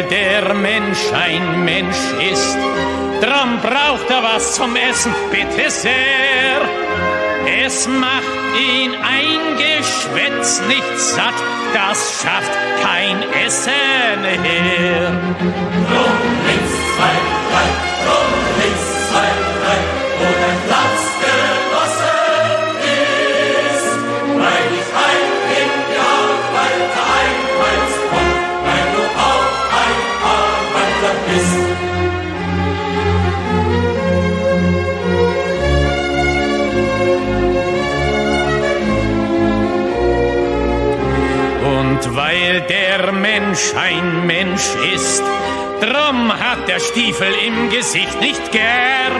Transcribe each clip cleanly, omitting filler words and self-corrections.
weil der Mensch ein Mensch ist, drum braucht er was zum Essen, bitte sehr. Es macht ihn ein Geschwätz nicht satt, das schafft kein Essen her. Drum links, 2, 3, drum links, 2, 3, wo dein Platz genossen ist, weil dich ein in die Arbeit einweist und weil du auch ein Arbeiter bist. Und weil der Mensch ein Mensch ist, drum hat der Stiefel im Gesicht nicht gern.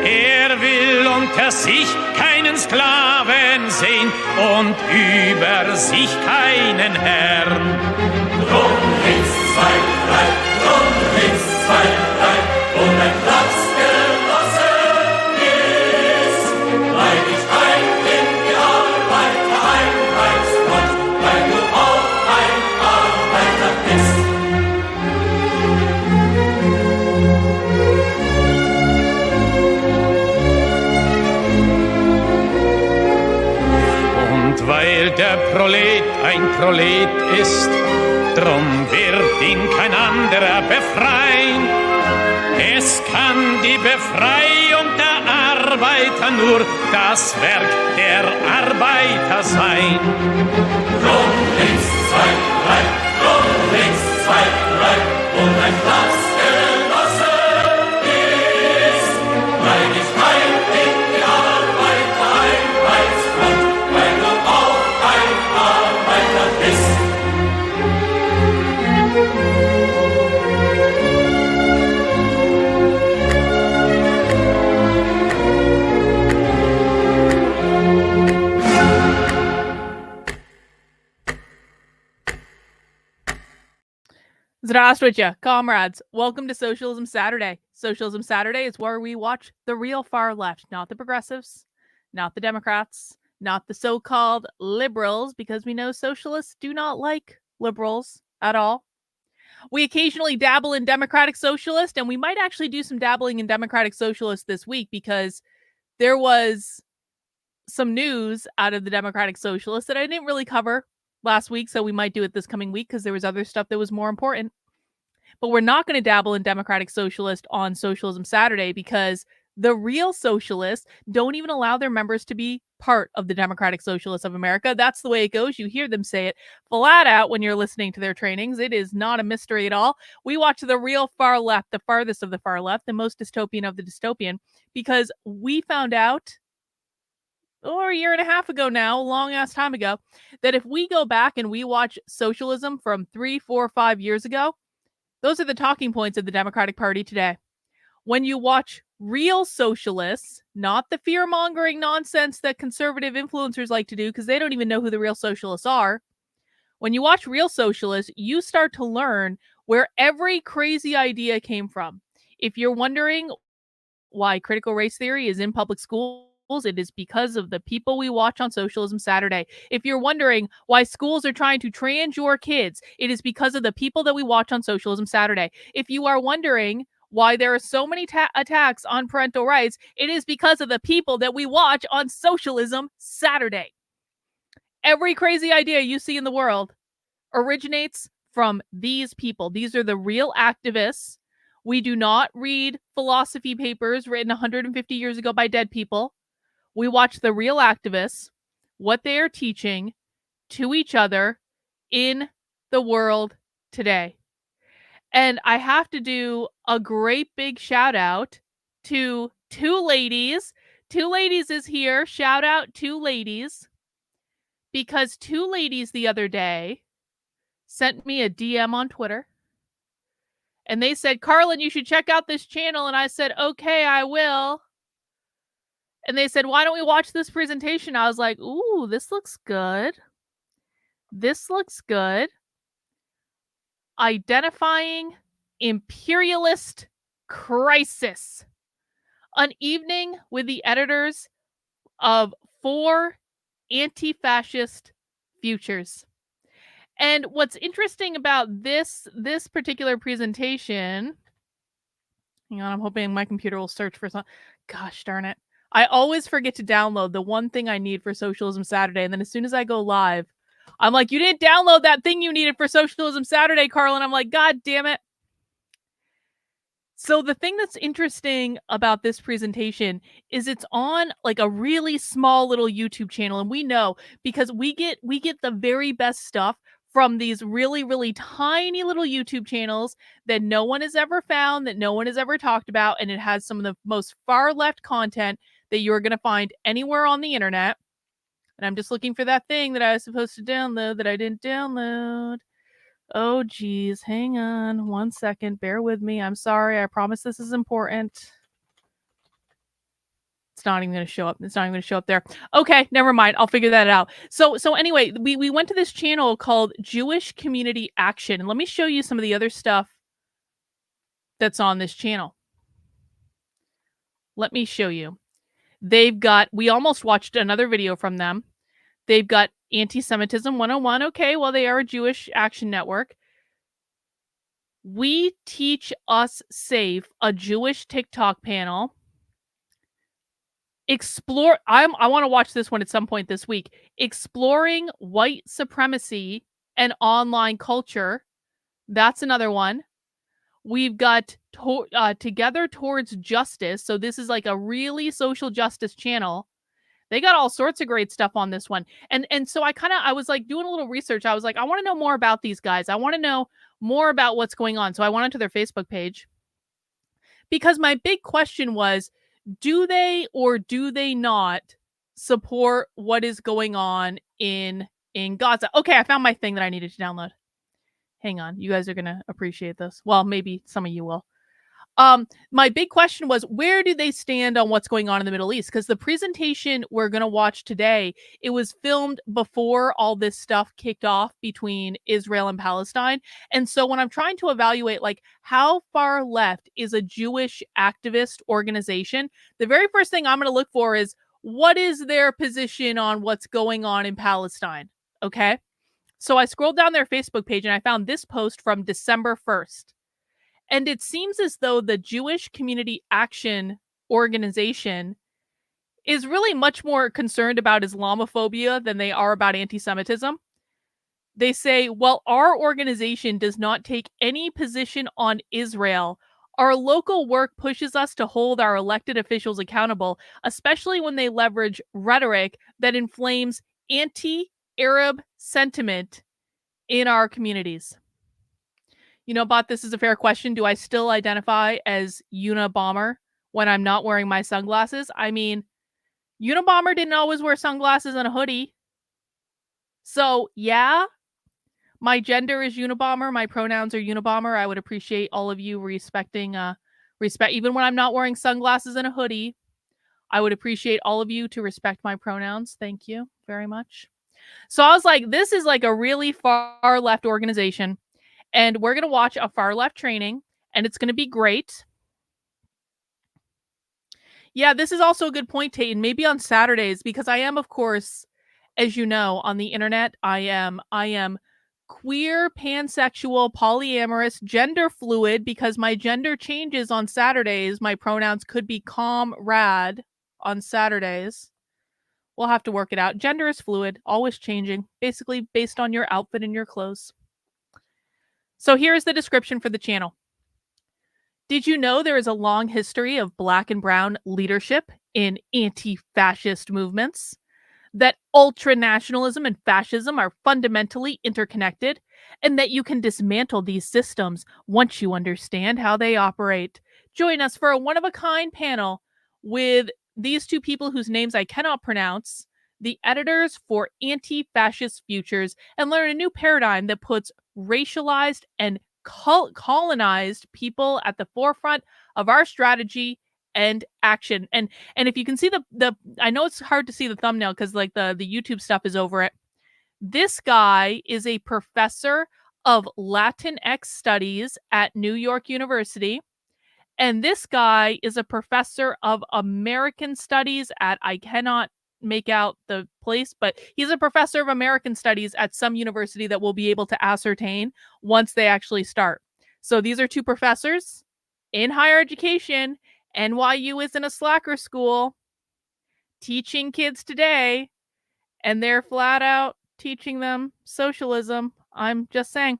Er will unter sich keinen Sklaven sehen und über sich keinen Herrn. Drum links, 2, 3, drum links, 2, 3, wo dein Platz genossen ist, weil dich ein in die Arbeiter einweist und weil du auch ein Arbeiter bist. Und weil der Prolet ein Prolet ist, drum wird ihn kein anderer befreien. Es kann die Befreiung der Arbeiter nur das Werk der Arbeiter sein. Drum links, 2, 3, drum links, 2, 3, wo dein Platz genossen ist, weil dich ein in die Arbeiter einweist und weil du auch ein Arbeiter bist. Здравствуйте, comrades. Welcome to Socialism Saturday. Socialism Saturday is where we watch the real far left, not the progressives, not the Democrats, not the so-called liberals, because we know socialists do not like liberals at all. We occasionally dabble in democratic socialist, and we might actually do some dabbling in democratic socialist this week because there was some news out of the democratic socialists that I didn't really cover last week, so we might do it this coming week because there was other stuff that was more important. But we're not going to dabble in democratic socialist on Socialism Saturday because the real socialists don't even allow their members to be part of the Democratic Socialists of America. That's the way it goes. You hear them say it flat out when you're listening to their trainings. It is not a mystery at all. We watch the real far left, the farthest of the far left, the most dystopian of the dystopian, because we found out a year and a half ago now, a long ass time ago, that if we go back and we watch socialism from 3, 4, 5 years ago, those are the talking points of the Democratic Party today. When you watch real socialists, not the fear-mongering nonsense that conservative influencers like to do because they don't even know who the real socialists are. When you watch real socialists, you start to learn where every crazy idea came from. If you're wondering why critical race theory is in public schools, it is because of the people we watch on Socialism Saturday. If you're wondering why schools are trying to trans your kids, it is because of the people that we watch on Socialism Saturday. If you are wondering why there are so many attacks on parental rights, it is because of the people that we watch on Socialism Saturday. Every crazy idea you see in the world originates from these people. These are the real activists. We do not read philosophy papers written 150 years ago by dead people. We watch the real activists, what they are teaching to each other in the world today. And I have to do a great big shout out to two ladies. Two ladies is here. Shout out two ladies. Because two ladies the other day sent me a DM on Twitter. And they said, Carlin, you should check out this channel. And I said, okay, I will. And they said, why don't we watch this presentation? I was like, ooh, this looks good. This looks good. Identifying imperialist crisis. An evening with the editors of 4 anti-fascist futures. And what's interesting about this particular presentation, hang on, I'm hoping my computer will search for some. Gosh darn it. I always forget to download the one thing I need for Socialism Saturday. And then as soon as I go live, I'm like, you didn't download that thing you needed for Socialism Saturday, Carl. And I'm like, God damn it. So the thing that's interesting about this presentation is it's on like a really small little YouTube channel. And we know because we get the very best stuff from these really, really tiny little YouTube channels that no one has ever found, that no one has ever talked about. And it has some of the most far left content that you're going to find anywhere on the internet. And I'm just looking for that thing that I was supposed to download that I didn't download. Oh, geez. Hang on 1 second. Bear with me. I'm sorry. I promise this is important. It's not even going to show up. It's not even going to show up there. Okay, never mind. I'll figure that out. So anyway, we went to this channel called Jewish Community Action. And let me show you some of the other stuff that's on this channel. Let me show you. We almost watched another video from them. They've got Anti-Semitism 101. Okay, well, they are a Jewish action network. We Teach Us Safe, a Jewish TikTok panel. I want to watch this one at some point this week. Exploring White Supremacy and Online Culture. That's another one. We've got Together Towards Justice. So this is like a really social justice channel. They got all sorts of great stuff on this one. And so I was like doing a little research. I was like, I want to know more about these guys. I want to know more about what's going on. So I went onto their Facebook page because my big question was, do they or do they not support what is going on in Gaza? Okay, I found my thing that I needed to download. Hang on. You guys are going to appreciate this. Well, maybe some of you will. My big question was, where do they stand on what's going on in the Middle East? Because the presentation we're going to watch today, it was filmed before all this stuff kicked off between Israel and Palestine. And so when I'm trying to evaluate, like, how far left is a Jewish activist organization, the very first thing I'm going to look for is, what is their position on what's going on in Palestine? Okay. So I scrolled down their Facebook page and I found this post from December 1st. And it seems as though the Jewish Community Action Organization is really much more concerned about Islamophobia than they are about anti-Semitism. They say, well, our organization does not take any position on Israel. Our local work pushes us to hold our elected officials accountable, especially when they leverage rhetoric that inflames anti-Arab sentiment in our communities. You know, Bot, this is a fair question. Do I still identify as Unabomber when I'm not wearing my sunglasses? I mean, Unabomber didn't always wear sunglasses and a hoodie. So, yeah, my gender is Unabomber. My pronouns are Unabomber. I would appreciate all of you respecting, even when I'm not wearing sunglasses and a hoodie. I would appreciate all of you to respect my pronouns. Thank you very much. So I was like, this is like a really far left organization. And we're going to watch a far left training, and it's going to be great. Yeah, this is also a good point, Tate, and maybe on Saturdays, because I am, of course, as you know, on the internet, I am queer, pansexual, polyamorous, gender fluid, because my gender changes on Saturdays. My pronouns could be comrade on Saturdays. We'll have to work it out. Gender is fluid, always changing, basically based on your outfit and your clothes. So here's the description for the channel. Did you know there is a long history of Black and brown leadership in anti-fascist movements? That ultranationalism and fascism are fundamentally interconnected, and that you can dismantle these systems once you understand how they operate? Join us for a one-of-a-kind panel with these two people whose names I cannot pronounce, the editors for Anti-Fascist Futures, and learn a new paradigm that puts racialized and colonized people at the forefront of our strategy and action. And if you can see the I know it's hard to see the thumbnail because like the YouTube stuff is over it. This guy is a professor of Latinx studies at New York University. And this guy is a professor of American studies at, I cannot make out the place, but he's a professor of American Studies at some university that we'll be able to ascertain once they actually start. So these are two professors in higher education. NYU isn't a slacker school teaching kids today, and they're flat out teaching them socialism. I'm just saying.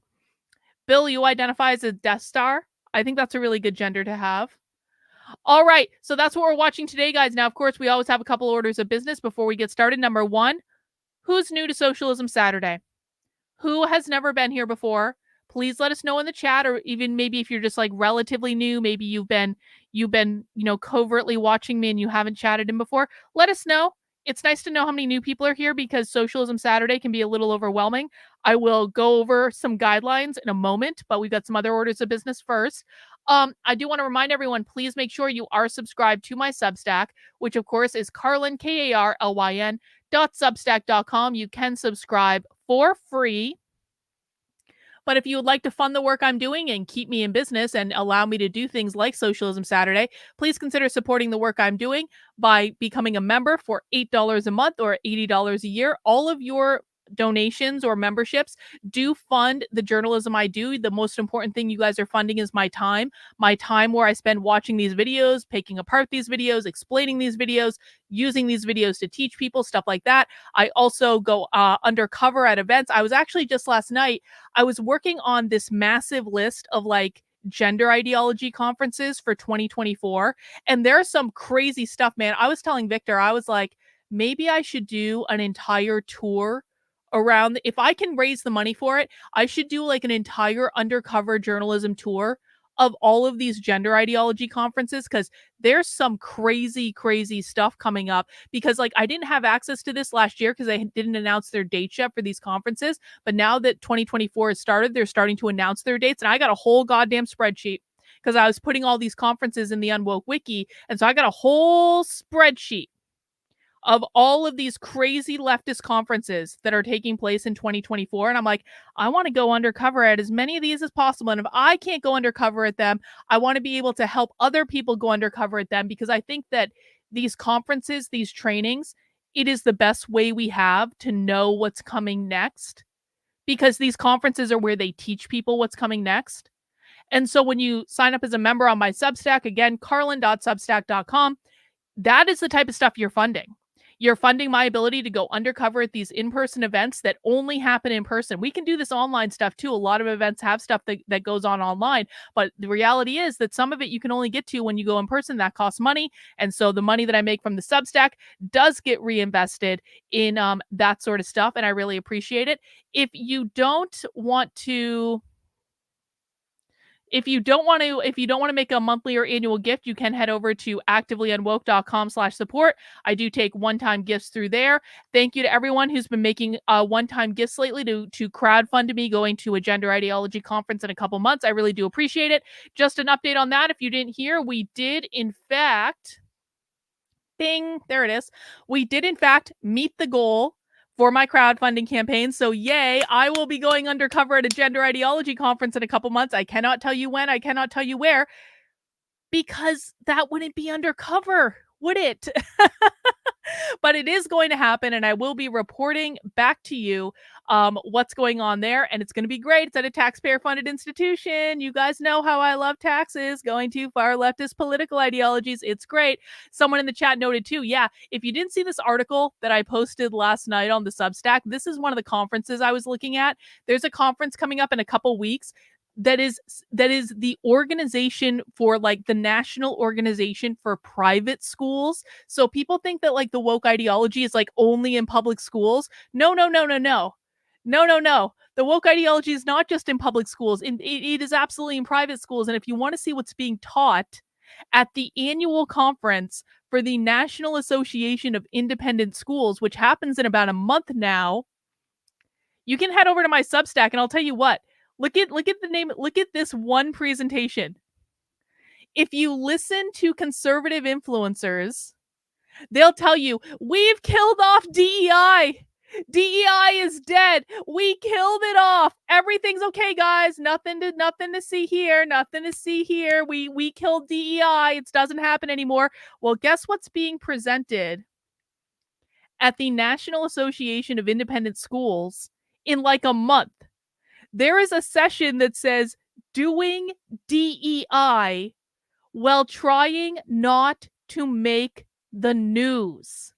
Bill, you identify as a Death Star. I think that's a really good gender to have. All right, so that's what we're watching today, guys. Now, of course, we always have a couple orders of business before we get started. Number one, who's new to Socialism Saturday? Who has never been here before? Please let us know in the chat, or even maybe if you're just like relatively new, maybe you've been, covertly watching me and you haven't chatted in before. Let us know. It's nice to know how many new people are here because Socialism Saturday can be a little overwhelming. I will go over some guidelines in a moment, but we've got some other orders of business first. I do want to remind everyone, please make sure you are subscribed to my Substack, which of course is Carlyn, Karlyn, .substack.com. You can subscribe for free. But if you would like to fund the work I'm doing and keep me in business and allow me to do things like Socialism Saturday, please consider supporting the work I'm doing by becoming a member for $8 a month or $80 a year. All of your donations or memberships do fund the journalism I do. The most important thing you guys are funding is my time where I spend watching these videos, picking apart these videos, explaining these videos, using these videos to teach people, stuff like that. I also go undercover at events. I was actually just last night, I was working on this massive list of like gender ideology conferences for 2024. And there's some crazy stuff, man. I was telling Victor, I was like, maybe I should do an entire tour around. If I can raise the money for it, I should do like an entire undercover journalism tour of all of these gender ideology conferences, because there's some crazy stuff coming up. Because like I didn't have access to this last year because they didn't announce their dates yet for these conferences, but now that 2024 has started, they're starting to announce their dates, and I got a whole goddamn spreadsheet because I was putting all these conferences in the Unwoke wiki, and so I got a whole spreadsheet of all of these crazy leftist conferences that are taking place in 2024. And I'm like, I want to go undercover at as many of these as possible. And if I can't go undercover at them, I want to be able to help other people go undercover at them, because I think that these conferences, these trainings, it is the best way we have to know what's coming next, because these conferences are where they teach people what's coming next. And so when you sign up as a member on my Substack, again, carlyn.substack.com, that is the type of stuff you're funding. You're funding my ability to go undercover at these in-person events that only happen in person. We can do this online stuff too. A lot of events have stuff that goes on online, but the reality is that some of it you can only get to when you go in person. That costs money. And so the money that I make from the Substack does get reinvested in that sort of stuff. And I really appreciate it. If you don't want to make a monthly or annual gift, you can head over to activelyunwoke.com/support. I do take one-time gifts through there. Thank you to everyone who's been making one-time gifts lately to crowdfund me going to a gender ideology conference in a couple months. I really do appreciate it. Just an update on that. If you didn't hear, we did in fact, bing, there it is. We did in fact meet the goal for my crowdfunding campaign. So yay, I will be going undercover at a gender ideology conference in a couple months. I cannot tell you when, I cannot tell you where, because that wouldn't be undercover, would it? But it is going to happen, and I will be reporting back to you what's going on there, and it's going to be great. It's at a taxpayer-funded institution. You guys know how I love taxes, going to far leftist political ideologies. It's great. Someone in the chat noted too, yeah, if you didn't see this article that I posted last night on the Substack, this is one of the conferences I was looking at. There's a conference coming up in a couple weeks that is the organization for like the national organization for private schools. So people think that like the woke ideology is like only in public schools. No. The woke ideology is not just in public schools. It is absolutely in private schools. And if you want to see what's being taught at the annual conference for the National Association of Independent Schools, which happens in about a month now, you can head over to my Substack, and I'll tell you what. Look at the name. Look at this one presentation. If you listen to conservative influencers, they'll tell you, we've killed off DEI. DEI is dead. We killed it off. Everything's okay, guys. Nothing to see here. Nothing to see here. We killed DEI. It doesn't happen anymore. Well, guess what's being presented at the National Association of Independent Schools in like a month. There is a session that says doing DEI while trying not to make the news.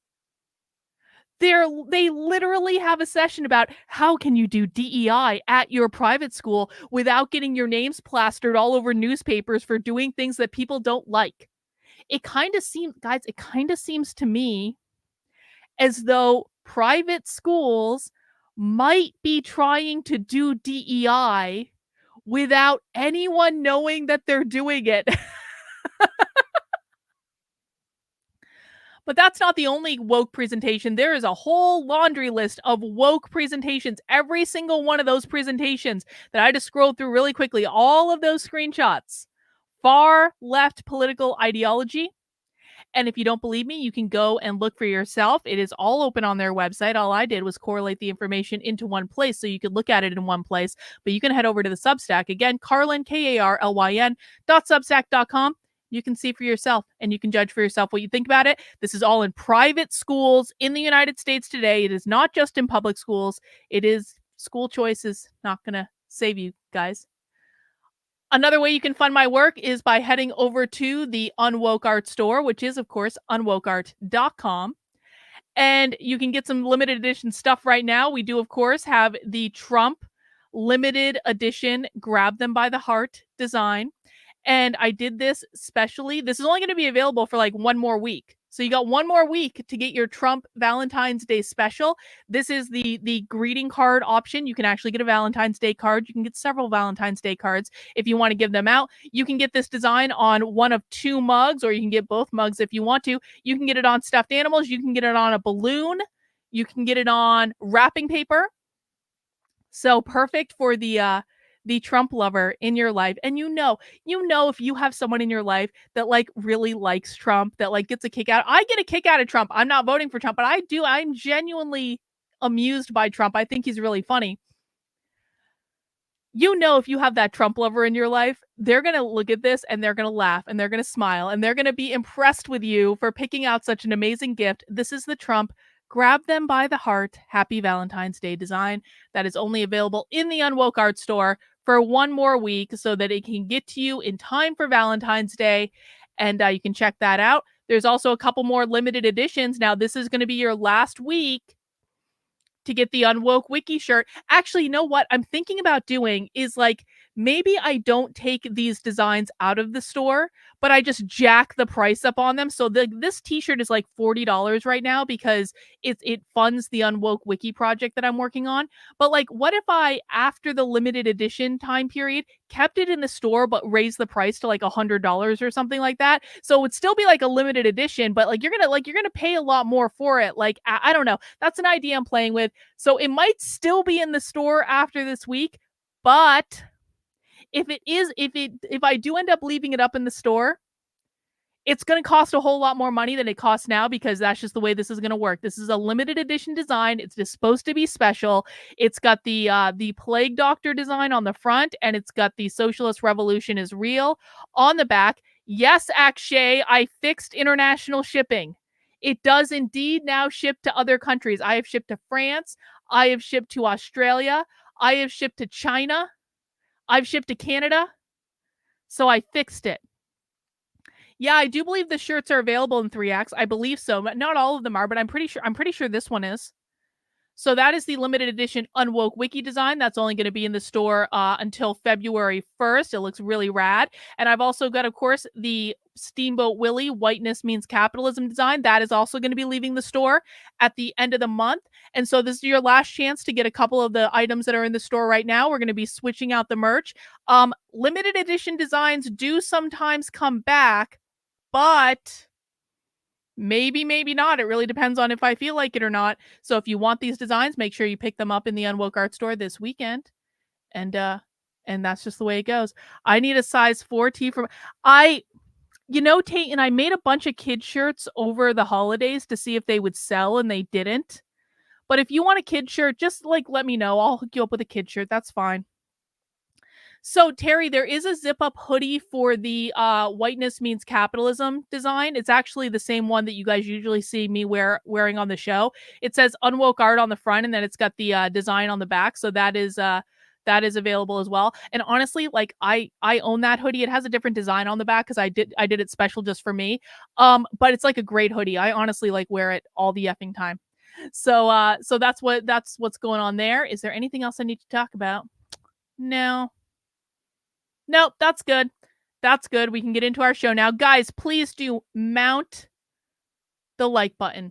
They literally have a session about how can you do DEI at your private school without getting your names plastered all over newspapers for doing things that people don't like. It kind of seems to me as though private schools might be trying to do DEI without anyone knowing that they're doing it. But that's not the only woke presentation. There is a whole laundry list of woke presentations. Every single one of those presentations that I just scrolled through really quickly, all of those screenshots, far left political ideology. And if you don't believe me, you can go and look for yourself. It is all open on their website. All I did was correlate the information into one place so you could look at it in one place. But you can head over to the Substack. Again, Carlyn, KARLYN.substack.com. You can see for yourself and you can judge for yourself what you think about it. This is all in private schools in the United States today. It is not just in public schools. It is school choice is not going to save you guys. Another way you can fund my work is by heading over to the Unwoke Art store, which is, of course, unwokeart.com. And you can get some limited edition stuff right now. We do, of course, have the Trump limited edition Grab Them by the Heart design. And I did this specially. This is only going to be available for like one more week. So you got one more week to get your Trump Valentine's Day special. This is the greeting card option. You can actually get a Valentine's Day card. You can get several Valentine's Day cards if you want to give them out. You can get this design on one of two mugs, or you can get both mugs if you want to. You can get it on stuffed animals. You can get it on a balloon. You can get it on wrapping paper. So perfect for the Trump lover in your life. And you know if you have someone in your life that like really likes Trump, that like gets a kick out. I get a kick out of Trump. I'm not voting for Trump, but I'm genuinely amused by Trump. I think he's really funny. You know, if you have that Trump lover in your life, they're going to look at this and they're going to laugh and they're going to smile and they're going to be impressed with you for picking out such an amazing gift. This is the Trump Grab Them by the Heart Happy Valentine's Day design that is only available in the Unwoke Art store for one more week so that it can get to you in time for Valentine's Day. And you can check that out. There's also a couple more limited editions. Now, this is going to be your last week to get the Unwoke Wiki shirt. Actually, you know what I'm thinking about doing is like, maybe I don't take these designs out of the store, but I just jack the price up on them. So this t-shirt is like $40 right now because it funds the Unwoke Wiki project that I'm working on. But like, what if I, after the limited edition time period, kept it in the store, but raised the price to like $100 or something like that? So it would still be like a limited edition, but like you're gonna pay a lot more for it. Like, I don't know. That's an idea I'm playing with. So it might still be in the store after this week, but if I do end up leaving it up in the store, it's going to cost a whole lot more money than it costs now because that's just the way this is going to work. This is a limited edition design. It's just supposed to be special. It's got the Plague Doctor design on the front, and it's got the Socialist Revolution is real on the back. Yes, Akshay, I fixed international shipping. It does indeed now ship to other countries. I have shipped to France. I have shipped to Australia. I have shipped to China. I've shipped to Canada. So I fixed it. Yeah, I do believe the shirts are available in 3X. I believe so. Not all of them are, but I'm pretty sure this one is. So that is the limited edition Unwoke Wiki design. That's only going to be in the store until February 1st. It looks really rad. And I've also got, of course, the Steamboat Willie Whiteness Means Capitalism design. That is also going to be leaving the store at the end of the month. And so this is your last chance to get a couple of the items that are in the store right now. We're going to be switching out the merch. Limited edition designs do sometimes come back, but maybe not. It really depends on if I feel like it or not. So if you want these designs, make sure you pick them up in the Unwoke Art store this weekend. And that's just the way it goes. I need a size 4T from Tate, and I made a bunch of kid shirts over the holidays to see if they would sell, and they didn't. But if you want a kid shirt, just like let me know. I'll hook you up with a kid shirt. That's fine. So, Terry, there is a zip-up hoodie for the whiteness means capitalism design. It's actually the same one that you guys usually see me wearing on the show. It says Unwoke art on the front, and then it's got the design on the back. So that is available as well. And honestly, like I own that hoodie. It has a different design on the back because I did it special just for me. But it's like a great hoodie. I honestly like wear it all the effing time. So that's what's going on there. Is there anything else I need to talk about? No. Nope, that's good. That's good. We can get into our show now. Guys, please do mount the like button.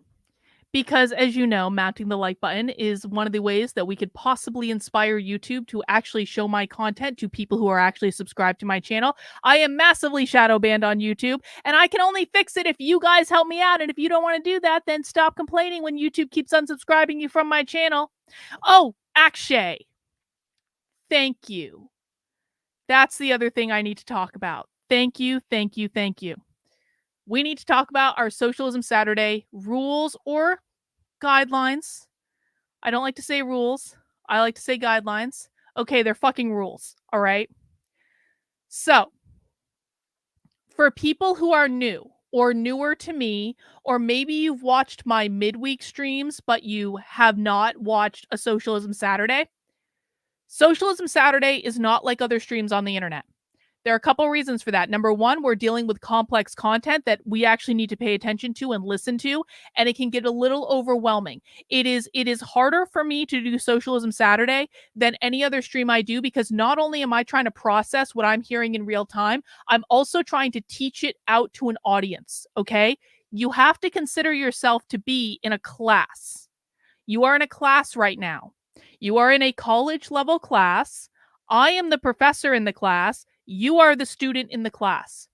Because as you know, mounting the like button is one of the ways that we could possibly inspire YouTube to actually show my content to people who are actually subscribed to my channel. I am massively shadow banned on YouTube, and I can only fix it if you guys help me out. And if you don't want to do that, then stop complaining when YouTube keeps unsubscribing you from my channel. Oh, Akshay. Thank you. That's the other thing I need to talk about. Thank you, thank you, thank you. We need to talk about our Socialism Saturday rules or guidelines. I don't like to say rules. I like to say guidelines. Okay, they're fucking rules, all right? So, for people who are new or newer to me, or maybe you've watched my midweek streams, but you have not watched a Socialism Saturday, Socialism Saturday is not like other streams on the internet. There are a couple of reasons for that. Number one, we're dealing with complex content that we actually need to pay attention to and listen to, and it can get a little overwhelming. It is harder for me to do Socialism Saturday than any other stream I do, because not only am I trying to process what I'm hearing in real time, I'm also trying to teach it out to an audience, okay? You have to consider yourself to be in a class. You are in a class right now. You are in a college level class. I am the professor in the class. You are the student in the class.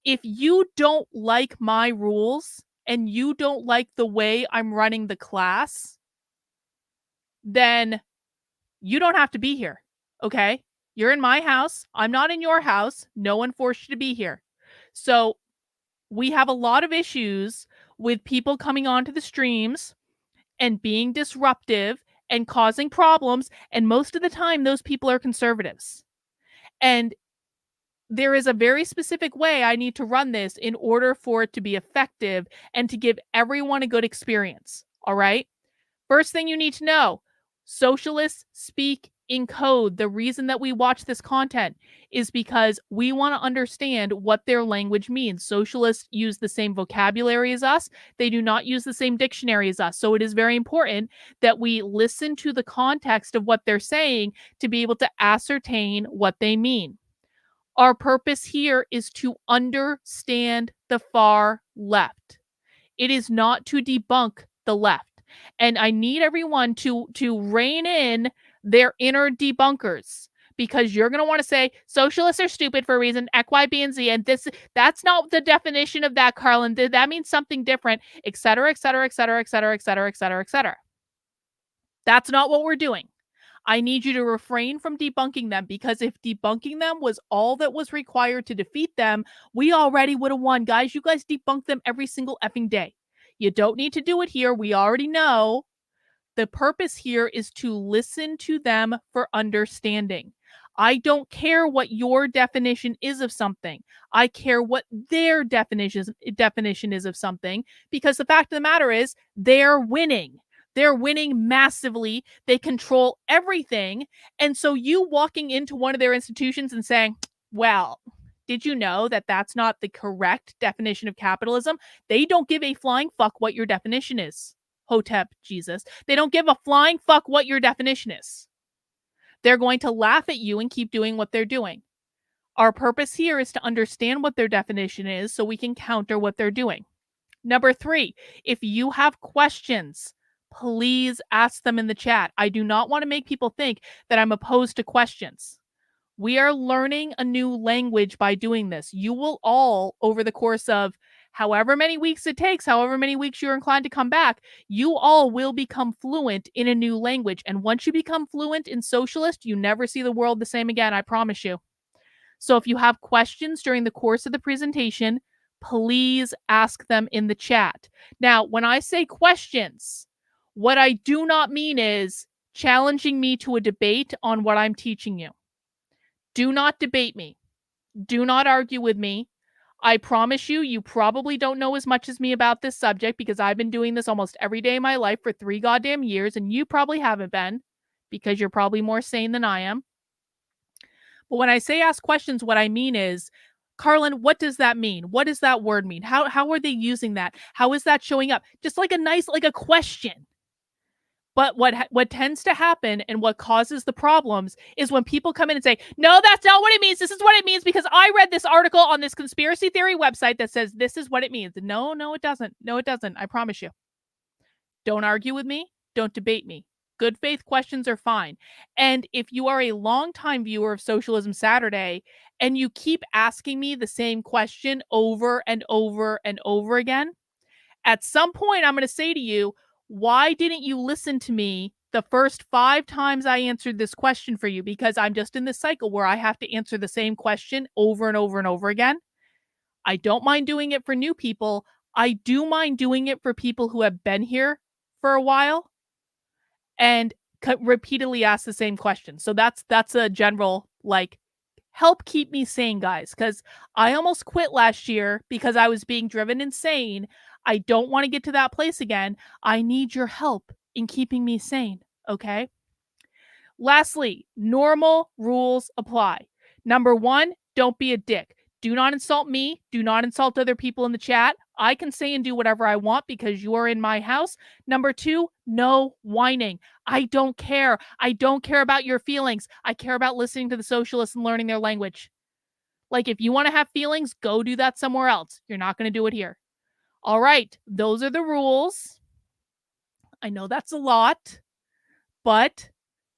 If you don't like my rules and you don't like the way I'm running the class, then you don't have to be here, okay? You're in my house. I'm not in your house. No one forced you to be here. So we have a lot of issues with people coming onto the streams and being disruptive and causing problems, and most of the time those people are conservatives. And there is a very specific way I need to run this in order for it to be effective and to give everyone a good experience, all right? First thing you need to know, socialists speak in code. The reason that we watch this content is because we want to understand what their language means. Socialists use the same vocabulary as us. They do not use the same dictionary as us. So it is very important that we listen to the context of what they're saying to be able to ascertain what they mean. Our purpose here is to understand the far left. It is not to debunk the left. And I need everyone to rein in their inner debunkers, because you're going to want to say socialists are stupid for a reason, X, Y, B, and Z, and that's not the definition of that, Carlin. That means something different, etc., etc., etc., etc., etc., etc., etc. That's not what we're doing. I need you to refrain from debunking them, because if debunking them was all that was required to defeat them, we already would have won. Guys, you guys debunk them every single effing day. You don't need to do it here. We already know. The purpose here is to listen to them for understanding. I don't care what your definition is of something. I care what their definition is of something, because the fact of the matter is they're winning. They're winning massively. They control everything. And so you walking into one of their institutions and saying, well, did you know that that's not the correct definition of capitalism? They don't give a flying fuck what your definition is. Hotep, Jesus. They don't give a flying fuck what your definition is. They're going to laugh at you and keep doing what they're doing. Our purpose here is to understand what their definition is so we can counter what they're doing. Number 3, if you have questions, please ask them in the chat. I do not want to make people think that I'm opposed to questions. We are learning a new language by doing this. You will all, over the course of however many weeks it takes, however many weeks you're inclined to come back, you all will become fluent in a new language. And once you become fluent in socialist, you never see the world the same again, I promise you. So if you have questions during the course of the presentation, please ask them in the chat. Now, when I say questions, what I do not mean is challenging me to a debate on what I'm teaching you. Do not debate me. Do not argue with me. I promise you probably don't know as much as me about this subject because I've been doing this almost every day of my life for 3 goddamn years, and you probably haven't been because you're probably more sane than I am. But when I say ask questions, what I mean is, Carlin, what does that mean? What does that word mean? How are they using that? How is that showing up? Just like a question. But what tends to happen and what causes the problems is when people come in and say, no, that's not what it means. This is what it means because I read this article on this conspiracy theory website that says this is what it means. No, it doesn't. No, it doesn't. I promise you. Don't argue with me. Don't debate me. Good faith questions are fine. And if you are a longtime viewer of Socialism Saturday and you keep asking me the same question over and over and over again, at some point I'm going to say to you, why didn't you listen to me the first 5 times I answered this question for you? Because I'm just in this cycle where I have to answer the same question over and over and over again. I don't mind doing it for new people. I do mind doing it for people who have been here for a while and repeatedly ask the same question. So that's a general, help keep me sane, guys, because I almost quit last year because I was being driven insane. I don't want to get to that place again. I need your help in keeping me sane, okay? Lastly, normal rules apply. Number 1, don't be a dick. Do not insult me. Do not insult other people in the chat. I can say and do whatever I want because you are in my house. Number 2, no whining. I don't care. I don't care about your feelings. I care about listening to the socialists and learning their language. If you want to have feelings, go do that somewhere else. You're not going to do it here. All right, those are the rules. I know that's a lot, but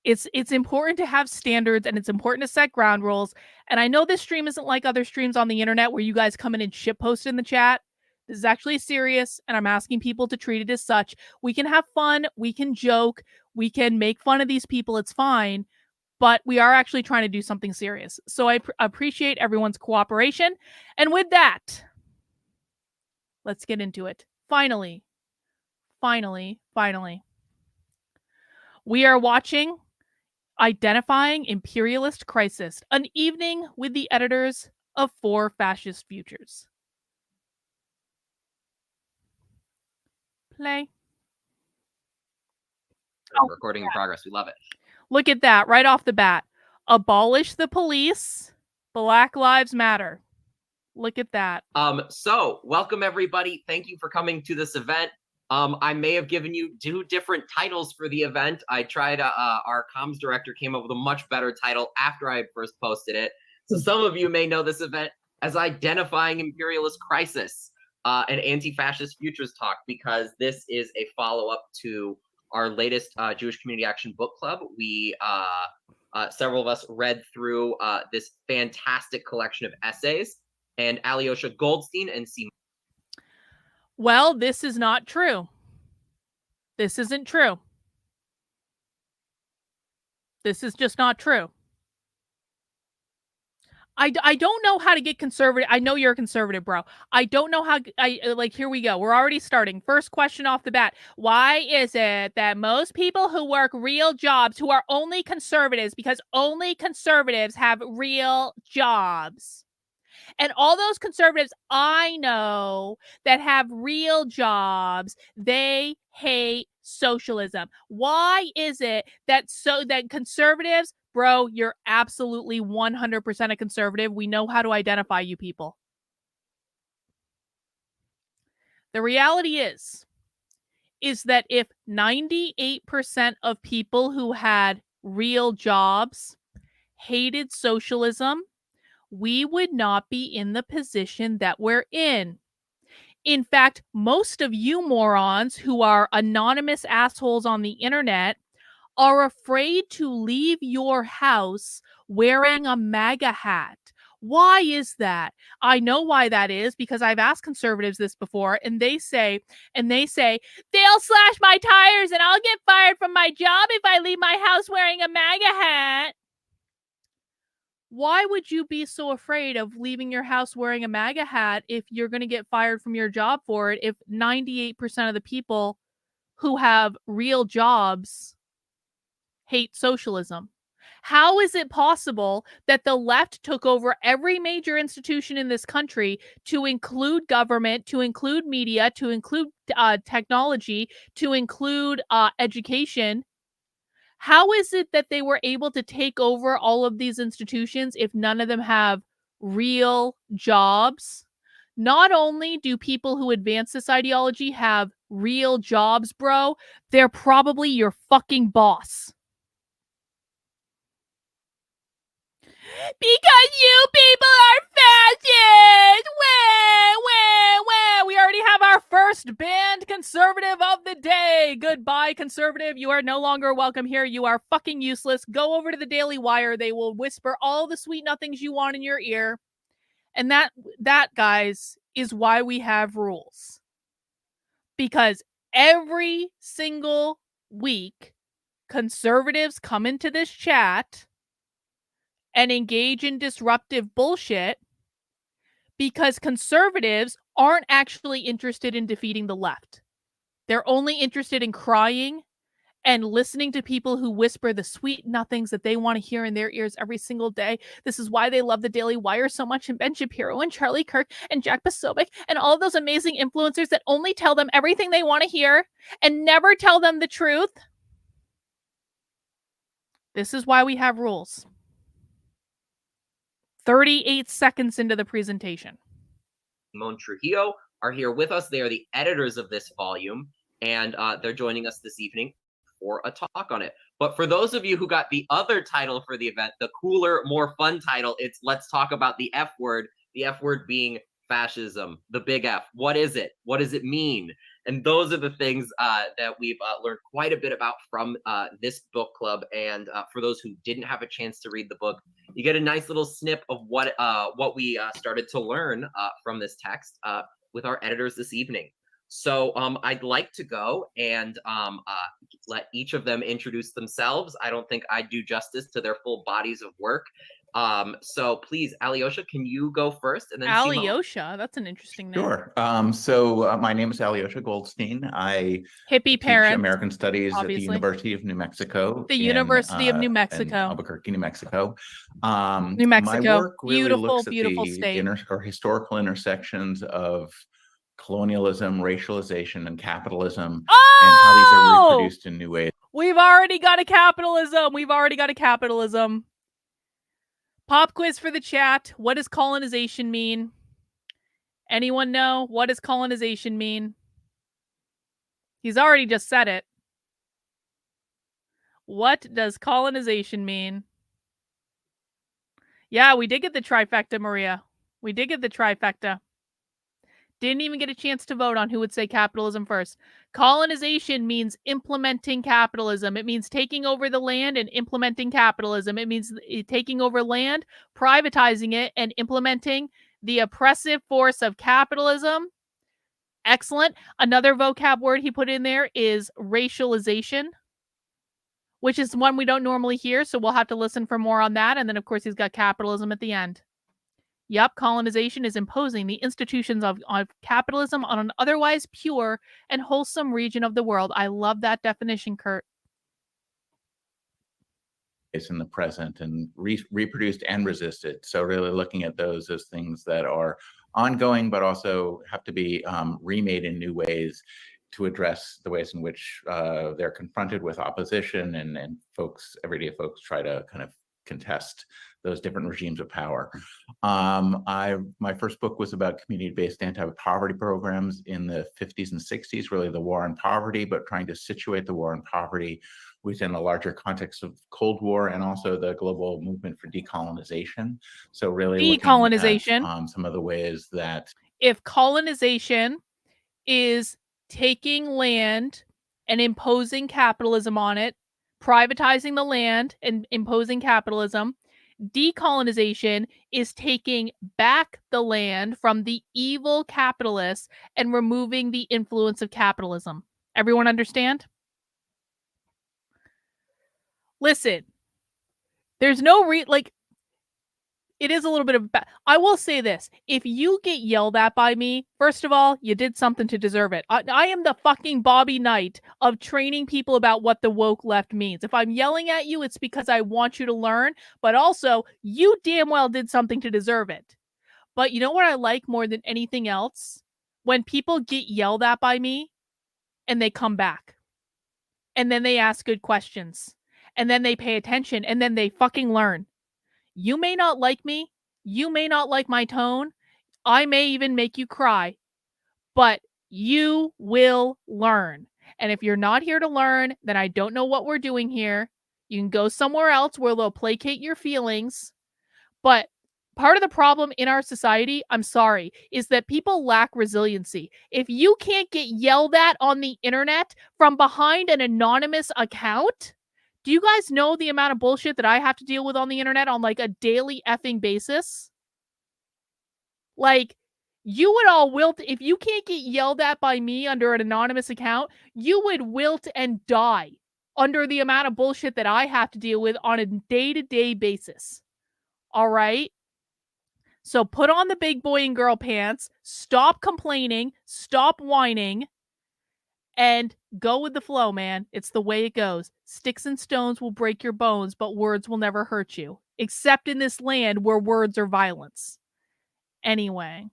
it's important to have standards and it's important to set ground rules. And I know this stream isn't like other streams on the internet where you guys come in and shitpost in the chat. This is actually serious, and I'm asking people to treat it as such. We can have fun, we can joke, we can make fun of these people, it's fine, but we are actually trying to do something serious. So I appreciate everyone's cooperation. And with that, let's get into it. Finally, we are watching Identifying Imperialist Crisis, an evening with the editors of 4 Fascist Futures. Play. Recording in progress. We love it. Look at that right off the bat. Abolish the police. Black Lives Matter. Look at that. So welcome everybody. Thank you for coming to this event. I may have given you 2 different titles for the event. I tried, our comms director came up with a much better title after I first posted it. So some of you may know this event as Identifying Imperialist Crisis, an Anti-Fascist Futures talk, because this is a follow-up to our latest Jewish Community Action Book Club. We, several of us read through this fantastic collection of essays, and Alyosha Goldstein and C. Well, this is not true. This isn't true. This is just not true. I don't know how to get conservative. I know you're a conservative, bro. I don't know how. Here we go. We're already starting. First question off the bat. Why is it that most people who work real jobs, who are only conservatives, because only conservatives have real jobs, and all those conservatives I know that have real jobs, they hate socialism? Why is it that conservatives, bro, you're absolutely 100% a conservative. We know how to identify you people. The reality is that if 98% of people who had real jobs hated socialism, we would not be in the position that we're in. In fact, most of you morons who are anonymous assholes on the internet are afraid to leave your house wearing a MAGA hat. Why is that? I know why that is, because I've asked conservatives this before, and they say, they'll slash my tires and I'll get fired from my job if I leave my house wearing a MAGA hat. Why would you be so afraid of leaving your house wearing a MAGA hat if you're going to get fired from your job for it, if 98% of the people who have real jobs hate socialism? How is it possible that the left took over every major institution in this country, to include government, to include media, to include technology, to include education? How is it that they were able to take over all of these institutions if none of them have real jobs? Not only do people who advance this ideology have real jobs, bro, they're probably your fucking boss. Because you people are fascists! We already have our first banned conservative of the day. Goodbye, conservative. You are no longer welcome here. You are fucking useless. Go over to the Daily Wire. They will whisper all the sweet nothings you want in your ear. And that, guys, is why we have rules. Because every single week, conservatives come into this chat and engage in disruptive bullshit, because conservatives aren't actually interested in defeating the left. They're only interested in crying and listening to people who whisper the sweet nothings that they want to hear in their ears every single day. This is why they love the Daily Wire so much, and Ben Shapiro and Charlie Kirk and Jack Posobiec and all of those amazing influencers that only tell them everything they want to hear and never tell them the truth. This is why we have rules. 38 seconds into the presentation. Simone Trujillo are here with us. They are the editors of this volume, and they're joining us this evening for a talk on it. But for those of you who got the other title for the event, the cooler, more fun title, it's Let's Talk About the F Word, the F word being fascism, the big F. What is it? What does it mean? And those are the things that we've learned quite a bit about from this book club. And for those who didn't have a chance to read the book, you get a nice little snip of what we started to learn from this text with our editors this evening. So I'd like to go and let each of them introduce themselves. I don't think I do justice to their full bodies of work. So please, Alyosha, can you go first? And then Alyosha, that's an interesting name. Sure. So my name is Alyosha Goldstein. I Hippie teach parent, American Studies obviously. at the University of New Mexico. The University of New in Mexico. Albuquerque, New Mexico. New Mexico. My work really Beautiful, looks at beautiful the state. historical intersections of colonialism, racialization, and capitalism, Oh! and how these are reproduced in new ways. We've already got a capitalism. Pop quiz for the chat. What does colonization mean? Anyone know? What does colonization mean? He's already just said it. What does colonization mean? Yeah, we did get the trifecta, Maria. We did get the trifecta. Didn't even get a chance to vote on who would say capitalism first. Colonization means implementing capitalism. It means taking over the land and implementing capitalism. It means taking over land, privatizing it, and implementing the oppressive force of capitalism. Excellent. Another vocab word he put in there is racialization, which is one we don't normally hear, so we'll have to listen for more on that. And then, of course, he's got capitalism at the end. Yep, colonization is imposing the institutions of capitalism on an otherwise pure and wholesome region of the world. I love that definition, Kurt. It's in the present and reproduced and resisted. So really looking at those as things that are ongoing, but also have to be remade in new ways to address the ways in which they're confronted with opposition, and everyday folks try to kind of contest those different regimes of power. My first book was about community-based anti-poverty programs in the 50s and 60s, really the war on poverty, but trying to situate the war on poverty within a larger context of Cold War and also the global movement for decolonization. So really decolonization, looking at some of the ways that if colonization is taking land and imposing capitalism on it, privatizing the land and imposing capitalism, decolonization is taking back the land from the evil capitalists and removing the influence of capitalism. Everyone understand? Listen, there's no It is a little bit of I will say this. If you get yelled at by me, first of all, you did something to deserve it. I am the fucking Bobby Knight of training people about what the woke left means. If I'm yelling at you, it's because I want you to learn, but also you damn well did something to deserve it. But you know what I like more than anything else? When people get yelled at by me and they come back. And then they ask good questions. And then they pay attention and then they fucking learn. You may not like me. You may not like my tone. I may even make you cry. But you will learn. And if you're not here to learn, then I don't know what we're doing here. You can go somewhere else where they'll placate your feelings. But part of the problem in our society, I'm sorry, is that people lack resiliency. If you can't get yelled at on the internet from behind an anonymous account, do you guys know the amount of bullshit that I have to deal with on the internet on like a daily effing basis? Like, you would all wilt. If you can't get yelled at by me under an anonymous account, you would wilt and die under the amount of bullshit that I have to deal with on a day-to-day basis. All right? So put on the big boy and girl pants, stop complaining, stop whining, and go with the flow, man. It's the way it goes. Sticks and stones will break your bones, but words will never hurt you. Except in this land where words are violence. Anyway.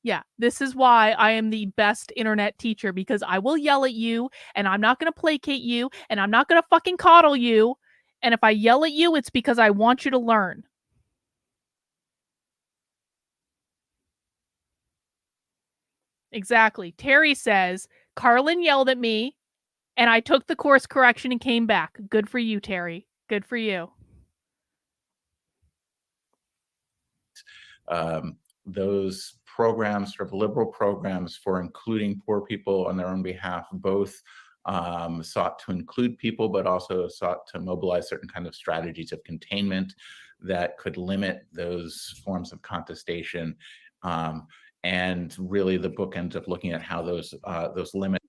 Yeah, this is why I am the best internet teacher, because I will yell at you, and I'm not going to placate you, and I'm not going to fucking coddle you. And if I yell at you, it's because I want you to learn. Exactly. Terry says, Carlin yelled at me, and I took the course correction and came back. Good for you, Terry. Good for you. Those programs, sort of liberal programs for including poor people on their own behalf, both sought to include people, but also sought to mobilize certain kind of strategies of containment that could limit those forms of contestation. And really, the book ends up looking at how those limits.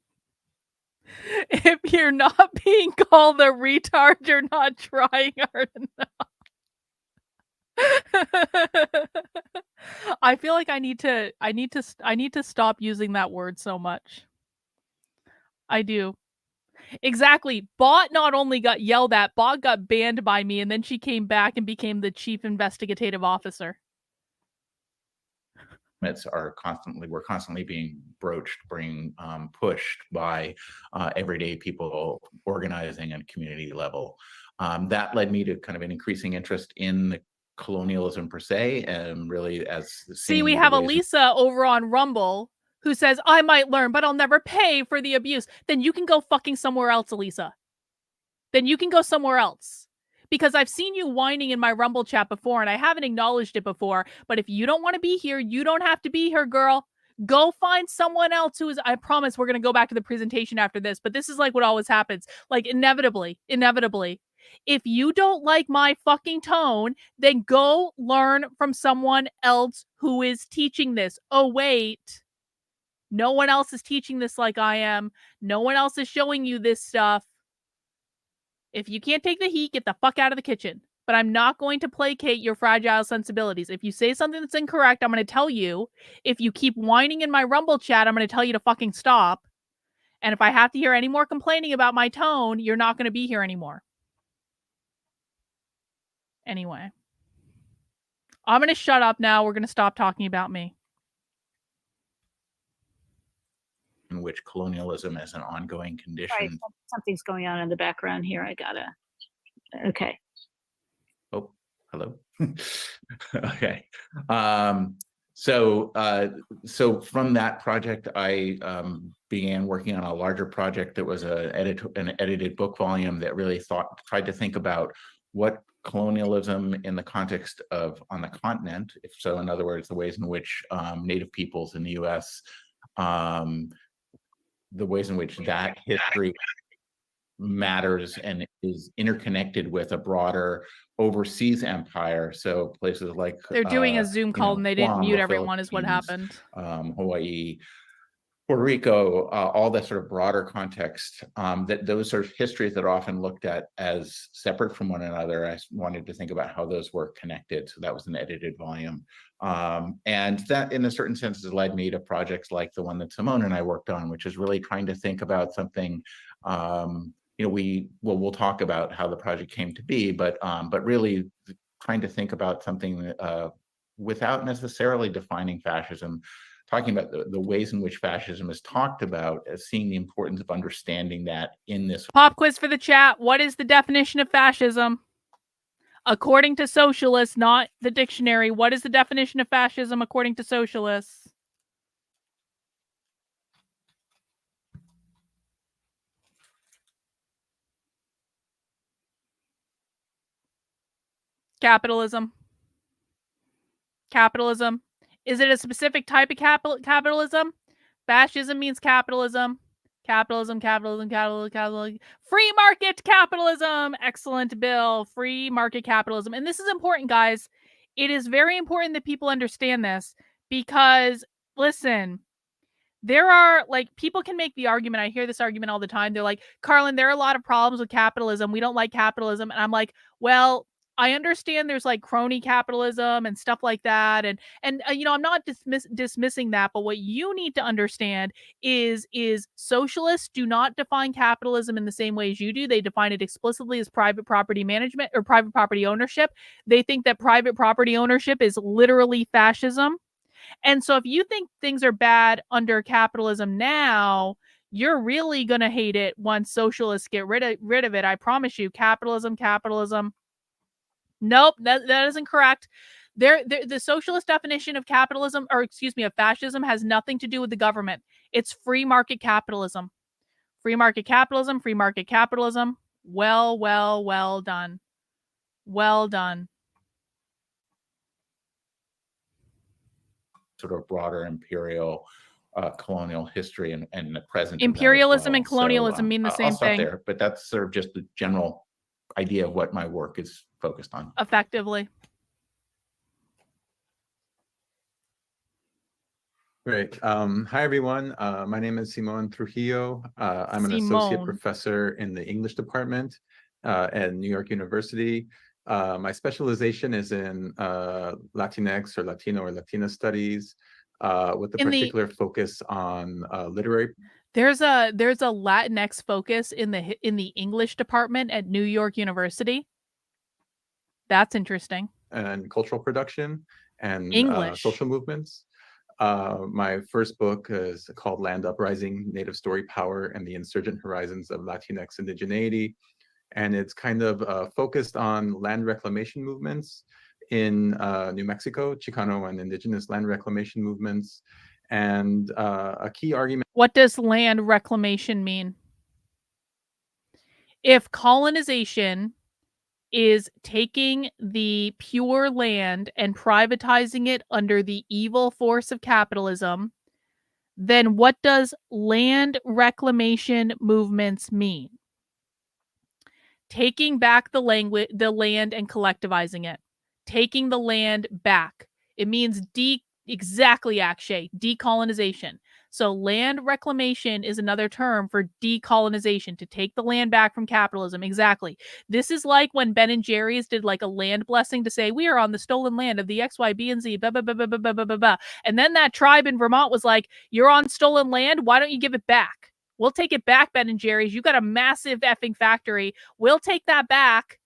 If you're not being called a retard, you're not trying hard enough. I feel like I need to stop using that word so much. I do. Exactly. Bot not only got yelled at, Bot got banned by me, and then she came back and became the chief investigative officer. We're constantly being broached, pushed by everyday people organizing at community level. That led me to kind of an increasing interest in colonialism per se, and really as see, we have Elisa over on Rumble who says, I might learn, but I'll never pay for the abuse. Then you can go fucking somewhere else, Elisa. Then you can go somewhere else. Because I've seen you whining in my Rumble chat before, and I haven't acknowledged it before. But if you don't want to be here, you don't have to be here, girl. Go find someone else who is, I promise we're going to go back to the presentation after this, but this is like what always happens. Like, inevitably. If you don't like my fucking tone, then go learn from someone else who is teaching this. Oh, wait. No one else is teaching this like I am. No one else is showing you this stuff. If you can't take the heat, get the fuck out of the kitchen. But I'm not going to placate your fragile sensibilities. If you say something that's incorrect, I'm going to tell you. If you keep whining in my Rumble chat, I'm going to tell you to fucking stop. And if I have to hear any more complaining about my tone, you're not going to be here anymore. Anyway. I'm going to shut up now. We're going to stop talking about me. In which colonialism is an ongoing condition. Right. Something's going on in the background here. Okay. Oh, hello. Okay. So from that project, I began working on a larger project that was an edited book volume that really tried to think about what colonialism in the context of on the continent, if so, in other words, the ways in which Native peoples in the U.S. The ways in which that history matters and is interconnected with a broader overseas empire. So places like they're doing a Zoom call and they didn't mute everyone is what happened. Hawaii, Puerto Rico, all that sort of broader context, that those are histories that are often looked at as separate from one another. I wanted to think about how those were connected. So that was an edited volume. And that, in a certain sense, has led me to projects like the one that Simone and I worked on, which is really trying to think about something, we'll talk about how the project came to be, but really trying to think about something without necessarily defining fascism, talking about the ways in which fascism is talked about, as seeing the importance of understanding that in this. Pop quiz for the chat. What is the definition of fascism? According to socialists, not the dictionary, what is the definition of fascism according to socialists? Capitalism. Capitalism. Is it a specific type of capitalism? Fascism means capitalism. Capitalism, capitalism, capitalism, capitalism. Free market capitalism. Excellent, Bill. Free market capitalism. And this is important, guys. It is very important that people understand this because, listen, there are, like, people can make the argument. I hear this argument all the time. They're like, Carlin, there are a lot of problems with capitalism. We don't like capitalism. And I'm like, well, I understand there's like crony capitalism and stuff like that. And I'm not dismissing that. But what you need to understand is socialists do not define capitalism in the same way as you do. They define it explicitly as private property management or private property ownership. They think that private property ownership is literally fascism. And so if you think things are bad under capitalism now, you're really going to hate it once socialists get rid of it. I promise you. Capitalism. Nope, that isn't correct. The socialist definition of capitalism, or excuse me, of fascism, has nothing to do with the government. It's free market capitalism. Free market capitalism, free market capitalism. Well done. Well done. Sort of broader imperial colonial history and the present. Imperialism well. and colonialism mean the same I'll stop thing. there, but that's sort of just the general idea of what my work is focused on. Effectively. Great. Hi, everyone. My name is Simon Trujillo. I'm an associate professor in the English department at New York University. My specialization is in Latinx or Latino or Latina studies with a particular focus on literary. There's a Latinx focus in the English department at New York University. That's interesting. And cultural production and social movements. My first book is called Land Uprising, Native Story Power and the Insurgent Horizons of Latinx Indigeneity. And it's kind of focused on land reclamation movements in New Mexico, Chicano and indigenous land reclamation movements. And a key argument. What does land reclamation mean? If colonization is taking the pure land and privatizing it under the evil force of capitalism, then what does land reclamation movements mean? Taking back the land and collectivizing it. Taking the land back. It means exactly, Akshay, decolonization. So land reclamation is another term for decolonization, to take the land back from capitalism. Exactly. This is like when Ben and Jerry's did like a land blessing to say, we are on the stolen land of the X, Y, B, and Z, blah, blah, blah, blah, blah, blah, blah, blah. And then that tribe in Vermont was like, you're on stolen land. Why don't you give it back? We'll take it back, Ben and Jerry's. You got a massive effing factory. We'll take that back.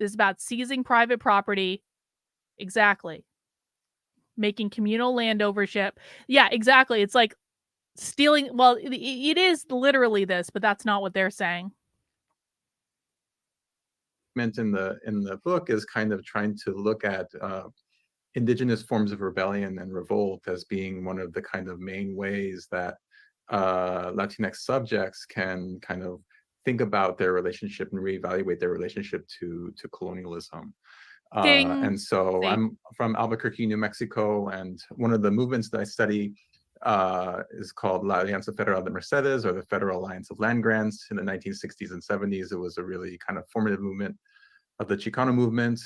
This is about seizing private property. Exactly. Making communal land ownership. Yeah, exactly. It's like stealing. Well, it is literally this, but that's not what they're saying. In the book is kind of trying to look at indigenous forms of rebellion and revolt as being one of the kind of main ways that Latinx subjects can kind of think about their relationship and reevaluate their relationship to colonialism. And so I'm from Albuquerque, New Mexico, and one of the movements that I study is called La Alianza Federal de Mercedes, or the Federal Alliance of Land Grants. In the 1960s and 70s, it was a really kind of formative movement of the Chicano movement.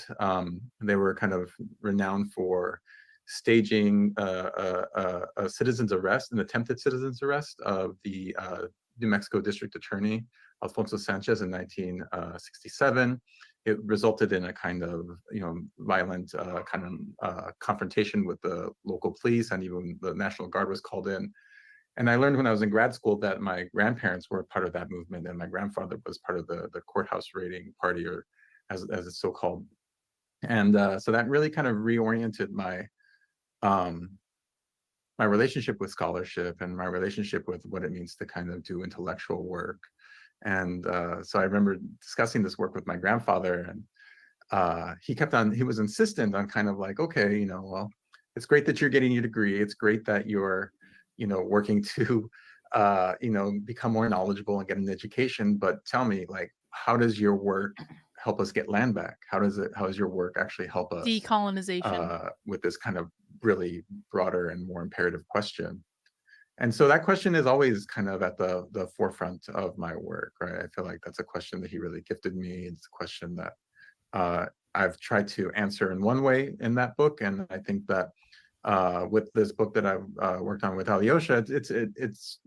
They were kind of renowned for staging a citizen's arrest, an attempted citizen's arrest of the New Mexico District Attorney, Alfonso Sanchez, in 1967. It resulted in a kind of, violent confrontation with the local police, and even the National Guard was called in. And I learned when I was in grad school that my grandparents were part of that movement, and my grandfather was part of the courthouse raiding party, or as it's so called. And so that really kind of reoriented my my relationship with scholarship and my relationship with what it means to kind of do intellectual work. And so I remember discussing this work with my grandfather, and he was insistent on kind of like, okay, well, it's great that you're getting your degree. It's great that you're, working to, become more knowledgeable and get an education. But tell me, like, how does your work help us get land back? How does your work actually help us decolonization with this kind of really broader and more imperative question? And so that question is always kind of at the forefront of my work, right? I feel like that's a question that he really gifted me. It's a question that I've tried to answer in one way in that book, and I think that with this book that I've worked on with Alyosha, it's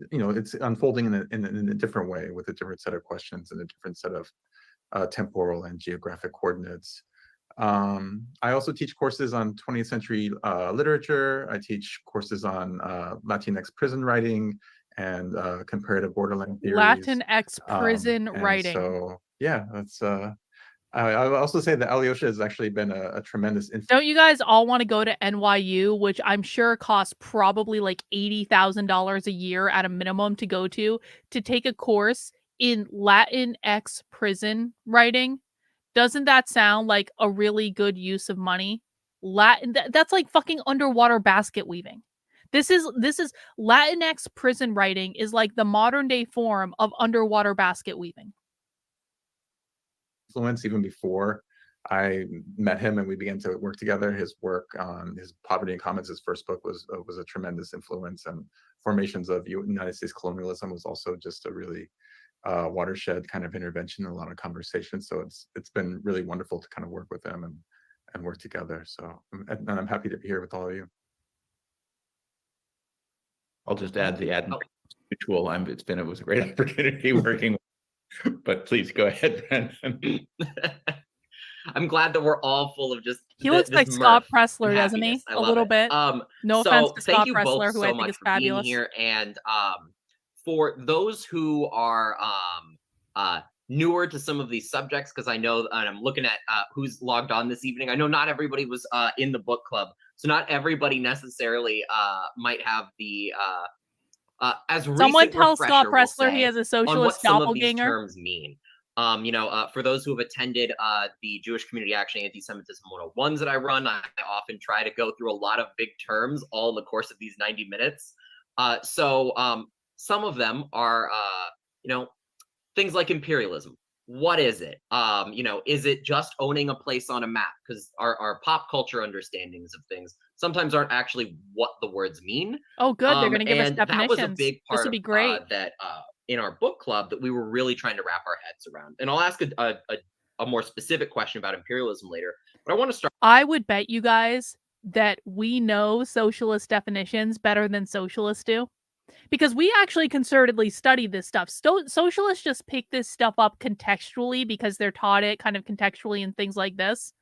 unfolding in a different way, with a different set of questions and a different set of temporal and geographic coordinates. I also teach courses on 20th century literature. I teach courses on Latinx prison writing and comparative borderland theories. Latinx prison writing. So yeah, that's I would also say that Alyosha has actually been a tremendous influence. Don't you guys all want to go to NYU, which I'm sure costs probably like $80,000 a year at a minimum to go to take a course in Latinx prison writing? Doesn't that sound like a really good use of money? That's like fucking underwater basket weaving. This is Latinx prison writing is like the modern day form of underwater basket weaving. Influence even before I met him and we began to work together. His work on his Poverty and Commons, his first book, was a tremendous influence, and Formations of United States Colonialism was also just a really watershed kind of intervention in a lot of conversations. So it's been really wonderful to kind of work with him and work together. So and I'm happy to be here with all of you. I'll just add mutual. It was a great opportunity working with. But please go ahead, Brandon. I'm glad that we're all full of just. He looks like Scott Pressler, doesn't he? A little bit. No offense to Scott Pressler, who I think is fabulous. Being here, and for those who are newer to some of these subjects, because I know, and I'm looking at who's logged on this evening. I know not everybody was in the book club, so not everybody necessarily might have the. As someone tell Scott Pressler he has a socialist doppelganger. Some of these terms mean. For those who have attended the Jewish Community Action Anti-Semitism 101s that I run, I often try to go through a lot of big terms all in the course of these 90 minutes. So some of them are, things like imperialism. What is it? Is it just owning a place on a map? Because our pop culture understandings of things sometimes aren't actually what the words mean. Oh, good. They're going to give us definitions. That was a big part. This would be great. In our book club that we were really trying to wrap our heads around. And I'll ask a more specific question about imperialism later. But I want to start. I would bet you guys that we know socialist definitions better than socialists do. Because we actually concertedly study this stuff. Socialists just pick this stuff up contextually because they're taught it kind of contextually and things like this.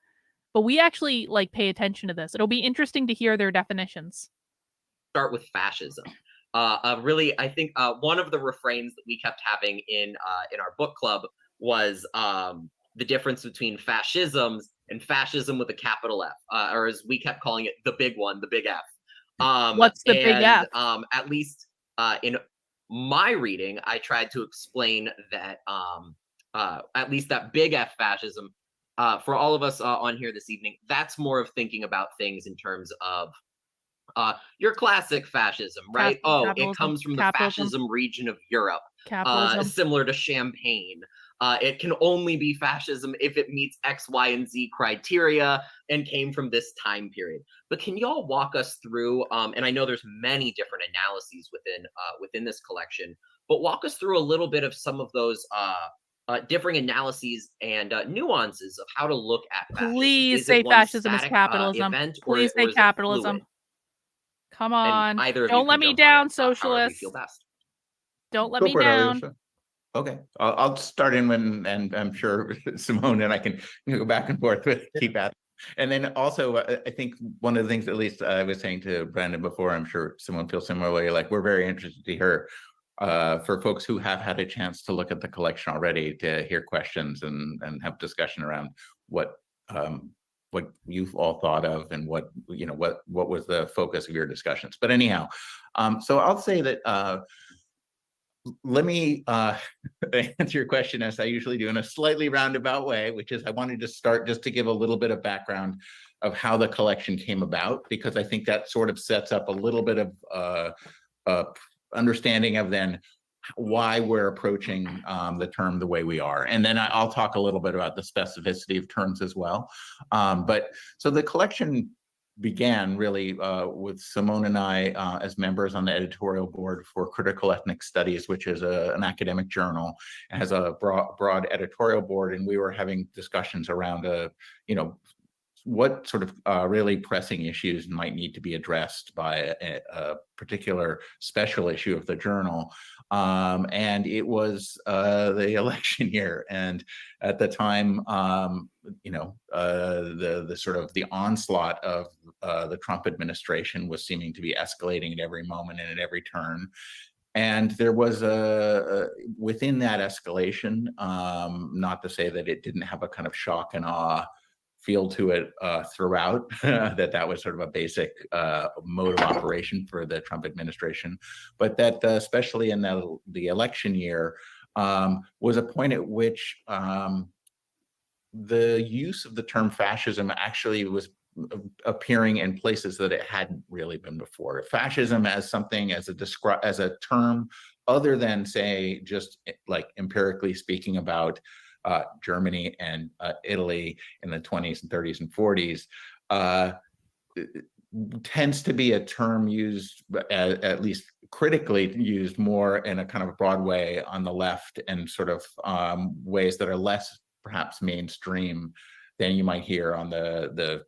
But we actually pay attention to this. It'll be interesting to hear their definitions. Start with fascism. Really, I think one of the refrains that we kept having in our book club was the difference between fascisms and fascism with a capital F, or as we kept calling it, the big one, the big F. What's the big F? At least in my reading, I tried to explain that at least that big F fascism, for all of us on here this evening, that's more of thinking about things in terms of your classic fascism, right? It comes from the fascism region of Europe, similar to Champagne. It can only be fascism if it meets X, Y, and Z criteria and came from this time period. But can y'all walk us through, and I know there's many different analyses within this collection, but walk us through a little bit of some of those differing analyses and nuances of how to look at fascism. Please say fascism is capitalism. Please say capitalism. Come on. Either of you Don't let can me jump on it, down, however you socialists. feel best. Don't let Go me for it, down. Alyosha. Okay, I'll start in when, and I'm sure Simone and I can go back and forth with keep at. And then also, I think one of the things, at least I was saying to Brandon before, I'm sure Simone feels similarly, like we're very interested to hear for folks who have had a chance to look at the collection already, to hear questions and have discussion around what you've all thought of and what was the focus of your discussions. But anyhow, so I'll say that let me answer your question as I usually do in a slightly roundabout way, which is I wanted to start just to give a little bit of background of how the collection came about, because I think that sort of sets up a little bit of understanding of then why we're approaching the term the way we are. And then I'll talk a little bit about the specificity of terms as well. But so the collection began really with Simone and I as members on the editorial board for Critical Ethnic Studies, which is an academic journal. It has a broad editorial board, and we were having discussions around what sort of really pressing issues might need to be addressed by a particular special issue of the journal. And it was the election year. And at the time, the sort of the onslaught of the Trump administration was seeming to be escalating at every moment and at every turn. And there was within that escalation, not to say that it didn't have a kind of shock and awe feel to it throughout, that was sort of a basic mode of operation for the Trump administration, but that especially in the election year was a point at which the use of the term fascism actually was appearing in places that it hadn't really been before. Fascism as something, as a term, other than say just like empirically speaking about Germany and Italy in the 20s and 30s and 40s, tends to be a term used, at least critically used, more in a kind of broad way on the left, and sort of ways that are less perhaps mainstream than you might hear on the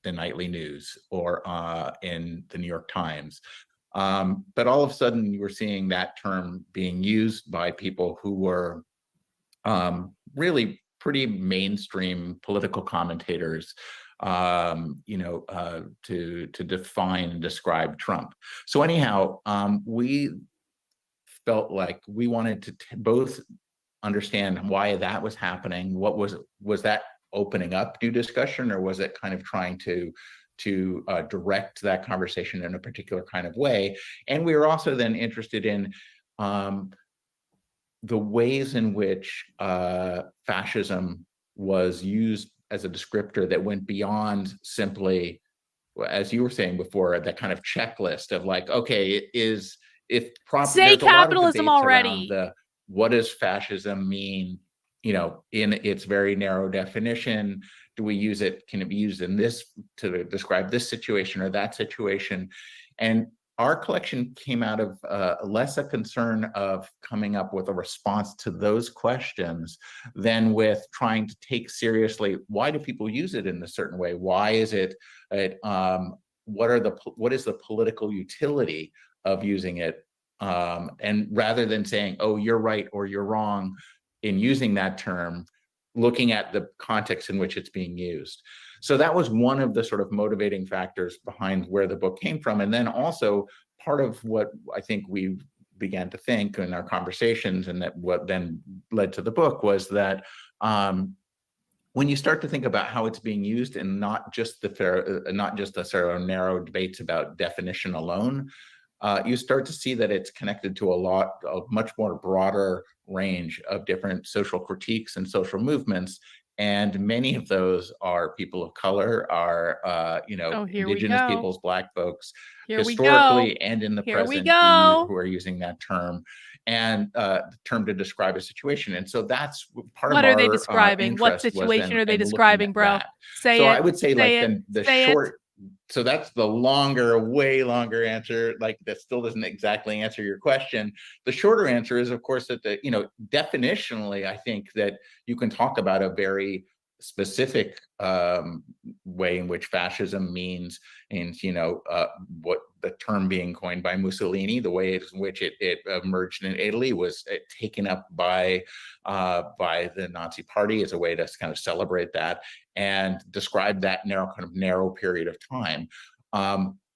nightly news or in the New York Times. But all of a sudden, you were seeing that term being used by people who were really pretty mainstream political commentators, to define and describe Trump. So anyhow, we felt like we wanted to both understand why that was happening. What was that opening up new discussion, or was it kind of trying to direct that conversation in a particular kind of way? And we were also then interested in the ways in which fascism was used as a descriptor that went beyond simply, as you were saying before, that kind of checklist of like, okay, say capitalism already. What does fascism mean, in its very narrow definition? Do we use it? Can it be used in this to describe this situation or that situation? And our collection came out of less a concern of coming up with a response to those questions than with trying to take seriously, why do people use it in a certain way? Why is it, what is the political utility of using it? And rather than saying, oh, you're right or you're wrong in using that term, looking at the context in which it's being used. So that was one of the sort of motivating factors behind where the book came from. And then also part of what I think we began to think in our conversations, and that what then led to the book, was that when you start to think about how it's being used, and not just the sort of narrow debates about definition alone, you start to see that it's connected to a much more broader range of different social critiques and social movements. And many of those are people of color, are indigenous peoples, Black folks, historically and in the present, who are using that term, and the term to describe a situation. And so that's part of what are they describing? What situation are they describing, bro? Say it. So I would say, like, the short. It. So that's the way longer answer. Like, that still doesn't exactly answer your question. The shorter answer is, of course, that definitionally, I think that you can talk about a very specific way in which fascism means, and what the term being coined by Mussolini, the way in which it emerged in Italy, was taken up by the Nazi Party as a way to kind of celebrate that and describe that narrow period of time.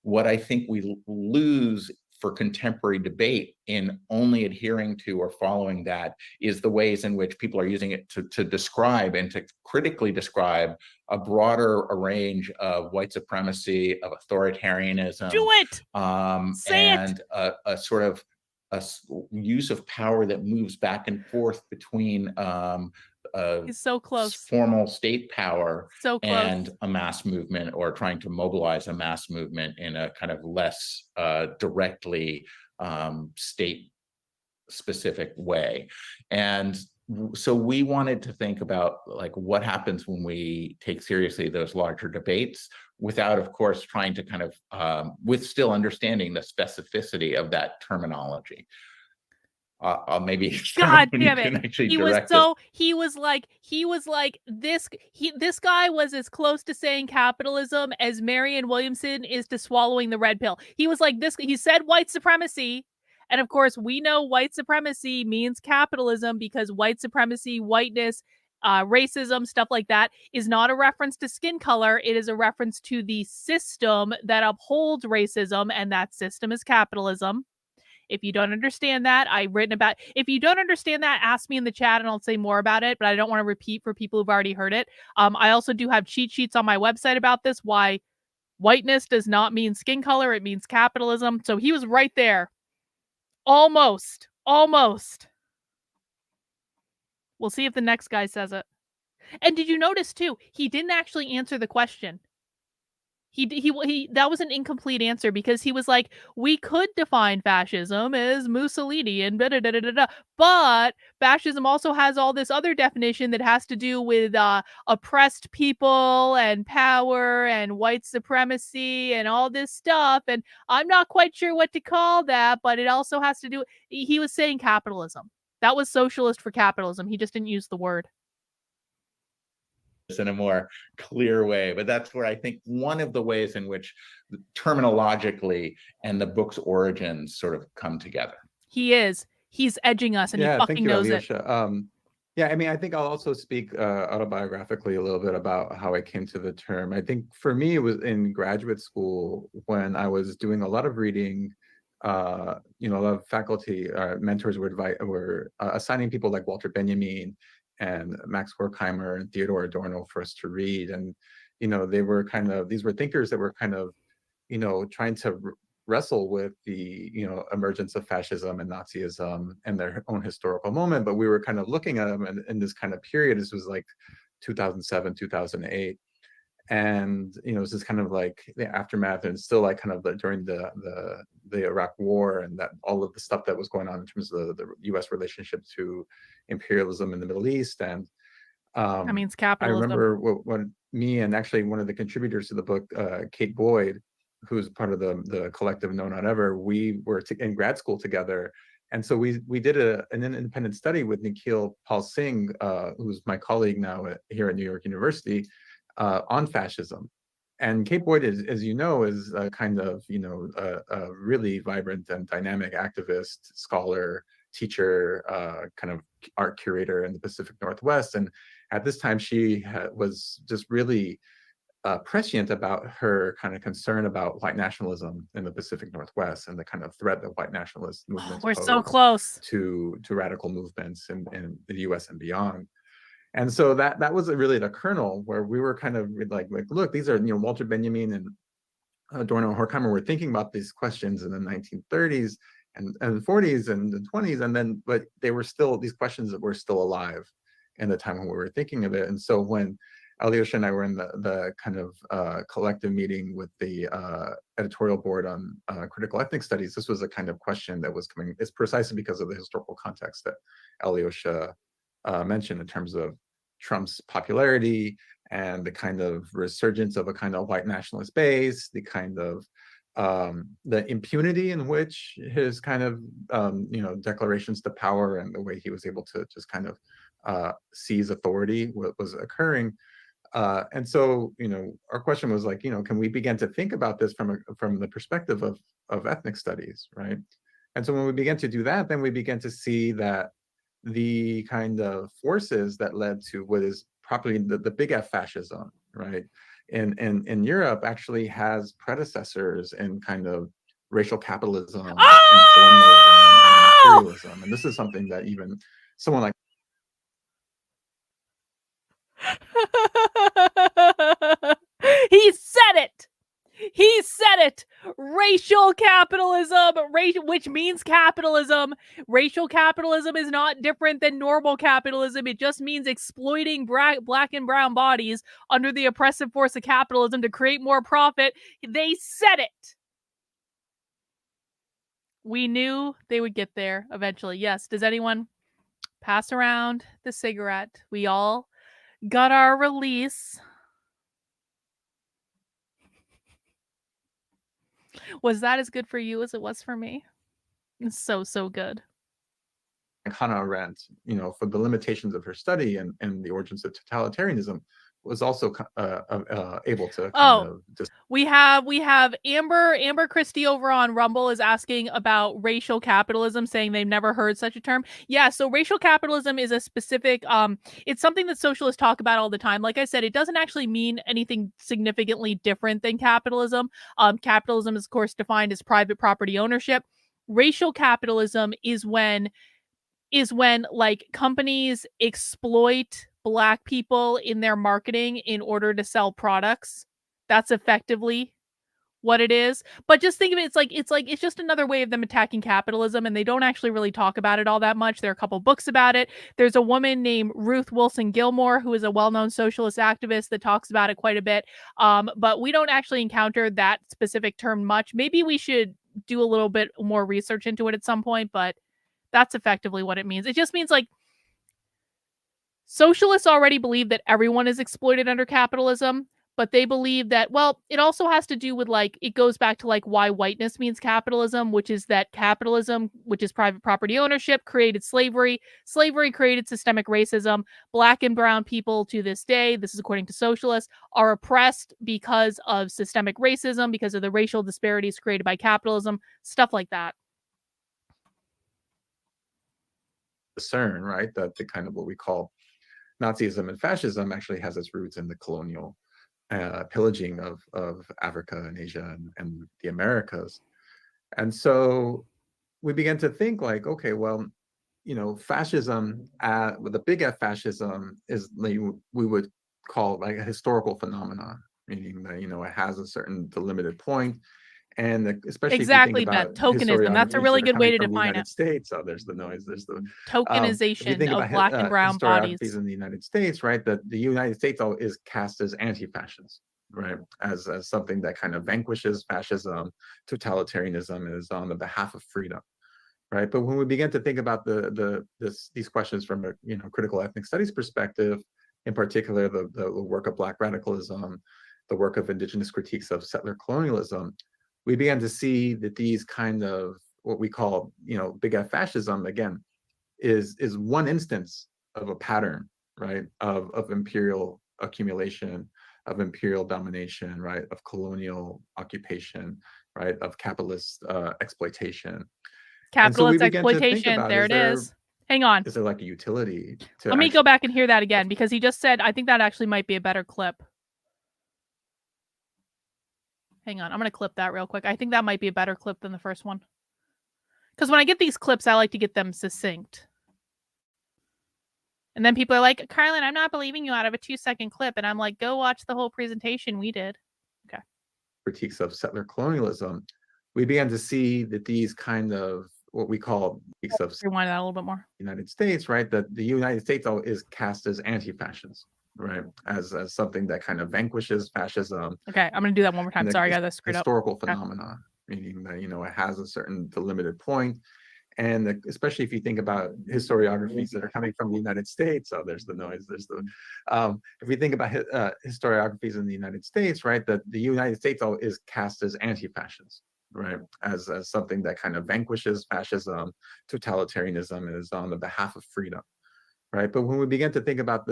What I think we lose for contemporary debate in only adhering to or following that is the ways in which people are using it to describe and to critically describe a broader range of white supremacy, of authoritarianism. Do it! Say and it! A sort of use of power that moves back and forth between He's so close. formal state power So close. and a mass movement, or trying to mobilize a mass movement in a kind of less directly state specific way. And so we wanted to think about like what happens when we take seriously those larger debates, without, of course, trying to kind of with still understanding the specificity of that terminology. Maybe God damn it! He was like this guy was as close to saying capitalism as Marianne Williamson is to swallowing the red pill. He was like this. He said white supremacy, and of course we know white supremacy means capitalism, because white supremacy, whiteness, racism, stuff like that is not a reference to skin color. It is a reference to the system that upholds racism, and that system is capitalism. If you don't understand that, if you don't understand that, ask me in the chat and I'll say more about it, but I don't want to repeat for people who've already heard it. I also do have cheat sheets on my website about this, why whiteness does not mean skin color, it means capitalism. So he was right there. Almost. We'll see if the next guy says it. And did you notice too, he didn't actually answer the question. He that was an incomplete answer, because he was like, we could define fascism as Mussolini and da da da da da, but fascism also has all this other definition that has to do with oppressed people and power and white supremacy and all this stuff, and I'm not quite sure what to call that, but it also has to do. He was saying capitalism. That was socialist for capitalism. He just didn't use the word in a more clear way. But that's where I think one of the ways in which terminologically and the book's origins sort of come together. He's edging us, and he fucking knows Alyosha. It. Yeah, I mean, I think I'll also speak autobiographically a little bit about how I came to the term. I think for me, it was in graduate school when I was doing a lot of reading. A lot of faculty mentors were assigning people like Walter Benjamin and Max Horkheimer and Theodore Adorno for us to read. And, they were these were thinkers that were kind of, trying to wrestle with the, emergence of fascism and Nazism and their own historical moment. But we were kind of looking at them in this kind of period. This was like 2007, 2008. And, this is kind of like the aftermath, and still like kind of during the Iraq War, and that all of the stuff that was going on in terms of the U.S. relationship to imperialism in the Middle East. And that means capitalism. I remember when me and actually one of the contributors to the book, Kate Boyd, who's part of the collective No Not Ever, we were in grad school together. And so we did an independent study with Nikhil Pal Singh, who's my colleague now here at New York University, on fascism. And Kate Boyd, as you know, is a kind of, a really vibrant and dynamic activist, scholar, teacher, kind of art curator in the Pacific Northwest. And at this time, she was just really prescient about her kind of concern about white nationalism in the Pacific Northwest and the kind of threat that white nationalist movements we're so close to radical movements in the U.S. and beyond. And so that was really the kernel where we were kind of like look, these are, Walter Benjamin and Adorno and Horkheimer were thinking about these questions in the 1930s and 40s and the 20s, but they were still, these questions that were still alive in the time when we were thinking of it. And so when Alyosha and I were in the kind of collective meeting with the editorial board on critical ethnic studies, this was a kind of question that was coming. It's precisely because of the historical context that Alyosha mentioned in terms of Trump's popularity and the kind of resurgence of a kind of white nationalist base, the kind of the impunity in which his kind of declarations to power and the way he was able to just kind of seize authority was occurring. And so, our question was like, can we begin to think about this from the perspective of ethnic studies, right? And so when we began to do that, then we began to see that the kind of forces that led to what is properly the big F fascism, right? In Europe actually has predecessors in kind of racial capitalism and colonialism and imperialism. And this is something that even someone like He said it. He said it. Racial capitalism, which means capitalism. Racial capitalism is not different than normal capitalism. It just means exploiting black and brown bodies under the oppressive force of capitalism to create more profit. They said it. We knew they would get there eventually. Yes. Does anyone pass around the cigarette? We all got our release. Was that as good for you as it was for me? It's so good. Hannah Arendt, for the limitations of her study and the origins of totalitarianism, was also able to just. We have Amber Christie over on Rumble is asking about racial capitalism, saying they've never heard such a term. Yeah, so racial capitalism is a specific it's something that socialists talk about all the time. Like I said, it doesn't actually mean anything significantly different than capitalism. Capitalism is of course defined as private property ownership. Racial capitalism is when like companies exploit Black people in their marketing in order to sell products. That's effectively what it is. But just think of it, it's just another way of them attacking capitalism, and they don't actually really talk about it all that much. There are a couple books about it. There's a woman named Ruth Wilson Gilmore, who is a well-known socialist activist that talks about it quite a bit. But we don't actually encounter that specific term much. Maybe we should do a little bit more research into it at some point, but that's effectively what it means. It just means like socialists already believe that everyone is exploited under capitalism, but they believe that, well, it also has to do with like, it goes back to like why whiteness means capitalism, which is that capitalism, which is private property ownership, created slavery. Slavery created systemic racism. Black and brown people to this day, this is according to socialists, are oppressed because of systemic racism, because of the racial disparities created by capitalism, stuff like that. Discern, right, that the kind of what we call Nazism and fascism actually has its roots in the colonial pillaging of Africa and Asia and the Americas. And so we began to think like, okay, well, fascism, with the big F fascism is like, we would call like a historical phenomenon, meaning that, it has a certain delimited point. And especially exactly if you think about tokenism, that's a really good way to define it. States, so there's the noise, there's the tokenization of Black and brown bodies in the United States, right? That the United States is cast as anti-fascist, right? As something that kind of vanquishes fascism. Totalitarianism is on the behalf of freedom, right? But when we begin to think about these questions from a critical ethnic studies perspective, in particular the work of Black radicalism, the work of indigenous critiques of settler colonialism, we began to see that these kind of what we call, big F fascism, again, is one instance of a pattern, right, of imperial accumulation, of imperial domination, right, of colonial occupation, right, of capitalist exploitation. Capitalist exploitation, there it is. Hang on. Is there like a utility to Let me go back and hear that again, because he just said, I think that actually might be a better clip. Hang on, I'm going to clip that real quick. I think that might be a better clip than the first one. Because when I get these clips, I like to get them succinct. And then people are like, Carlin, I'm not believing you out of a 2-second clip. And I'm like, go watch the whole presentation we did. Okay. Critiques of settler colonialism. We began to see that these kind of what we call critiques of rewind that a little bit more. United States, right? That the United States is cast as anti-fascist, right? As something that kind of vanquishes fascism. Okay, I'm going to do that one more time. Sorry, I got this screwed up. Historical phenomenon, meaning that, it has a certain delimited point. And especially if you think about historiographies that are coming from the United States, so there's the noise, there's the, if we think about historiographies in the United States, right, that the United States is cast as anti-fascist, right, as something that kind of vanquishes fascism. Totalitarianism is on the behalf of freedom, right? But when we begin to think about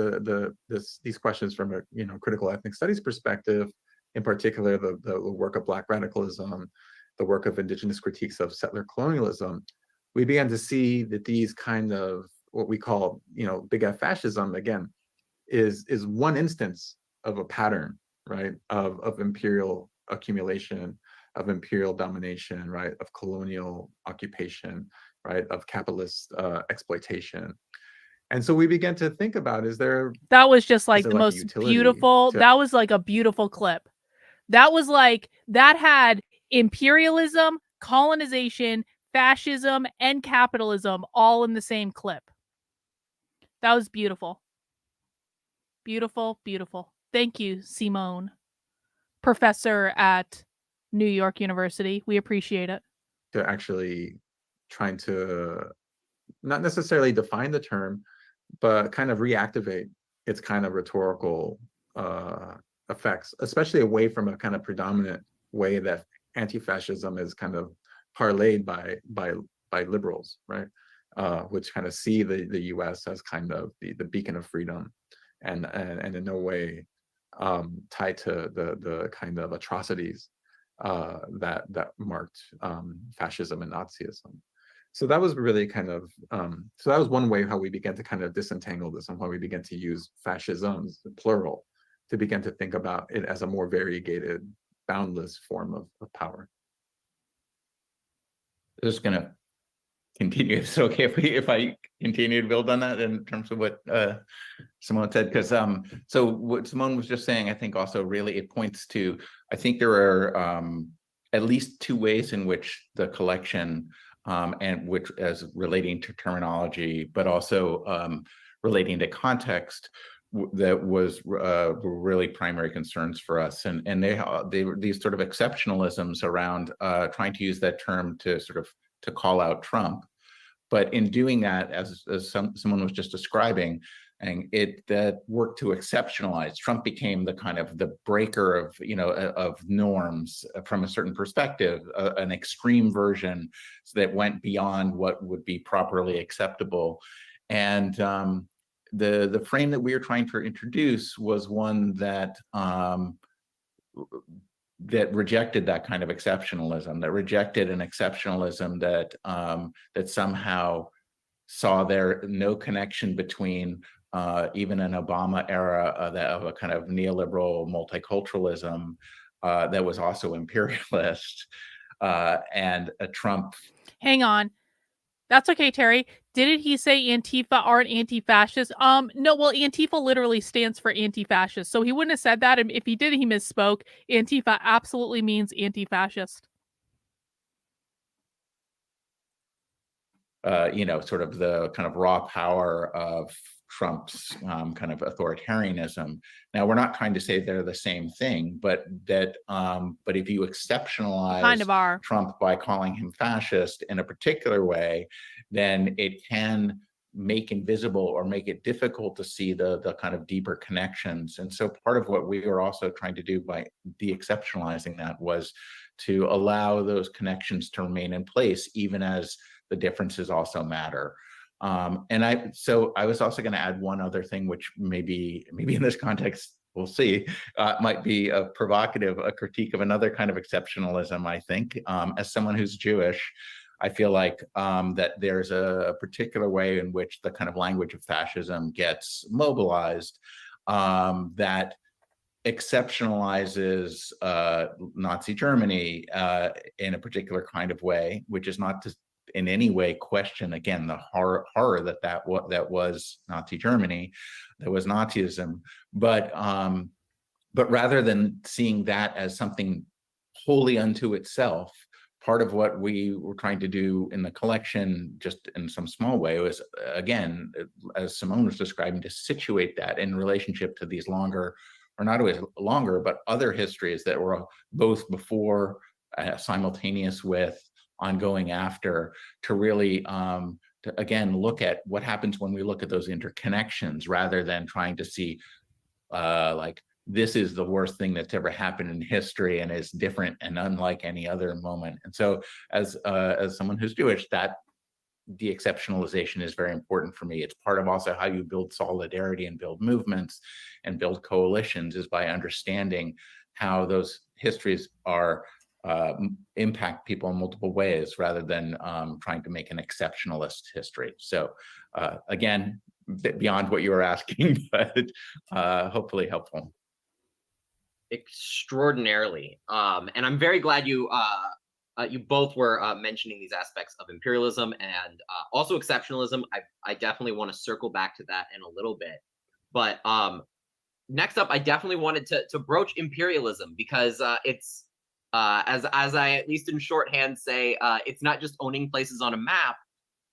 these questions from a critical ethnic studies perspective, in particular the work of Black radicalism, the work of indigenous critiques of settler colonialism, we began to see that these kind of what we call big F fascism, again, is one instance of a pattern, right, of imperial accumulation, of imperial domination, right, of colonial occupation, right, of capitalist exploitation. And so we began to think about, that was just like there the like a most utility beautiful, to- that was like a beautiful clip. That was like, that had imperialism, colonization, fascism, and capitalism all in the same clip. That was beautiful. Beautiful, beautiful. Thank you, Simone, professor at New York University. We appreciate it. to actually trying to not necessarily define the term, but kind of reactivate its kind of rhetorical effects, especially away from a kind of predominant way that anti-fascism is kind of parlayed by liberals, right? Which kind of see the U.S. as kind of the beacon of freedom, and in no way tied to the kind of atrocities that marked fascism and Nazism. So that was really kind of, so that was one way how we began to kind of disentangle this, and how we began to use fascisms, plural, to begin to think about it as a more variegated, boundless form of power. Just going to continue. It's okay if I continue to build on that in terms of what Simone said, because so what Simone was just saying, I think also really it points to, I think there are at least two ways in which the collection and which as relating to terminology, but also relating to context, that was really primary concerns for us, and they were these sort of exceptionalisms around trying to use that term to sort of to call out Trump, but in doing that, as someone was just describing, and that worked to exceptionalize. Trump became the kind of the breaker of of norms from a certain perspective, an extreme version that went beyond what would be properly acceptable, and the frame that we were trying to introduce was one that that rejected that kind of exceptionalism, that rejected an exceptionalism that that somehow saw there no connection between even an Obama era of a kind of neoliberal multiculturalism that was also imperialist, and a Trump. Hang on. That's okay, Terry. Didn't he say Antifa aren't anti-fascist? No, well, Antifa literally stands for anti-fascist. So he wouldn't have said that. And if he did, he misspoke. Antifa absolutely means anti-fascist. Sort of the kind of raw power of Trump's kind of authoritarianism. Now, we're not trying to say they're the same thing, but that but if you exceptionalize Kind of are. Trump by calling him fascist in a particular way, then it can make invisible or make it difficult to see the kind of deeper connections. And so part of what we were also trying to do by de-exceptionalizing that was to allow those connections to remain in place, even as the differences also matter. So I was also going to add one other thing, which maybe in this context, we'll see, might be a critique of another kind of exceptionalism, I think. As someone who's Jewish, I feel like that there's a particular way in which the kind of language of fascism gets mobilized that exceptionalizes Nazi Germany in a particular kind of way, which is not to in any way question, again, the horror that was Nazi Germany, that was Nazism, but rather than seeing that as something wholly unto itself, part of what we were trying to do in the collection, just in some small way, was, again, as Simone was describing, to situate that in relationship to these longer, or not always longer, but other histories that were both before, simultaneous with, ongoing after, to really to again look at what happens when we look at those interconnections, rather than trying to see like this is the worst thing that's ever happened in history and is different and unlike any other moment. And so as someone who's Jewish, that de-exceptionalization is very important for me. It's part of also how you build solidarity and build movements and build coalitions, is by understanding how those histories are impact people in multiple ways, rather than trying to make an exceptionalist history. So again, beyond what you were asking, but hopefully helpful. Extraordinarily. And I'm very glad you both were mentioning these aspects of imperialism and also exceptionalism. I definitely want to circle back to that in a little bit. But next up, I definitely wanted to broach imperialism, because it's as I, at least in shorthand, say, it's not just owning places on a map.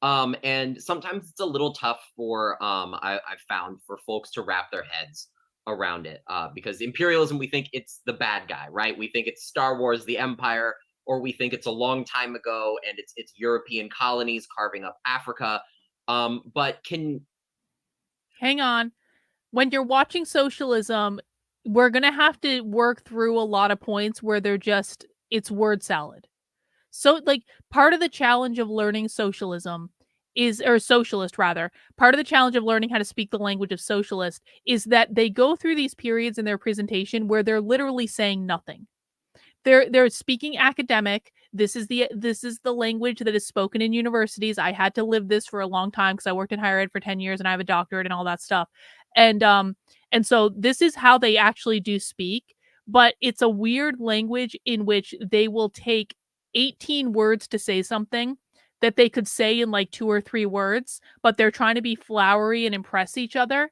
And sometimes it's a little tough for I've found, for folks to wrap their heads around it, because imperialism, we think it's the bad guy, right? We think it's Star Wars, the Empire, or we think it's a long time ago and it's European colonies carving up Africa. But hang on. When you're watching socialism, we're going to have to work through a lot of points where it's word salad. So, like, part of the challenge of learning socialism or socialist rather, part of the challenge of learning how to speak the language of socialist is that they go through these periods in their presentation where they're literally saying nothing. They're speaking academic. This is the language that is spoken in universities. I had to live this for a long time because I worked in higher ed for 10 years and I have a doctorate and all that stuff. And so this is how they actually do speak, but it's a weird language in which they will take 18 words to say something that they could say in like 2 or 3 words, but they're trying to be flowery and impress each other.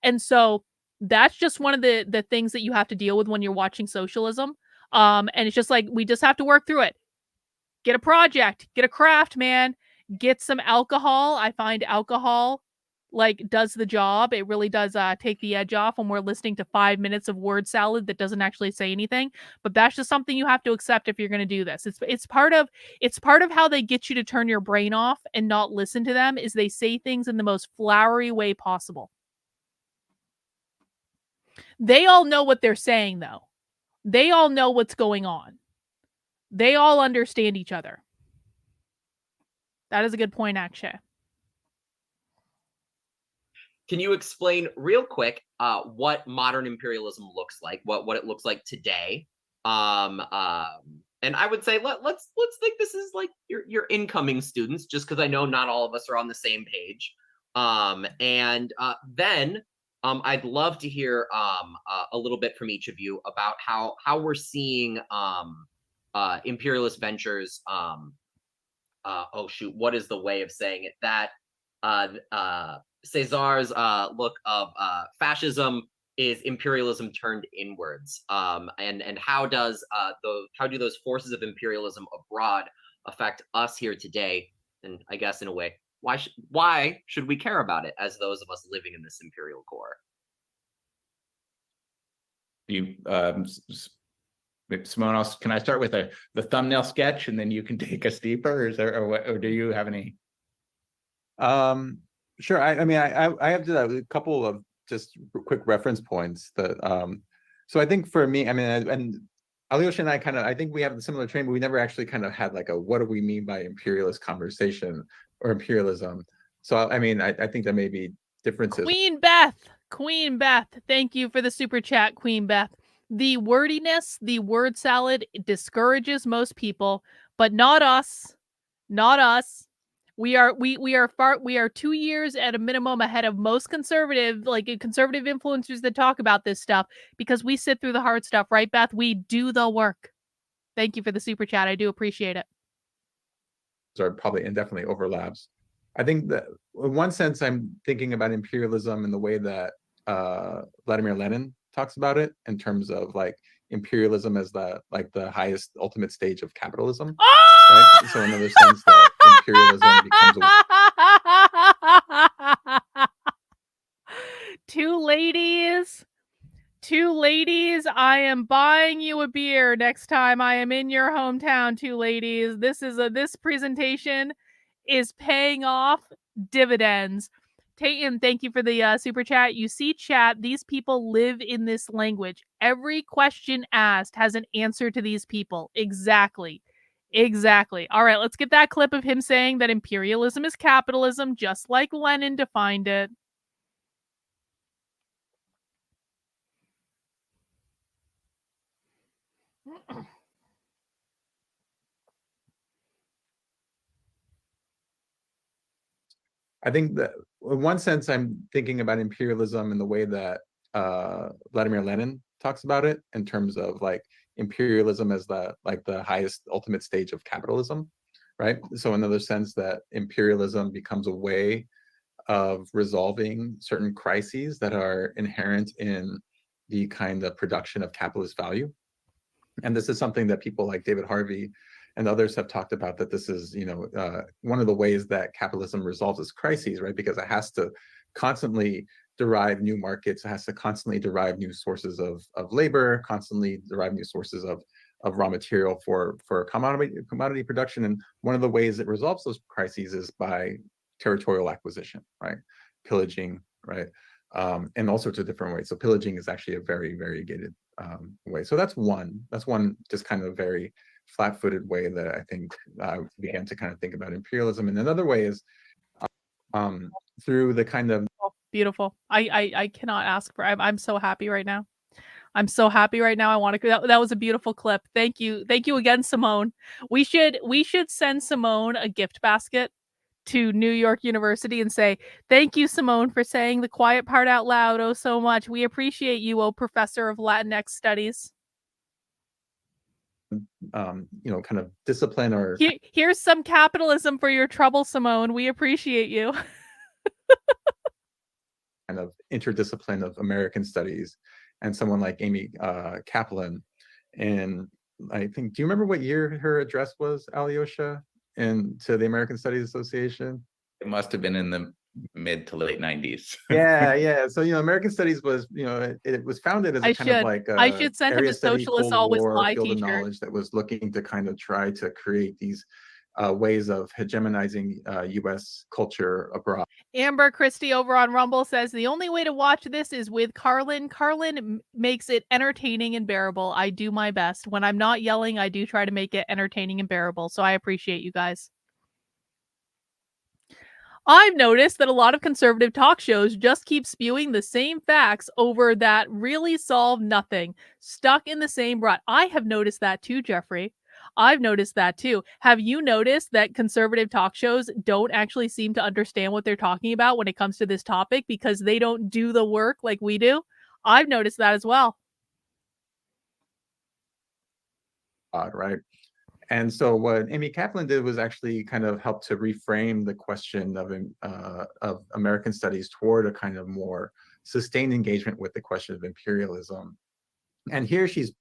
And so that's just one of the things that you have to deal with when you're watching socialism. And it's just like, we just have to work through it. Get a project, get a craft, man, get some alcohol. I find alcohol does the job. It really does take the edge off when we're listening to 5 minutes of word salad that doesn't actually say anything. But that's just something you have to accept if you're going to do this. It's part of how they get you to turn your brain off and not listen to them, is they say things in the most flowery way possible. They all know what they're saying, though. They all know what's going on. They all understand each other. That is a good point, Akshay. Can you explain real quick what modern imperialism looks like, what it looks like today? And I would say let's think this is like your incoming students, just because I know not all of us are on the same page. Then I'd love to hear a little bit from each of you about how we're seeing imperialist ventures. Oh shoot, what is the way of saying it? That Cesar's look of fascism is imperialism turned inwards, and how do those forces of imperialism abroad affect us here today? And I guess in a way, why should we care about it as those of us living in this imperial core? You, Simone, can I start with the thumbnail sketch and then you can take us deeper, or do you have any? Sure. I mean, I have a couple of just quick reference points that, so I think for me, I mean, and Alyosha and I think we have a similar training, but we never actually kind of had like what do we mean by imperialist conversation or imperialism? So, I mean, I think there may be differences. Queen Beth, thank you for the super chat, Queen Beth. The wordiness, the word salad discourages most people, but not us. Not us. We are 2 years at a minimum ahead of most conservative influencers that talk about this stuff, because we sit through the hard stuff, right, Beth? We do the work. Thank you for the super chat. I do appreciate it. Are probably definitely overlaps. I think that in one sense, I'm thinking about imperialism in the way that Vladimir Lenin talks about it, in terms of like imperialism as the highest ultimate stage of capitalism. Oh! Right? So in another sense, that imperialism becomes Two ladies, I am buying you a beer next time I am in your hometown, two ladies. This presentation is paying off dividends. Tayton, thank you for the super chat. You see, chat, these people live in this language. Every question asked has an answer to these people. Exactly. Exactly. All right, let's get that clip of him saying that imperialism is capitalism, just like Lenin defined it. I think that in one sense, I'm thinking about imperialism in the way that Vladimir Lenin talks about it, in terms of like imperialism as the highest ultimate stage of capitalism, right? So in another sense, that imperialism becomes a way of resolving certain crises that are inherent in the kind of production of capitalist value. And this is something that people like David Harvey and others have talked about, that this is, one of the ways that capitalism resolves its crises, right? Because it has to constantly derive new markets, it has to constantly derive new sources of labor, constantly derive new sources of raw material for commodity production. And one of the ways it resolves those crises is by territorial acquisition, right? Pillaging, right? In all sorts of different ways. So pillaging is actually a very variegated way. So that's one just kind of very flat-footed way that I think began to kind of think about imperialism. And another way is through the kind of beautiful. I cannot ask for. I'm so happy right now. I'm so happy right now. I want to. That was a beautiful clip. Thank you again, Simone. We should send Simone a gift basket to New York University and say, thank you, Simone, for saying the quiet part out loud oh so much. We appreciate you, oh professor of Latinx studies. kind of discipline, or here's some capitalism for your trouble, Simone. We appreciate you. kind of interdiscipline of American studies, and someone like Amy Kaplan. And I think, do you remember what year her address was, Alyosha, to the American Studies Association? It must have been in the mid to late 90s. Yeah. So, American Studies was, it was founded as a kind of like I should send him a socialist always lie field of teacher. knowledge that was looking to kind of try to create these ways of hegemonizing U.S. culture abroad. Amber Christie over on Rumble says, the only way to watch this is with Carlin. Carlin makes it entertaining and bearable. I do my best. When I'm not yelling, I do try to make it entertaining and bearable. So I appreciate you guys. I've noticed that a lot of conservative talk shows just keep spewing the same facts over that really solve nothing, stuck in the same rut. I have noticed that too, Jeffrey. I've noticed that too. Have you noticed that conservative talk shows don't actually seem to understand what they're talking about when it comes to this topic because they don't do the work like we do? I've noticed that as well. Right. And so what Amy Kaplan did was actually kind of help to reframe the question of American studies toward a kind of more sustained engagement with the question of imperialism. And here she's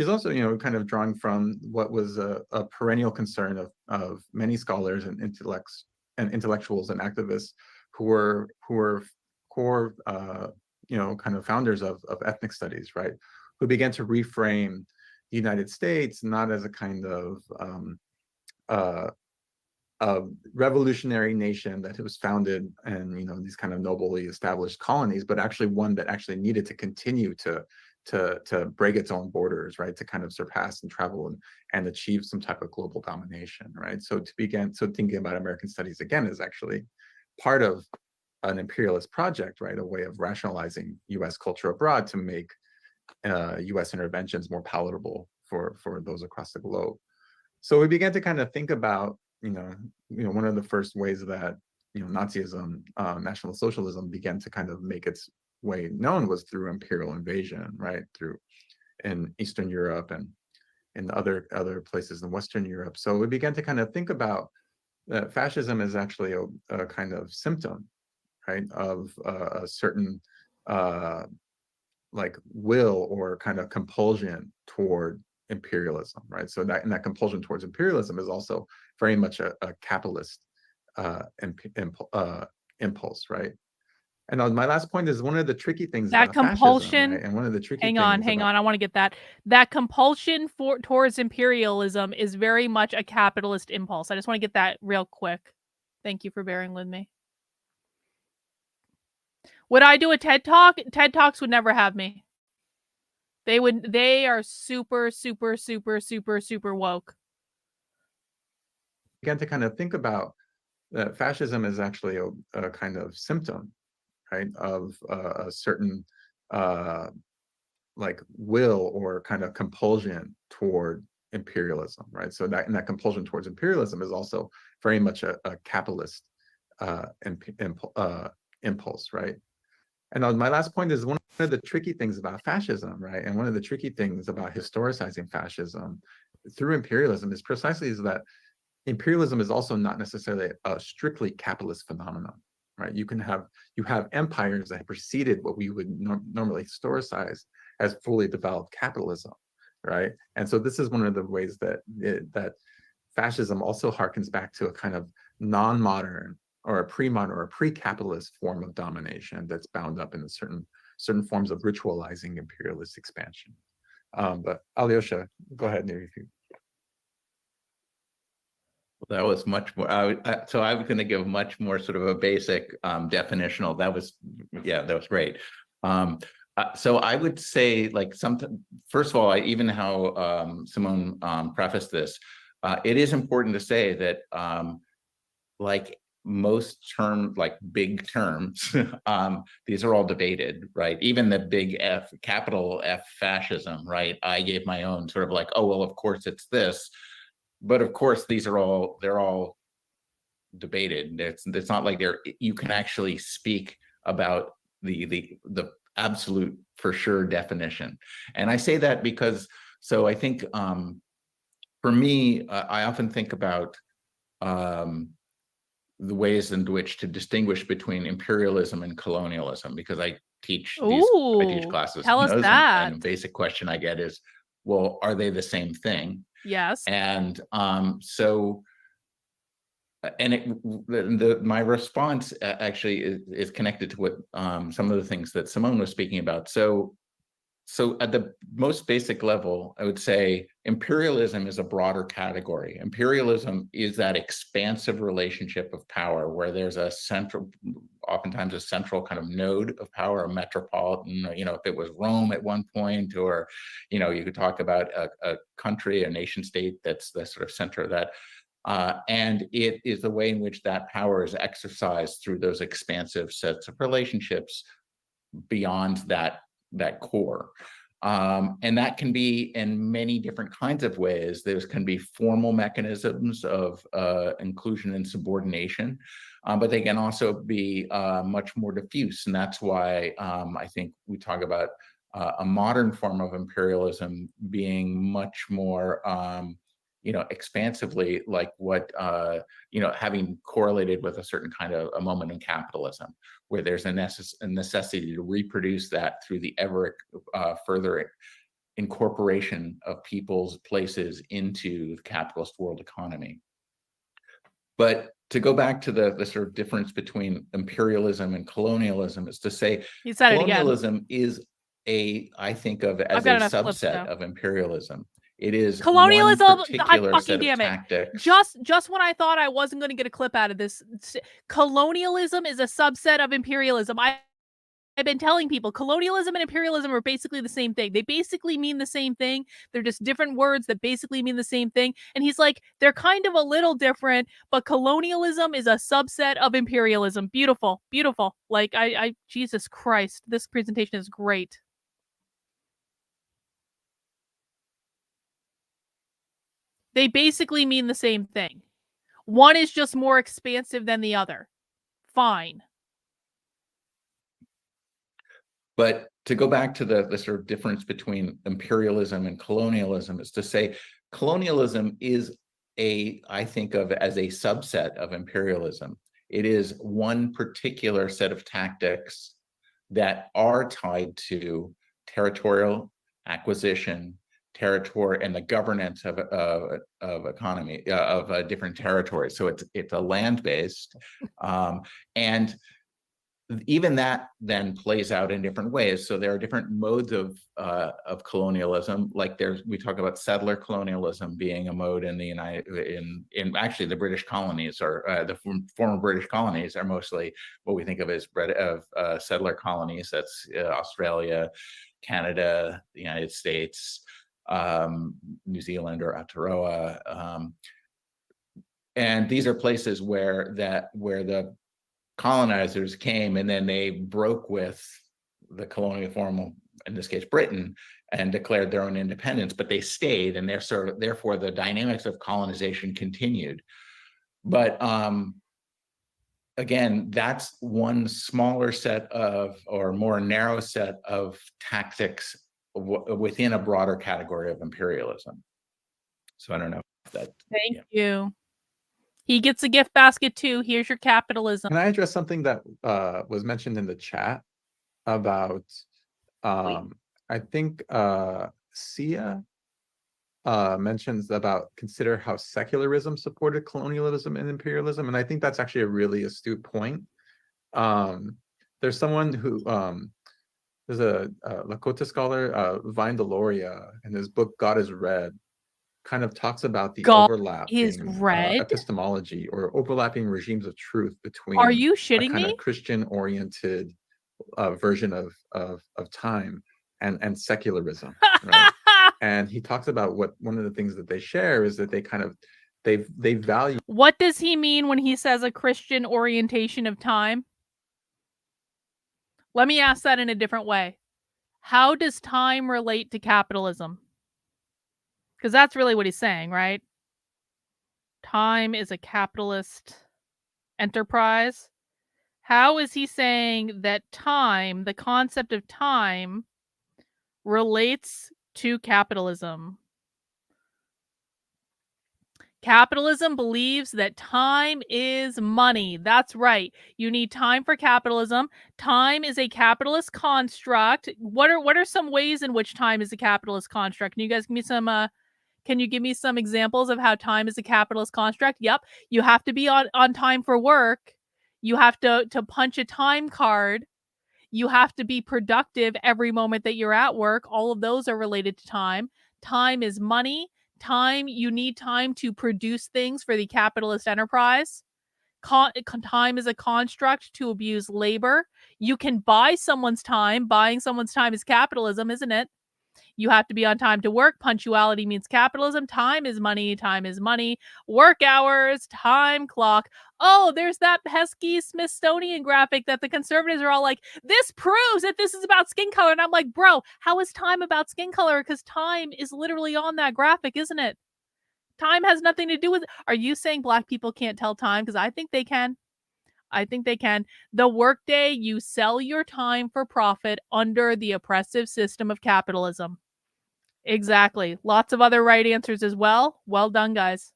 also, kind of drawing from what was a perennial concern of many scholars and intellectuals and activists who were core, kind of founders of ethnic studies, right? Who began to reframe the United States not as a kind of a revolutionary nation that was founded and these kind of nobly established colonies, but actually one that actually needed to continue to break its own borders, right? To kind of surpass and travel and achieve some type of global domination, right? So thinking about American studies again is actually part of an imperialist project, right? A way of rationalizing U.S. culture abroad to make U.S. interventions more palatable for those across the globe. So we began to kind of think about, one of the first ways that Nazism, National Socialism began to kind of make its way known was through imperial invasion, right? In Eastern Europe and in other places in Western Europe. So we began to kind of think about that fascism is actually a kind of symptom, right, of a certain like will or kind of compulsion toward imperialism, right? So that compulsion towards imperialism is also very much a capitalist impulse, right? And my last point is one of the tricky things that about compulsion, fascism, right? And one of the tricky hang on, I want to get that compulsion towards imperialism is very much a capitalist impulse. I just want to get that real quick. Thank you for bearing with me. Would I do a TED Talk? TED Talks would never have me. They are super, super, super, super, super woke. began to kind of think about that fascism is actually a kind of symptom, right, of a certain like will or kind of compulsion toward imperialism, right? So that compulsion towards imperialism is also very much a capitalist impulse, right? And my last point is one of the tricky things about fascism, right? And one of the tricky things about historicizing fascism through imperialism is precisely that imperialism is also not necessarily a strictly capitalist phenomenon, right? You have empires that have preceded what we would normally historicize as fully developed capitalism, right? And so this is one of the ways that that fascism also harkens back to a kind of non-modern or a pre-modern or a pre-capitalist form of domination that's bound up in certain forms of ritualizing imperialist expansion. But Alyosha, go ahead, maybe if you. That was much more. So I was going to give much more sort of a basic definitional. That was great. So I would say, like, first of all, even how Simone prefaced this, it is important to say that, like most terms, like big terms, these are all debated, right? Even the big F, capital F fascism, right? I gave my own sort of like, oh, well, of course it's this. But of course, they're all debated. It's not like you can actually speak about the absolute for sure definition. And I say that because, so I think for me, I often think about the ways in which to distinguish between imperialism and colonialism, because I teach classes. Tell us that. And the basic question I get is, well, are they the same thing? Yes. And so, and my response actually is connected to what some of the things that Simone was speaking about. So at the most basic level, I would say imperialism is a broader category. Imperialism is that expansive relationship of power where there's oftentimes a central kind of node of power, a metropolitan, if it was Rome at one point, or, you could talk about a country, a nation state that's the sort of center of that. And it is the way in which that power is exercised through those expansive sets of relationships beyond that core. And that can be in many different kinds of ways. There can be formal mechanisms of inclusion and subordination, but they can also be much more diffuse. And that's why I think we talk about a modern form of imperialism being much more expansively like what, having correlated with a certain kind of a moment in capitalism, where there's a necessity to reproduce that through the ever further incorporation of people's places into the capitalist world economy. But to go back to the sort of difference between imperialism and colonialism is to say colonialism is I think of as a subset of imperialism. It is colonialism. One particular set of tactics. Just when I thought I wasn't going to get a clip out of this, colonialism is a subset of imperialism. I've been telling people colonialism and imperialism are basically the same thing. They basically mean the same thing. They're just different words that basically mean the same thing. And he's like, they're kind of a little different, but colonialism is a subset of imperialism. Beautiful, beautiful. Like I Jesus Christ, this presentation is great. They basically mean the same thing. One is just more expansive than the other. Fine. But to go back to the sort of difference between imperialism and colonialism is to say colonialism is I think of as a subset of imperialism. It is one particular set of tactics that are tied to territorial acquisition, territory, and the governance of economy of different territories. So it's a land-based, and even that then plays out in different ways. So there are different modes of colonialism. Like we talk about settler colonialism being a mode in the in actually the British colonies, or the former British colonies are mostly what we think of as settler colonies. That's Australia, Canada, the United States, New Zealand, or Aotearoa. And these are places where the colonizers came and then they broke with the colonial form, in this case Britain, and declared their own independence, but they stayed, and therefore the dynamics of colonization continued. But again, that's one smaller set of, or more narrow set of tactics within a broader category of imperialism. So I don't know if that. Thank you. He gets a gift basket too. Here's your capitalism. Can I address something that was mentioned in the chat about, I think Sia mentions about consider how secularism supported colonialism and imperialism. And I think that's actually a really astute point. There's someone who, there's a Lakota scholar, Vine Deloria, in his book, God is Red, kind of talks about the overlapping epistemology or overlapping regimes of truth between Are you shitting a kind me? of Christian-oriented version of time and secularism, right? And he talks about what one of the things that they share is that they kind of they value. What does he mean when he says a Christian orientation of time? Let me ask that in a different way. How does time relate to capitalism? Because that's really what he's saying, right? Time is a capitalist enterprise. How is he saying that time, the concept of time, relates to capitalism? Capitalism believes that time is money. That's right. You need time for capitalism. Time is a capitalist construct. What are some ways in which time is a capitalist construct? Can you guys give me some can you give me some examples of how time is a capitalist construct? Yep. You have to be on time for work. You have to punch a time card. You have to be productive every moment that you're at work. All of those are related to time. Time is money. Time, you need time to produce things for the capitalist enterprise. Time is a construct to abuse labor. You can buy someone's time. Buying someone's time is capitalism, isn't it? You have to be on time to work. Punctuality means capitalism. Time is money. Time is money. Work hours, time clock. Oh, there's that pesky Smithsonian graphic that the conservatives are all like, this proves that this is about skin color. And I'm like, bro, how is time about skin color? Because time is literally on that graphic, isn't it? Time has nothing to do with it. Are you saying black people can't tell time? Because I think they can. I think they can. The workday, you sell your time for profit under the oppressive system of capitalism. Exactly. Lots of other right answers as well. Well done, guys.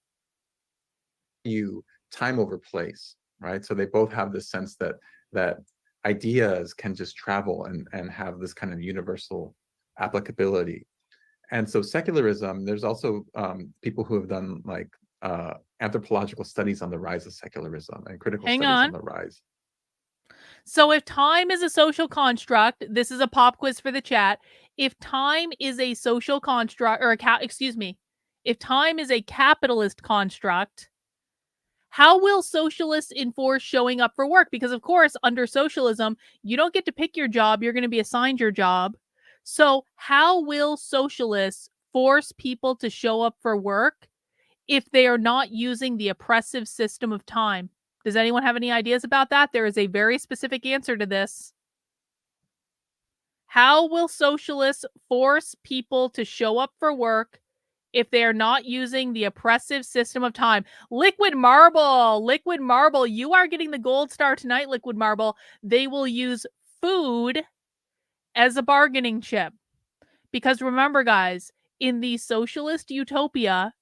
You time over place, right? So they both have this sense that ideas can just travel and have this kind of universal applicability. And so secularism, there's also people who have done like anthropological studies on the rise of secularism and critical studies on the rise. So if time is a social construct, this is a pop quiz for the chat. If time is a social construct, or if time is a capitalist construct, how will socialists enforce showing up for work? Because of course, under socialism, you don't get to pick your job. You're going to be assigned your job. So how will socialists force people to show up for work if they are not using the oppressive system of time? Does anyone have any ideas about that? There is a very specific answer to this. How will socialists force people to show up for work if they are not using the oppressive system of time? Liquid Marble, you are getting the gold star tonight, Liquid Marble. They will use food as a bargaining chip. Because remember, guys, in the socialist utopia,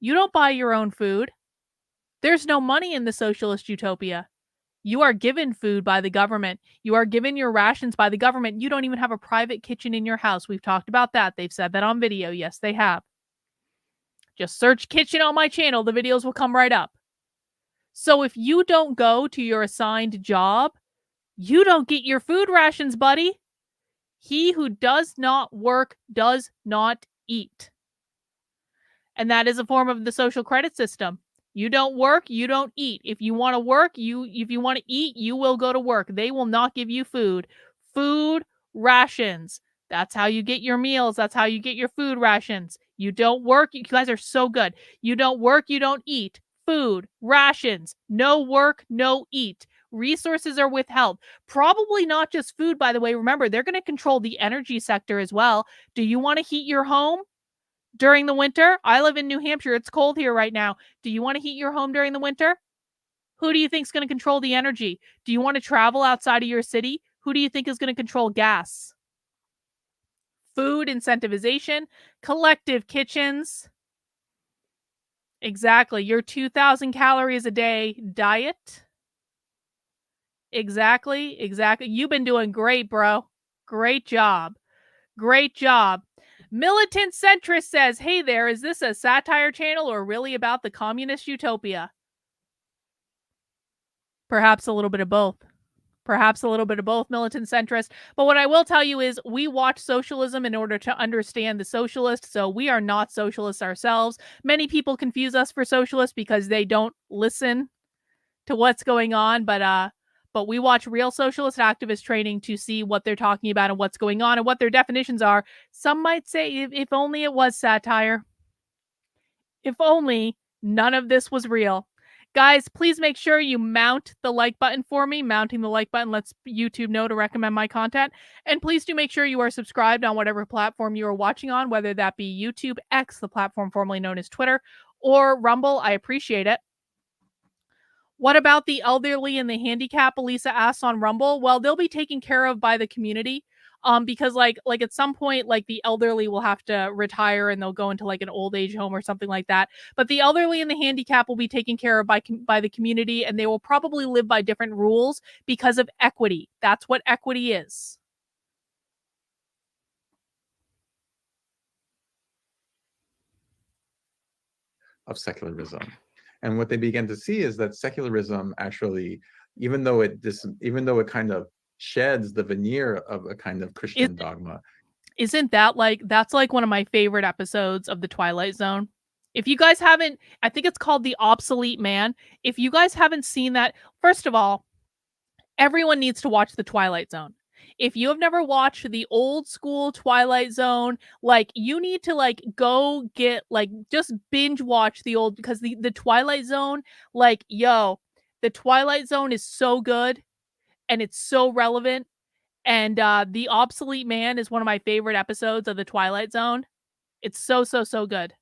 you don't buy your own food. There's no money in the socialist utopia. You are given food by the government. You are given your rations by the government. You don't even have a private kitchen in your house. We've talked about that. They've said that on video. Yes, they have. Just search kitchen on my channel. The videos will come right up. So if you don't go to your assigned job, you don't get your food rations, buddy. He who does not work does not eat. And that is a form of the social credit system. You don't work, you don't eat. If you want to work, if you want to eat, you will go to work. They will not give you food. Food rations. That's how you get your meals. That's how you get your food rations. You don't work. You guys are so good. You don't work, you don't eat. food, rations, no work, no eat. Resources are withheld. Probably not just food, by the way. Remember, they're going to control the energy sector as well. Do you want to heat your home during the winter? I live in New Hampshire. It's cold here right now. Do you want to heat your home during the winter? Who do you think is going to control the energy? Do you want to travel outside of your city? Who do you think is going to control gas? Food incentivization, collective kitchens. Exactly. Your 2,000 calories a day diet. Exactly. You've been doing great, bro. Great job. Militant Centrist says, hey there, is this a satire channel or really about the communist utopia? Perhaps a little bit of both. Militant Centrist. But what I will tell you is we watch socialism in order to understand the socialists, so we are not socialists ourselves. Many people confuse us for socialists because they don't listen to what's going on, but we watch real socialist activist training to see what they're talking about and what's going on and what their definitions are. Some might say if only it was satire. If only none of this was real. Guys, please make sure you mount the like button for me. Mounting the like button lets YouTube know to recommend my content. And please do make sure you are subscribed on whatever platform you are watching on, whether that be YouTube, X, the platform formerly known as Twitter, or Rumble. I appreciate it. What about the elderly and the handicapped? Elisa asks on Rumble. Well, they'll be taken care of by the community. Because like at some point, like the elderly will have to retire and they'll go into like an old age home or something like that. But the elderly and the handicapped will be taken care of by the community, and they will probably live by different rules because of equity. That's what equity is. Of secularism. And what they began to see is that secularism actually, even though it kind of sheds the veneer of a kind of Christian dogma. Isn't that that's like one of my favorite episodes of The Twilight Zone? If you guys haven't, I think it's called The Obsolete Man. If you guys haven't seen that, first of all, everyone needs to watch The Twilight Zone. If you have never watched the old school Twilight Zone, like you need to go get just binge watch the old, because the Twilight Zone, the Twilight Zone is so good and it's so relevant. And The Obsolete Man is one of my favorite episodes of The Twilight Zone. It's so good.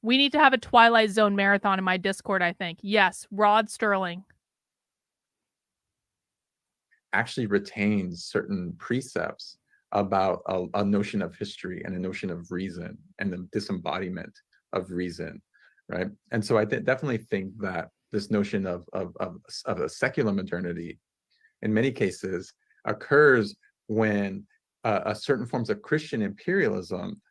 We need to have a Twilight Zone marathon in my Discord, I think. Yes, Rod Sterling. Actually retains certain precepts about a notion of history and a notion of reason and the disembodiment of reason, right? And so I definitely think that this notion of a secular modernity, in many cases, occurs when certain forms of Christian imperialism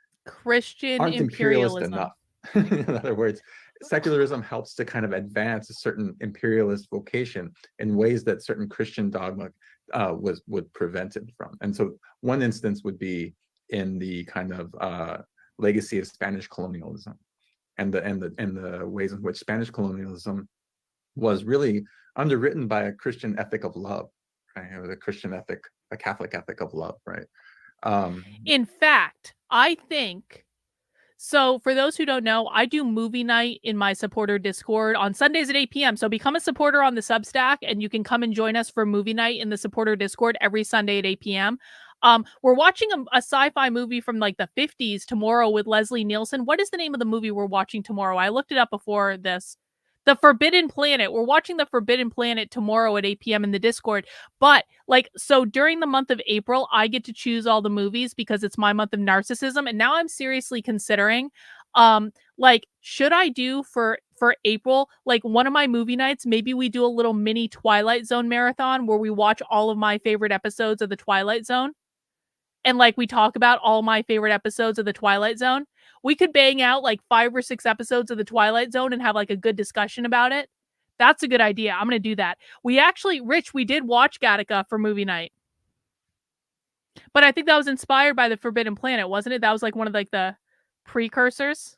aren't imperialist enough. In other words, secularism helps to kind of advance a certain imperialist vocation in ways that certain Christian dogma would prevent it from. And so one instance would be in the kind of legacy of Spanish colonialism and the ways in which Spanish colonialism was really underwritten by a Christian ethic of love, right? It was a Christian ethic, a Catholic ethic of love, right? In fact, I think, so for those who don't know, I do movie night in my supporter Discord on Sundays at 8 p.m. So become a supporter on the Substack and you can come and join us for movie night in the supporter Discord every Sunday at 8 p.m. We're watching a sci-fi movie from the 50s tomorrow with Leslie Nielsen. What is the name of the movie we're watching tomorrow? I looked it up before this. The Forbidden Planet. We're watching The Forbidden Planet tomorrow at 8 p.m. in the Discord. But so during the month of April, I get to choose all the movies because it's my month of narcissism. And now I'm seriously considering, should I do for April, one of my movie nights, maybe we do a little mini Twilight Zone marathon where we watch all of my favorite episodes of the Twilight Zone. And we talk about all my favorite episodes of the Twilight Zone. We could bang out 5 or 6 episodes of the Twilight Zone and have a good discussion about it. That's a good idea. I'm going to do that. We actually, Rich, we did watch Gattaca for movie night. But I think that was inspired by the Forbidden Planet, wasn't it? That was one of the precursors.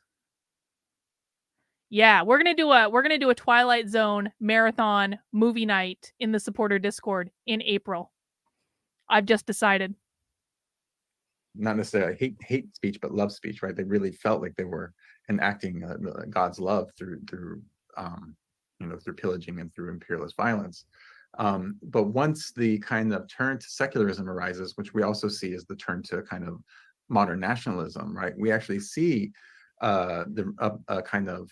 Yeah, we're going to do a Twilight Zone marathon movie night in the supporter Discord in April. I've just decided. not necessarily hate speech, but love speech, right? They really felt like they were enacting God's love through through pillaging and through imperialist violence. But once the kind of turn to secularism arises, which we also see as the turn to kind of modern nationalism, right? We actually see a kind of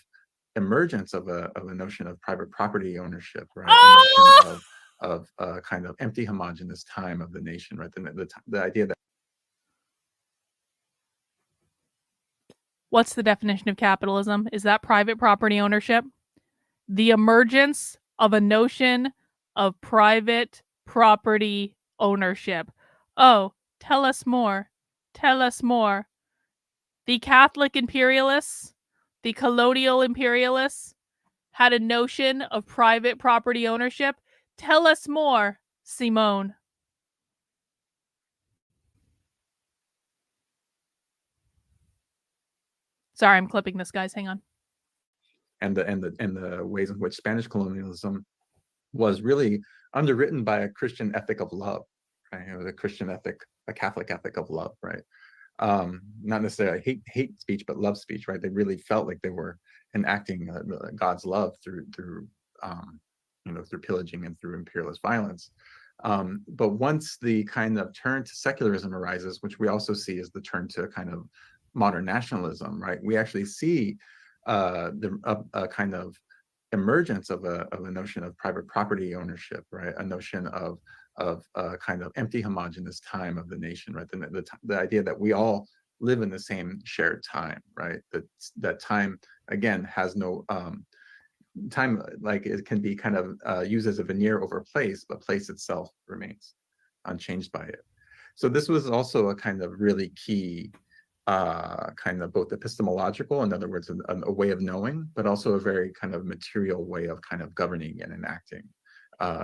emergence of a notion of private property ownership, right? A notion of kind of empty homogenous time of the nation, right? The idea that What's the definition of capitalism? Is that private property ownership? The emergence of a notion of private property ownership. Oh, tell us more. Tell us more. The Catholic imperialists, the colonial imperialists, had a notion of private property ownership. Tell us more, Simone. Sorry, I'm clipping this, guys. Hang on. And the ways in which Spanish colonialism was really underwritten by a Christian ethic of love, right? It was a Christian ethic, a Catholic ethic of love, right? Not necessarily hate speech, but love speech, right? They really felt like they were enacting God's love through pillaging and through imperialist violence. But once the kind of turn to secularism arises, which we also see as the turn to kind of modern nationalism, right? We actually see a kind of emergence of a notion of private property ownership, right? A notion of kind of empty homogenous time of the nation, right? The idea that we all live in the same shared time, right? That time again has no time, like it can be kind of used as a veneer over place, but place itself remains unchanged by it. So this was also a kind of really key kind of both epistemological, in other words, a way of knowing, but also a very kind of material way of kind of governing and enacting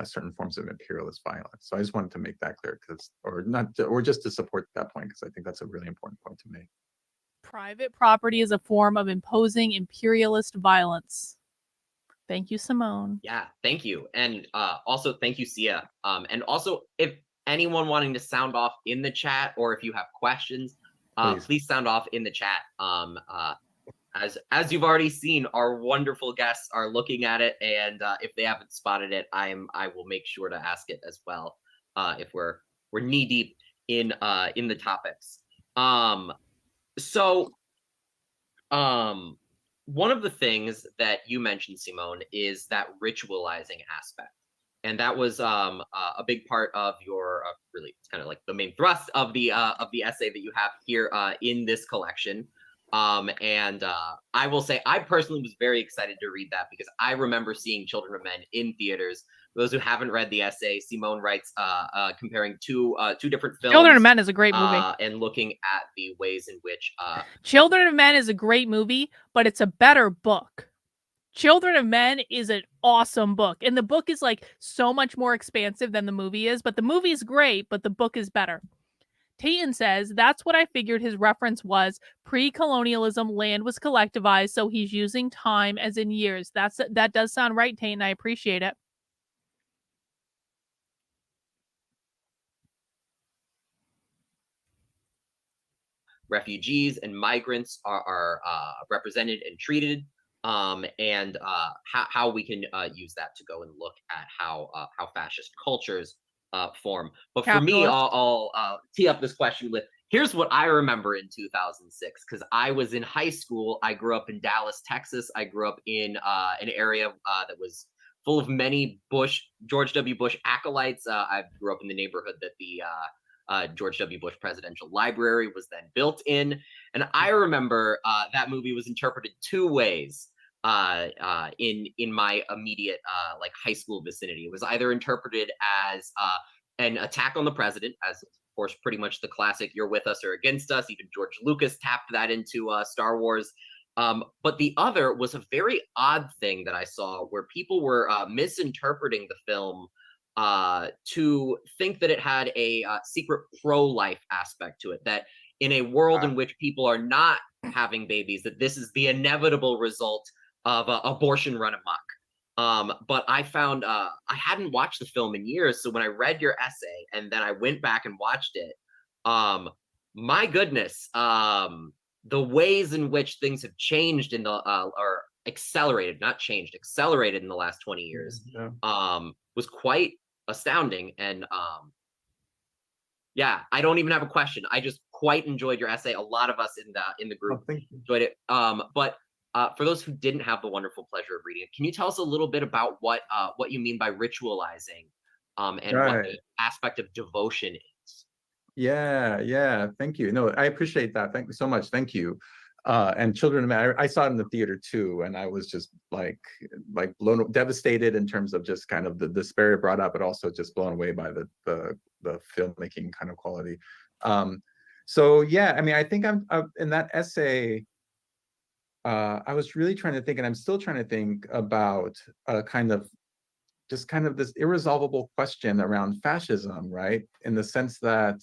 certain forms of imperialist violence. So I just wanted to make that clear, or just to support that point, because I think that's a really important point to make. Private property is a form of imposing imperialist violence. Thank you, Simone. Yeah, thank you. And also thank you, Sia. And also, if anyone wanting to sound off in the chat, or if you have questions, please sound off in the chat. As you've already seen, our wonderful guests are looking at it, and if they haven't spotted it, I will make sure to ask it as well. If we're knee deep in the topics. One of the things that you mentioned, Simone, is that ritualizing aspect. And that was a big part of your really, it's kind of like the main thrust of the essay that you have here in this collection. I will say I personally was very excited to read that, because I remember seeing Children of Men in theaters. For those who haven't read the essay, Simone writes comparing two different films. Children of Men is a great movie. And looking at the ways in which Children of Men is a great movie, but it's a better book. Children of Men is an awesome book, and the book is like so much more expansive than the movie is, but the movie is great, but the book is better. Tayton says, that's what I figured his reference was. Pre-colonialism, land was collectivized, so he's using time as in years. That does sound right, Tayton. I appreciate it. Refugees and migrants are represented and treated. And how we can use that to go and look at how fascist cultures form. But for me, I'll tee up this question with, here's what I remember in 2006, because I was in high school. I grew up in Dallas, Texas. I grew up in an area that was full of many George W. Bush acolytes. I grew up in the neighborhood that the George W. Bush Presidential Library was then built in. And I remember that movie was interpreted two ways in my immediate like high school vicinity. It was either interpreted as an attack on the president, as of course pretty much the classic "you're with us or against us." Even George Lucas tapped that into Star Wars. But the other was a very odd thing that I saw, where people were misinterpreting the film to think that it had a secret pro-life aspect to it, that in a world in which people are not having babies, that this is the inevitable result of abortion run amok. But I found I hadn't watched the film in years, so when I read your essay and then I went back and watched it, my goodness, the ways in which things have changed in the or accelerated, not changed, accelerated in the last 20 years, was quite astounding. And yeah, I don't even have a question. I just quite enjoyed your essay. A lot of us in the group enjoyed it. But for those who didn't have the wonderful pleasure of reading it, can you tell us a little bit about what you mean by ritualizing, and what the aspect of devotion is? Yeah. Thank you. No, I appreciate that. Thank you so much. Thank you. And Children of Men, I saw it in the theater too, and I was just like devastated in terms of just kind of the despair it brought up, but also just blown away by the filmmaking kind of quality. So yeah, I mean, I think I'm in that essay. I was really trying to think, and I'm still trying to think about kind of this irresolvable question around fascism, right? In the sense that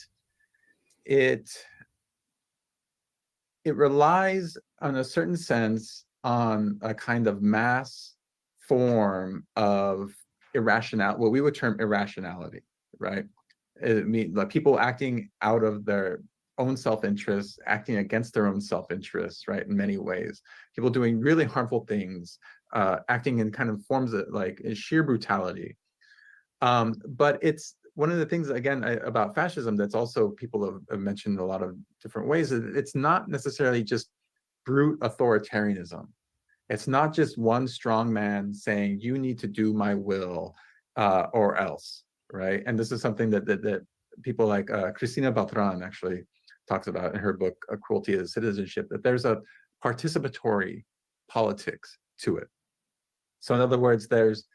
it relies on a certain sense on a kind of mass form of irrationality, what we would term irrationality, right? It means like people acting out of their own self-interest, acting against their own self-interest, right? In many ways, people doing really harmful things, acting in kind of forms of like sheer brutality. But it's one of the things, again, about fascism that's also people have mentioned in a lot of different ways. It's not necessarily just brute authoritarianism. It's not just one strong man saying, you need to do my will or else, right? And this is something that people like Cristina Beltran actually talks about in her book, A Cruelty of Citizenship, that there's a participatory politics to it. So in other words, there's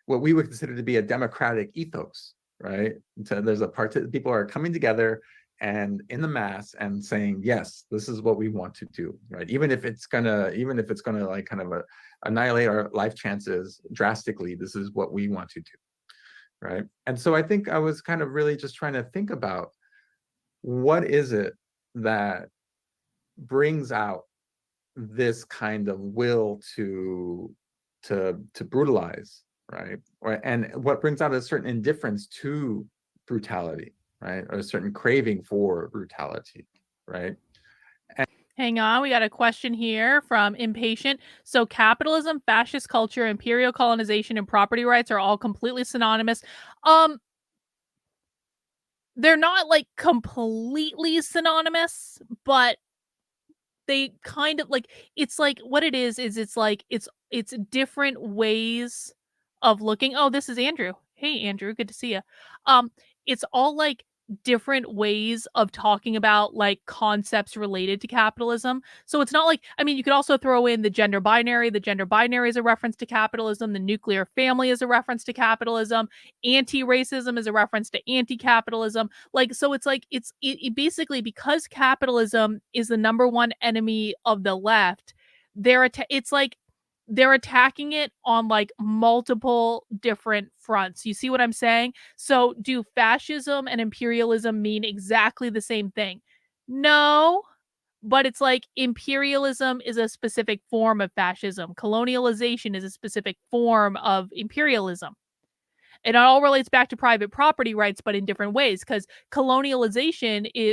what we would consider to be a democratic ethos, right? So there's people are coming together and in the mass and saying, yes, this is what we want to do, right? Even if it's gonna like kind of annihilate our life chances drastically, this is what we want to do, right? And so I think I was kind of really just trying to think about what is it that brings out this kind of will to brutalize, right? And what brings out a certain indifference to brutality, right? Or a certain craving for brutality, right? Hang on, we got a question here from Impatient. So capitalism, fascist culture, imperial colonization, and property rights are all completely synonymous. They're not like completely synonymous, but they kind of like, it's like what it is it's like it's different ways of looking. Oh, this is Andrew. Hey Andrew, good to see you. It's all like different ways of talking about like concepts related to capitalism. So it's not like, I mean, you could also throw in the gender binary. The gender binary is a reference to capitalism. The nuclear family is a reference to capitalism. Anti-racism is a reference to anti-capitalism. Like, so it's like it basically, because capitalism is the number one enemy of the left, it's like they're attacking it on like multiple different fronts. You see what I'm saying? So do fascism and imperialism mean exactly the same thing? No, but it's like imperialism is a specific form of fascism. Colonialization is a specific form of imperialism. And it all relates back to private property rights, but in different ways, because colonization is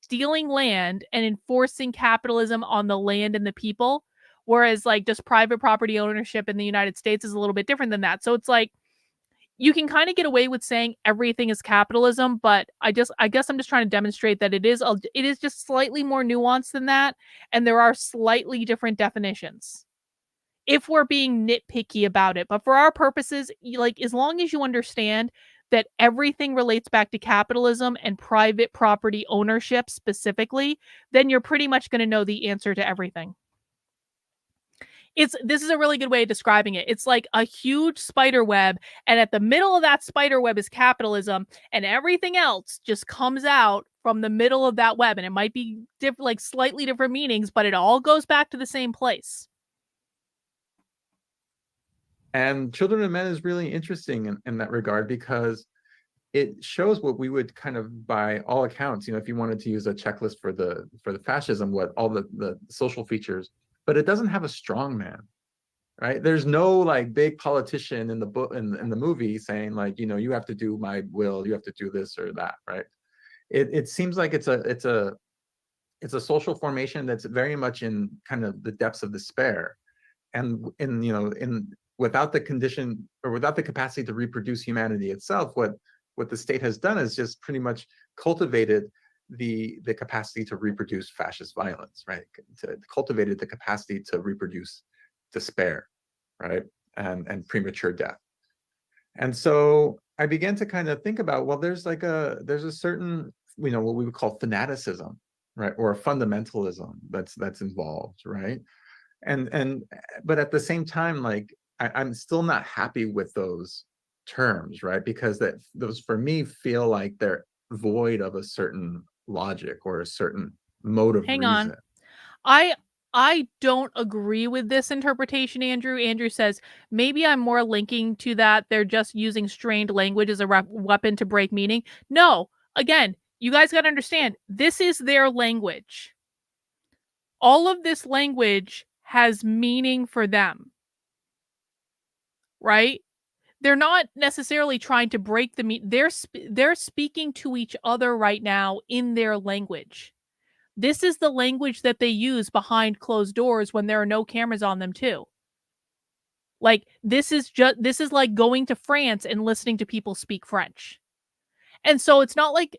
stealing land and enforcing capitalism on the land and the people, whereas like just private property ownership in the United States is a little bit different than that. So it's like you can kind of get away with saying everything is capitalism, but I guess I'm just trying to demonstrate that it is just slightly more nuanced than that, and there are slightly different definitions if we're being nitpicky about it. But for our purposes, like, as long as you understand that everything relates back to capitalism and private property ownership specifically, then you're pretty much going to know the answer to everything. This is a really good way of describing it. It's like a huge spider web, and at the middle of that spider web is capitalism, and everything else just comes out from the middle of that web, and it might be like slightly different meanings, but it all goes back to the same place. And Children of Men is really interesting in that regard, because it shows what we would kind of, by all accounts, if you wanted to use a checklist for the fascism, what all the social features, but it doesn't have a strong man, right? There's no like big politician in the book in the movie saying like, you know, you have to do my will, you have to do this or that, right? It seems like it's a social formation that's very much in kind of the depths of despair, and without the condition or without the capacity to reproduce humanity itself, what the state has done is just pretty much cultivated the capacity to reproduce fascist violence, right? Cultivated the capacity to reproduce despair, right? And premature death. And so I began to kind of think about, well, there's a certain, what we would call fanaticism, right? Or a fundamentalism that's involved, right? But at the same time, like I'm still not happy with those terms, right? Because those for me feel like they're void of a certain logic or a certain mode of Hang reason. on. I don't agree with this interpretation, Andrew. Andrew says, maybe I'm more linking to that they're just using strained language as a weapon to break meaning. No, again, you guys got to understand, this is their language. All of this language has meaning for them, right? They're not necessarily trying to break the meaning. They're speaking to each other right now in their language. This is the language that they use behind closed doors when there are no cameras on them too. Like this is like going to France and listening to people speak French. And so it's not like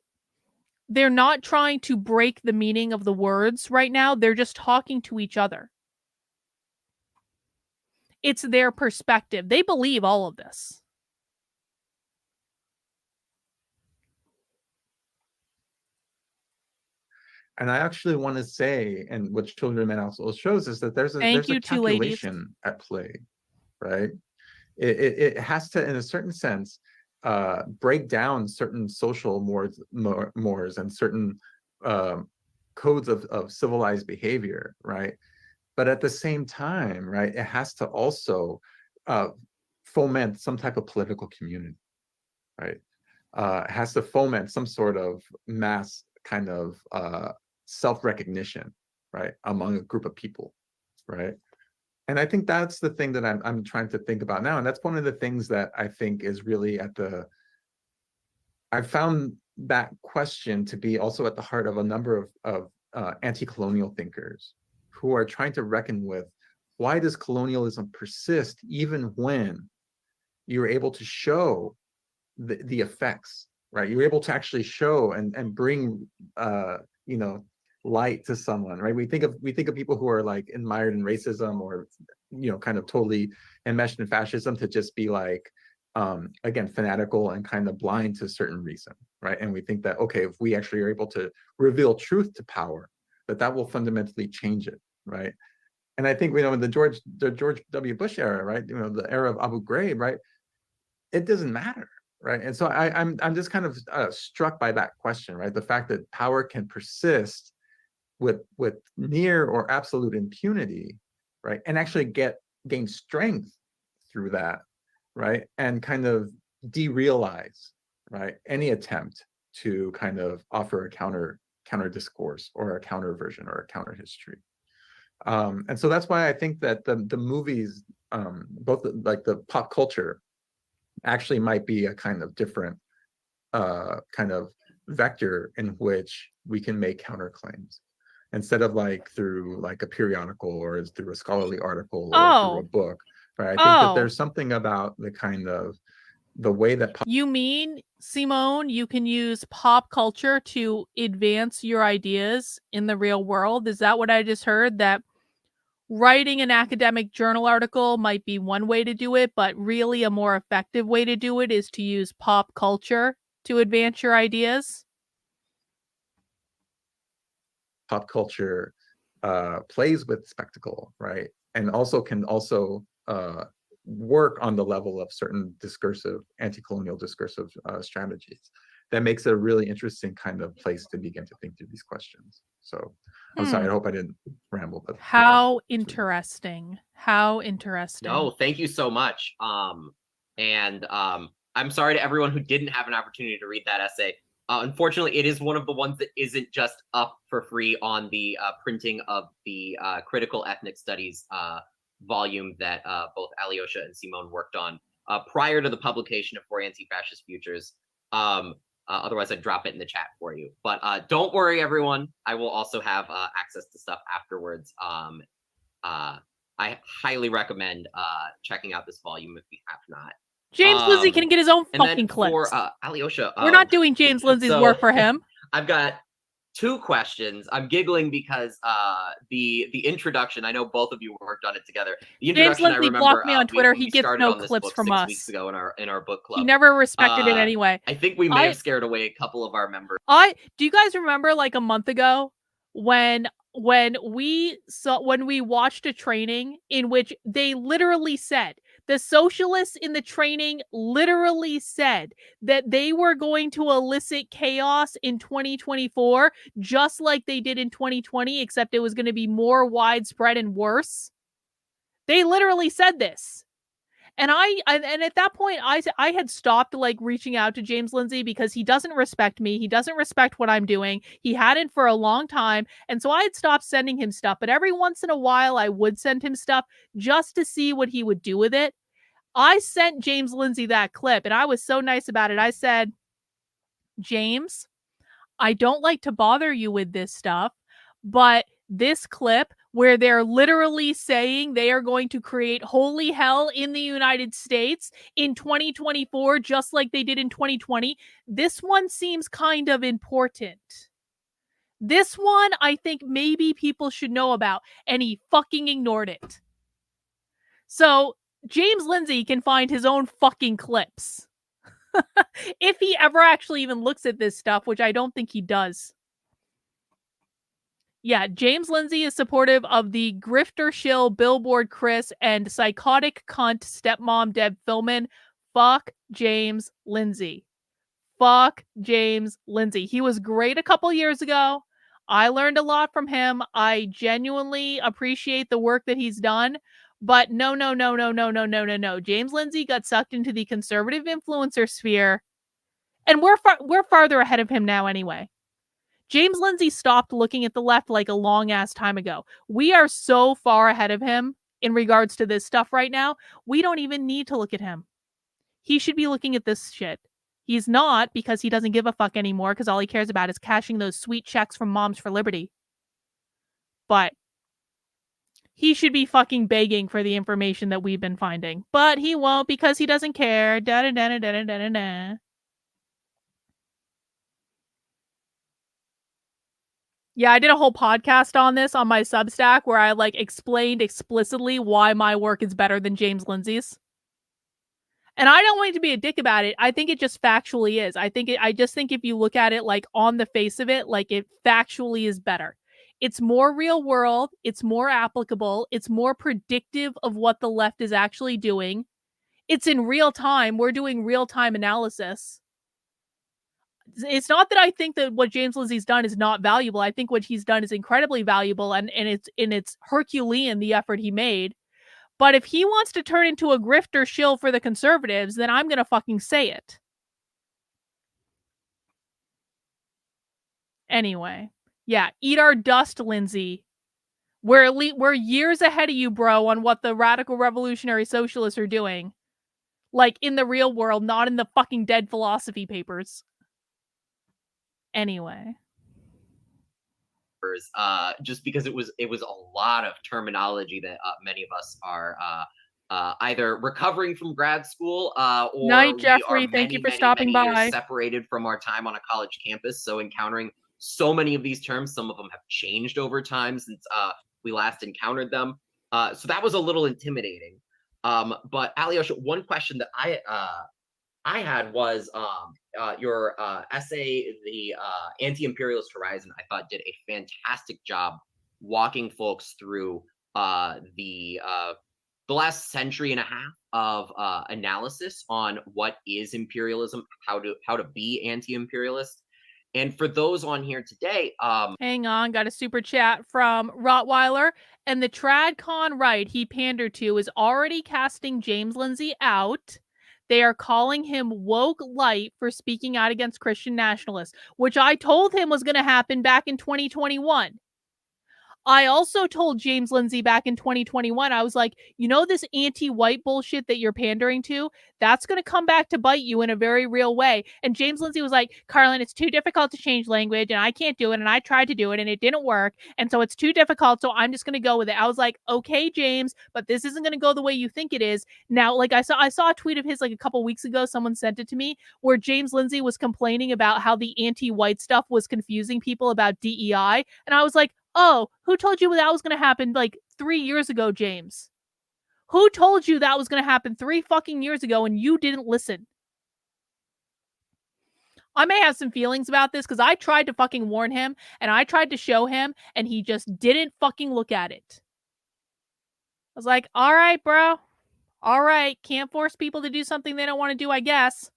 they're not trying to break the meaning of the words right now. They're just talking to each other. It's their perspective. They believe all of this. And I actually want to say, and what Children of Men also shows is that there's a calculation at play, right? It has to, in a certain sense, break down certain social mores and certain codes of civilized behavior, right? But at the same time, right, it has to also foment some type of political community, right? It has to foment some sort of mass kind of self-recognition, right, among a group of people, right? And I think that's the thing that I'm trying to think about now, and that's one of the things that I think is really I found that question to be also at the heart of a number of anti-colonial thinkers who are trying to reckon with, why does colonialism persist even when you're able to show the effects, right? You're able to actually show and bring light to someone, right? We think of people who are like admired in racism or kind of totally enmeshed in fascism to just be like again fanatical and kind of blind to certain reason, right? And we think that, okay, if we actually are able to reveal truth to power, that will fundamentally change it, right? And I think in the George W. Bush era, right, the era of Abu Ghraib, right, it doesn't matter, right? And so I'm just kind of struck by that question, right? The fact that power can persist with near or absolute impunity, right, and actually gain strength through that, right, and kind of derealize, right, any attempt to kind of offer a counter discourse or a counter version or a counter history. And so that's why I think that the movies, both like the pop culture, actually might be a kind of different kind of vector in which we can make counterclaims, instead of like through like a periodical or through a scholarly article or through a book, right? I think that there's something about the kind of the way that you mean, Simone, you can use pop culture to advance your ideas in the real world? Is that what I just heard? That writing an academic journal article might be one way to do it, but really a more effective way to do it is to use pop culture to advance your ideas? Pop culture plays with spectacle, right? And also can work on the level of certain discursive, anti-colonial discursive strategies. That makes it a really interesting kind of place to begin to think through these questions. So I'm sorry, I hope I didn't ramble. But how interesting. How interesting. No, thank you so much. I'm sorry to everyone who didn't have an opportunity to read that essay. Unfortunately, it is one of the ones that isn't just up for free on the printing of the Critical Ethnic Studies volume that both Alyosha and Simone worked on prior to the publication of For Anti-Fascist Futures. Otherwise, I'd drop it in the chat for you. But don't worry, everyone. I will also have access to stuff afterwards. I highly recommend checking out this volume if you have not. James Lindsay can get his own fucking clips. For Alyosha, we're not doing James Lindsay's work for him. I've got 2 questions. I'm giggling because the introduction, I know both of you worked on it together. The introduction, James Lindsay blocked me on Twitter. He gets no clips from us. 6 weeks ago in our book club. He never respected it anyway. I think we may have scared away a couple of our members. Do you guys remember like a month ago when we watched a training in which they literally said, the socialists in the training literally said that they were going to elicit chaos in 2024, just like they did in 2020, except it was going to be more widespread and worse. They literally said this. And at that point, I had stopped like reaching out to James Lindsay because he doesn't respect me. He doesn't respect what I'm doing. He hadn't for a long time. And so I had stopped sending him stuff. But every once in a while, I would send him stuff just to see what he would do with it. I sent James Lindsay that clip, and I was so nice about it. I said, James, I don't like to bother you with this stuff, but this clip where they're literally saying they are going to create holy hell in the United States in 2024, just like they did in 2020, this one seems kind of important. This one, I think maybe people should know about, and he fucking ignored it. So James Lindsay can find his own fucking clips. If he ever actually even looks at this stuff, which I don't think he does. Yeah, James Lindsay is supportive of the grifter shill Billboard Chris and psychotic cunt stepmom Deb Philman. Fuck James Lindsay. Fuck James Lindsay. He was great a couple years ago. I learned a lot from him. I genuinely appreciate the work that he's done. But no. James Lindsay got sucked into the conservative influencer sphere. And we're farther ahead of him now anyway. James Lindsay stopped looking at the left like a long ass time ago. We are so far ahead of him in regards to this stuff right now. We don't even need to look at him. He should be looking at this shit. He's not, because he doesn't give a fuck anymore, because all he cares about is cashing those sweet checks from Moms for Liberty. But he should be fucking begging for the information that we've been finding. But he won't, because he doesn't care. Da-da-da-da-da-da-da. Yeah, I did a whole podcast on this on my Substack where I like explained explicitly why my work is better than James Lindsay's. And I don't want it to be a dick about it. I think it just factually is. I just think if you look at it like on the face of it, like it factually is better. It's more real world. It's more applicable. It's more predictive of what the left is actually doing. It's in real time. We're doing real time analysis. It's not that I think that what James Lindsay's done is not valuable. I think what he's done is incredibly valuable, and it's Herculean, the effort he made. But if he wants to turn into a grifter shill for the conservatives, then I'm going to fucking say it. Anyway. Yeah, eat our dust, Lindsay. We're years ahead of you, bro, on what the radical revolutionary socialists are doing. Like, in the real world, not in the fucking dead philosophy papers. Anyway. Just because it was a lot of terminology that many of us are either recovering from grad school or Night, Jeffrey. Thank you for stopping by. Separated from our time on a college campus, so encountering so many of these terms. Some of them have changed over time since we last encountered them. So that was a little intimidating. But Alyosha, one question that I had was your essay, The Anti-Imperialist Horizon, I thought did a fantastic job walking folks through the last century and a half of analysis on what is imperialism, how to be anti-imperialist. And for those on here today, hang on, got a super chat from Rottweiler. And the TradCon right he pandered to is already casting James Lindsay out. They are calling him woke light for speaking out against Christian nationalists, which I told him was going to happen back in 2021. I also told James Lindsay back in 2021, I was like, you know, this anti-white bullshit that you're pandering to, that's going to come back to bite you in a very real way. And James Lindsay was like, Carlin, it's too difficult to change language and I can't do it. And I tried to do it and it didn't work. And so it's too difficult. So I'm just going to go with it. I was like, okay, James, but this isn't going to go the way you think it is. Now, like I saw a tweet of his like a couple weeks ago, someone sent it to me, where James Lindsay was complaining about how the anti-white stuff was confusing people about DEI. And I was like, oh, who told you that was going to happen like 3 years ago, James? Who told you that was going to happen 3 fucking years ago and you didn't listen? I may have some feelings about this because I tried to fucking warn him and I tried to show him and he just didn't fucking look at it. I was like, all right, bro. All right. Can't force people to do something they don't want to do, I guess.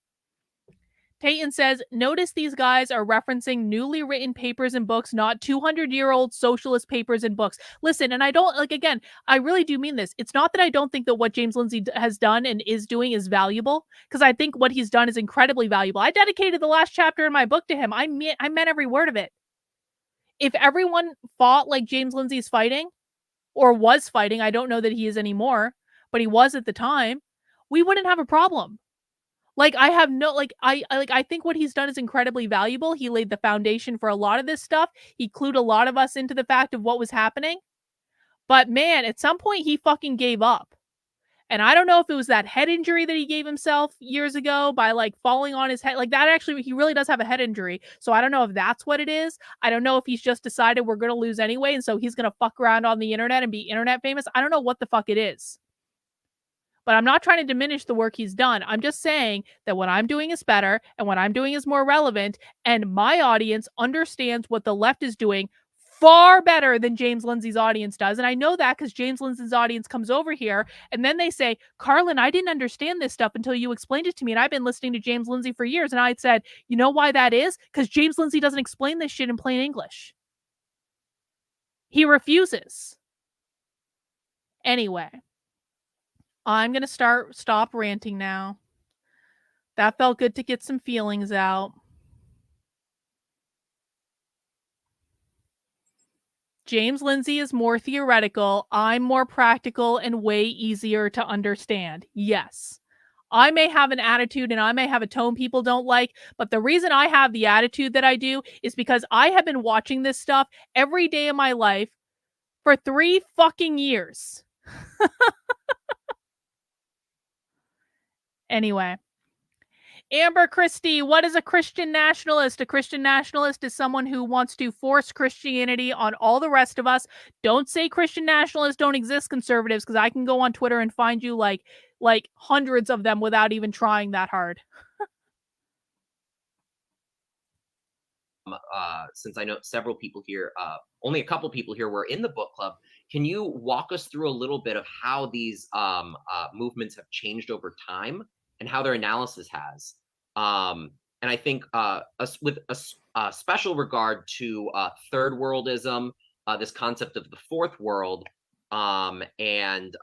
Peyton says, notice these guys are referencing newly written papers and books, not 200-year-old socialist papers and books. Listen, and I don't, like, again, I really do mean this. It's not that I don't think that what James Lindsay has done and is doing is valuable, because I think what he's done is incredibly valuable. I dedicated the last chapter in my book to him. I meant every word of it. If everyone fought like James Lindsay's fighting, or was fighting, I don't know that he is anymore, but he was at the time, we wouldn't have a problem. Like, I have no, like, I think what he's done is incredibly valuable. He laid the foundation for a lot of this stuff. He clued a lot of us into the fact of what was happening. But man, at some point he fucking gave up. And I don't know if it was that head injury that he gave himself years ago by like falling on his head. Like that actually, he really does have a head injury. So I don't know if that's what it is. I don't know if he's just decided we're going to lose anyway. And so he's going to fuck around on the internet and be internet famous. I don't know what the fuck it is. But I'm not trying to diminish the work he's done. I'm just saying that what I'm doing is better and what I'm doing is more relevant. And my audience understands what the left is doing far better than James Lindsay's audience does. And I know that because James Lindsay's audience comes over here and then they say, Carlin, I didn't understand this stuff until you explained it to me. And I've been listening to James Lindsay for years. And I said, you know why that is? Because James Lindsay doesn't explain this shit in plain English. He refuses. Anyway. I'm going to stop ranting now. That felt good to get some feelings out. James Lindsay is more theoretical. I'm more practical and way easier to understand. Yes. I may have an attitude and I may have a tone people don't like, but the reason I have the attitude that I do is because I have been watching this stuff every day of my life for 3 fucking years. Anyway, Amber Christie, what is a Christian nationalist? A Christian nationalist is someone who wants to force Christianity on all the rest of us. Don't say Christian nationalists don't exist, conservatives, because I can go on Twitter and find you like hundreds of them without even trying that hard. Since I know several people here, only a couple people here were in the book club, can you walk us through a little bit of how these movements have changed over time and how their analysis has? And I think with a special regard to third worldism, this concept of the fourth world, and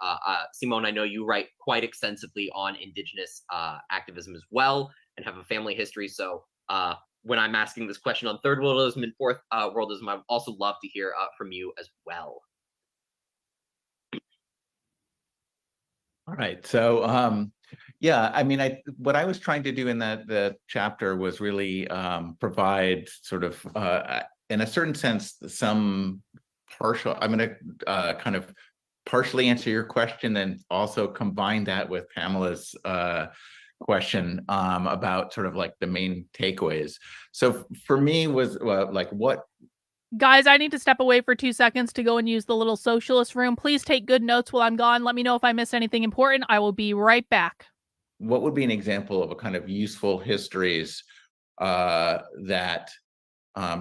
Simone, I know you write quite extensively on indigenous activism as well and have a family history. So when I'm asking this question on third worldism and fourth worldism, I would also love to hear from you as well. All right. So, yeah, I mean, what I was trying to do in that chapter was really provide sort of, in a certain sense, some partial. I'm going to kind of partially answer your question and also combine that with Pamela's question about sort of like the main takeaways. So for me was like what. Guys, I need to step away for 2 seconds to go and use the little socialist room. Please take good notes while I'm gone. Let me know if I missed anything important. I will be right back. What would be an example of a kind of useful histories that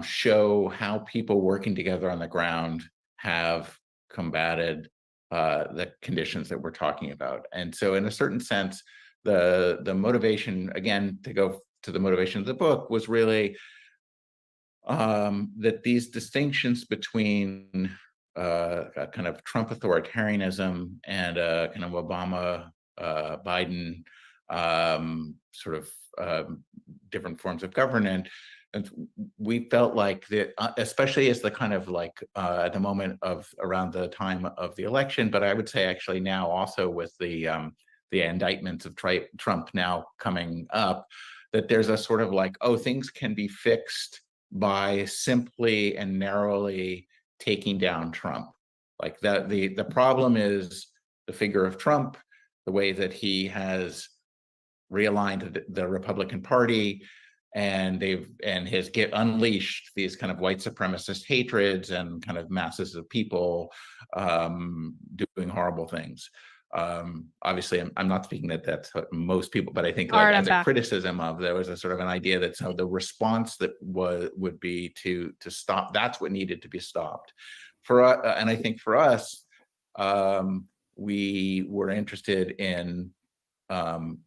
show how people working together on the ground have combated the conditions that we're talking about? And so in a certain sense, the motivation, again, to go to the motivation of the book was really that these distinctions between a kind of Trump authoritarianism and a kind of Obama Biden sort of different forms of governance. And we felt like that, especially as the kind of like at the moment of around the time of the election, but I would say actually now also with the indictments of Trump now coming up, that there's a sort of like, oh, things can be fixed by simply and narrowly taking down Trump. Like that, the problem is the figure of Trump, the way that he has realigned the Republican Party, and has unleashed these kind of white supremacist hatreds and kind of masses of people doing horrible things. Obviously, I'm not speaking that that's what most people, but I think like as a criticism of, there was a sort of an idea that so the response that would be to stop. That's what needed to be stopped. And I think for us, we were interested in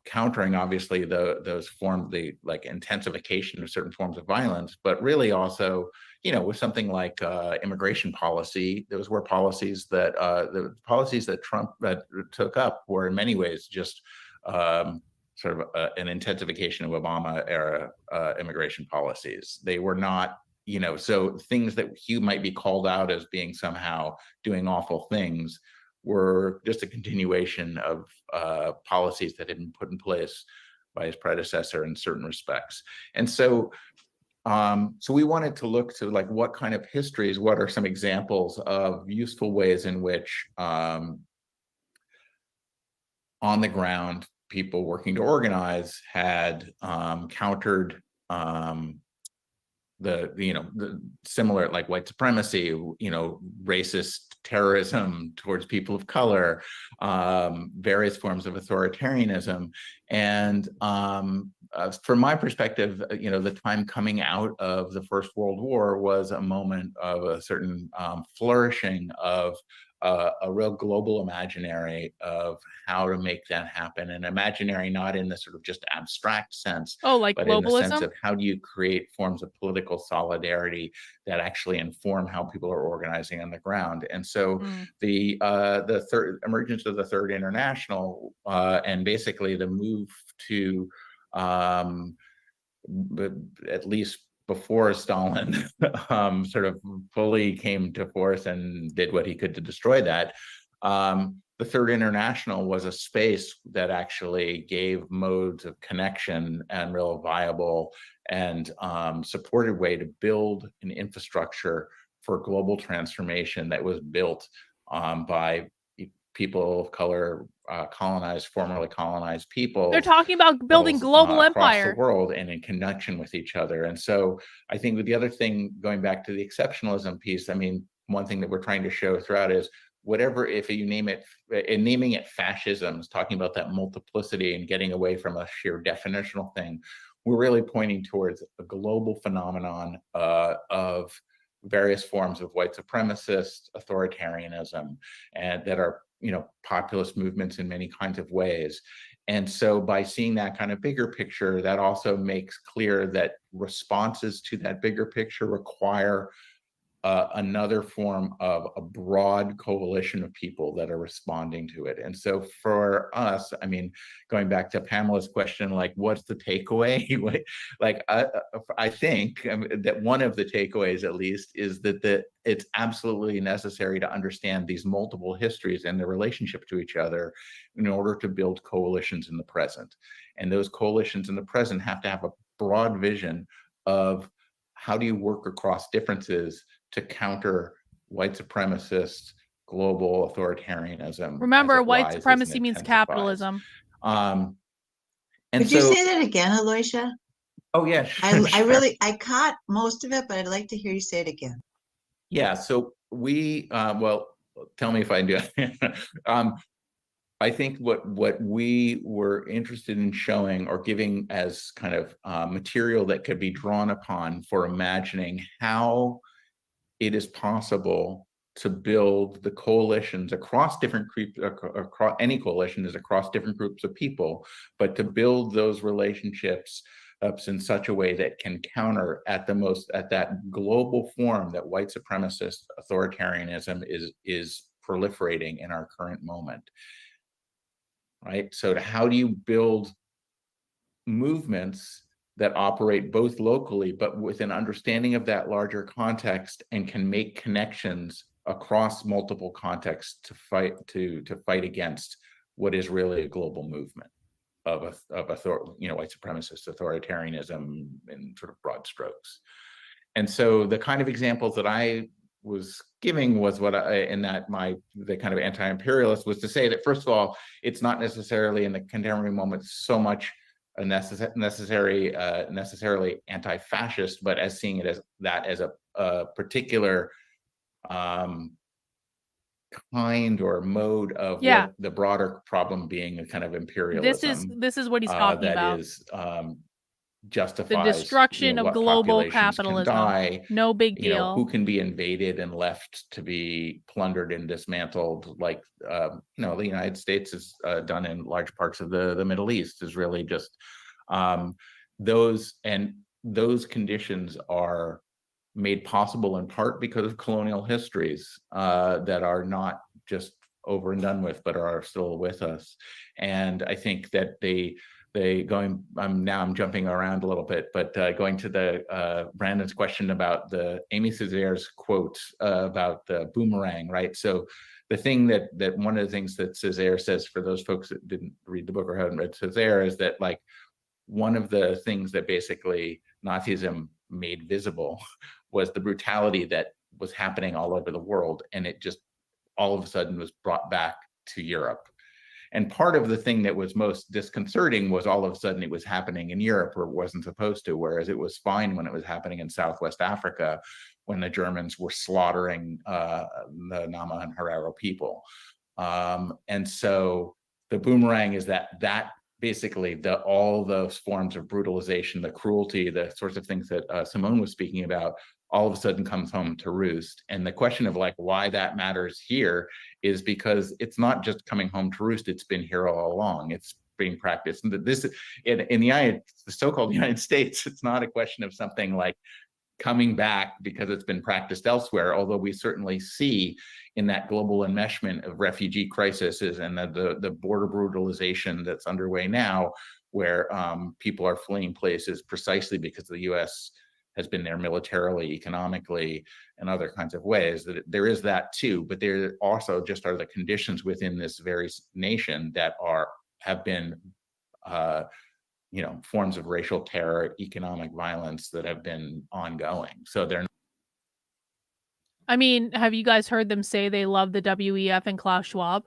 countering obviously those forms, the like intensification of certain forms of violence, but really also, with something like immigration policy, those were policies that the policies that Trump took up were in many ways just sort of an intensification of Obama era immigration policies. They were not, so things that he might be called out as being somehow doing awful things were just a continuation of policies that had been put in place by his predecessor in certain respects. And so we wanted to look to like what kind of histories, what are some examples of useful ways in which on the ground people working to organize had countered the similar like white supremacy, racist terrorism towards people of color, various forms of authoritarianism. And from my perspective, the time coming out of the First World War was a moment of a certain flourishing of a real global imaginary of how to make that happen. An imaginary not in the sort of just abstract sense, like but globalism? In the sense of how do you create forms of political solidarity that actually inform how people are organizing on the ground. And so the third emergence of the Third International and basically the move to at least before Stalin sort of fully came to force and did what he could to destroy that, the Third International was a space that actually gave modes of connection and real viable and supported way to build an infrastructure for global transformation that was built by people of color, formerly colonized people. They're talking about building global empire across the world and in connection with each other. And so I think with the other thing, going back to the exceptionalism piece, I mean, one thing that we're trying to show throughout is whatever, if you name it, and naming it fascism, is talking about that multiplicity and getting away from a sheer definitional thing, we're really pointing towards a global phenomenon of various forms of white supremacist authoritarianism, and that are populist movements in many kinds of ways. And so by seeing that kind of bigger picture, that also makes clear that responses to that bigger picture require another form of a broad coalition of people that are responding to it. And so for us, I mean, going back to Pamela's question, like, what's the takeaway? I think that one of the takeaways, at least, is that it's absolutely necessary to understand these multiple histories and their relationship to each other in order to build coalitions in the present. And those coalitions in the present have to have a broad vision of how do you work across differences to counter white supremacist global authoritarianism. Remember, white supremacy means capitalism. Could you say that again, Aloysia? Oh yeah, sure. I caught most of it, but I'd like to hear you say it again. Yeah, so we well, tell me if I do. I think what we were interested in showing or giving as kind of material that could be drawn upon for imagining how it is possible to build the coalitions across different groups, across any coalition is across different groups of people, but to build those relationships up in such a way that can counter at that global form that white supremacist authoritarianism is proliferating in our current moment. Right? So how do you build movements that operate both locally, but with an understanding of that larger context, and can make connections across multiple contexts to fight against what is really a global movement of white supremacist authoritarianism in sort of broad strokes. And so the kind of examples that I was giving was the kind of anti-imperialist was to say that, first of all, it's not necessarily in the contemporary moment so much necessarily anti-fascist, but as seeing it as a particular kind or mode of what the broader problem being a kind of imperialism. This is what he's talking about. That is justifies the destruction of global capitalism. No big deal. Who can be invaded and left to be plundered and dismantled, like the United States has done in large parts of the Middle East, is really just those conditions are made possible in part because of colonial histories that are not just over and done with, but are still with us. And I think that I'm jumping around a little bit, but going to the Brandon's question about the Amy Césaire's quote about the boomerang, right? So the thing that one of the things that Césaire says, for those folks that didn't read the book or haven't read Césaire, is that like one of the things that basically Nazism made visible was the brutality that was happening all over the world, and it just all of a sudden was brought back to Europe. And part of the thing that was most disconcerting was all of a sudden it was happening in Europe where it wasn't supposed to, whereas it was fine when it was happening in Southwest Africa, when the Germans were slaughtering the Nama and Herero people. And so the boomerang is that basically all those forms of brutalization, the cruelty, the sorts of things that Simone was speaking about, all of a sudden comes home to roost. And the question of like why that matters here is because it's not just coming home to roost, it's been here all along. It's being practiced. And this in the so-called United States, it's not a question of something like coming back because it's been practiced elsewhere, although we certainly see in that global enmeshment of refugee crises and the border brutalization that's underway now, where people are fleeing places precisely because the US has been there militarily, economically, and other kinds of ways. That there is that too, but there also just are the conditions within this very nation that have been forms of racial terror, economic violence that have been ongoing. So they're. I mean, have you guys heard them say they love the WEF and Klaus Schwab?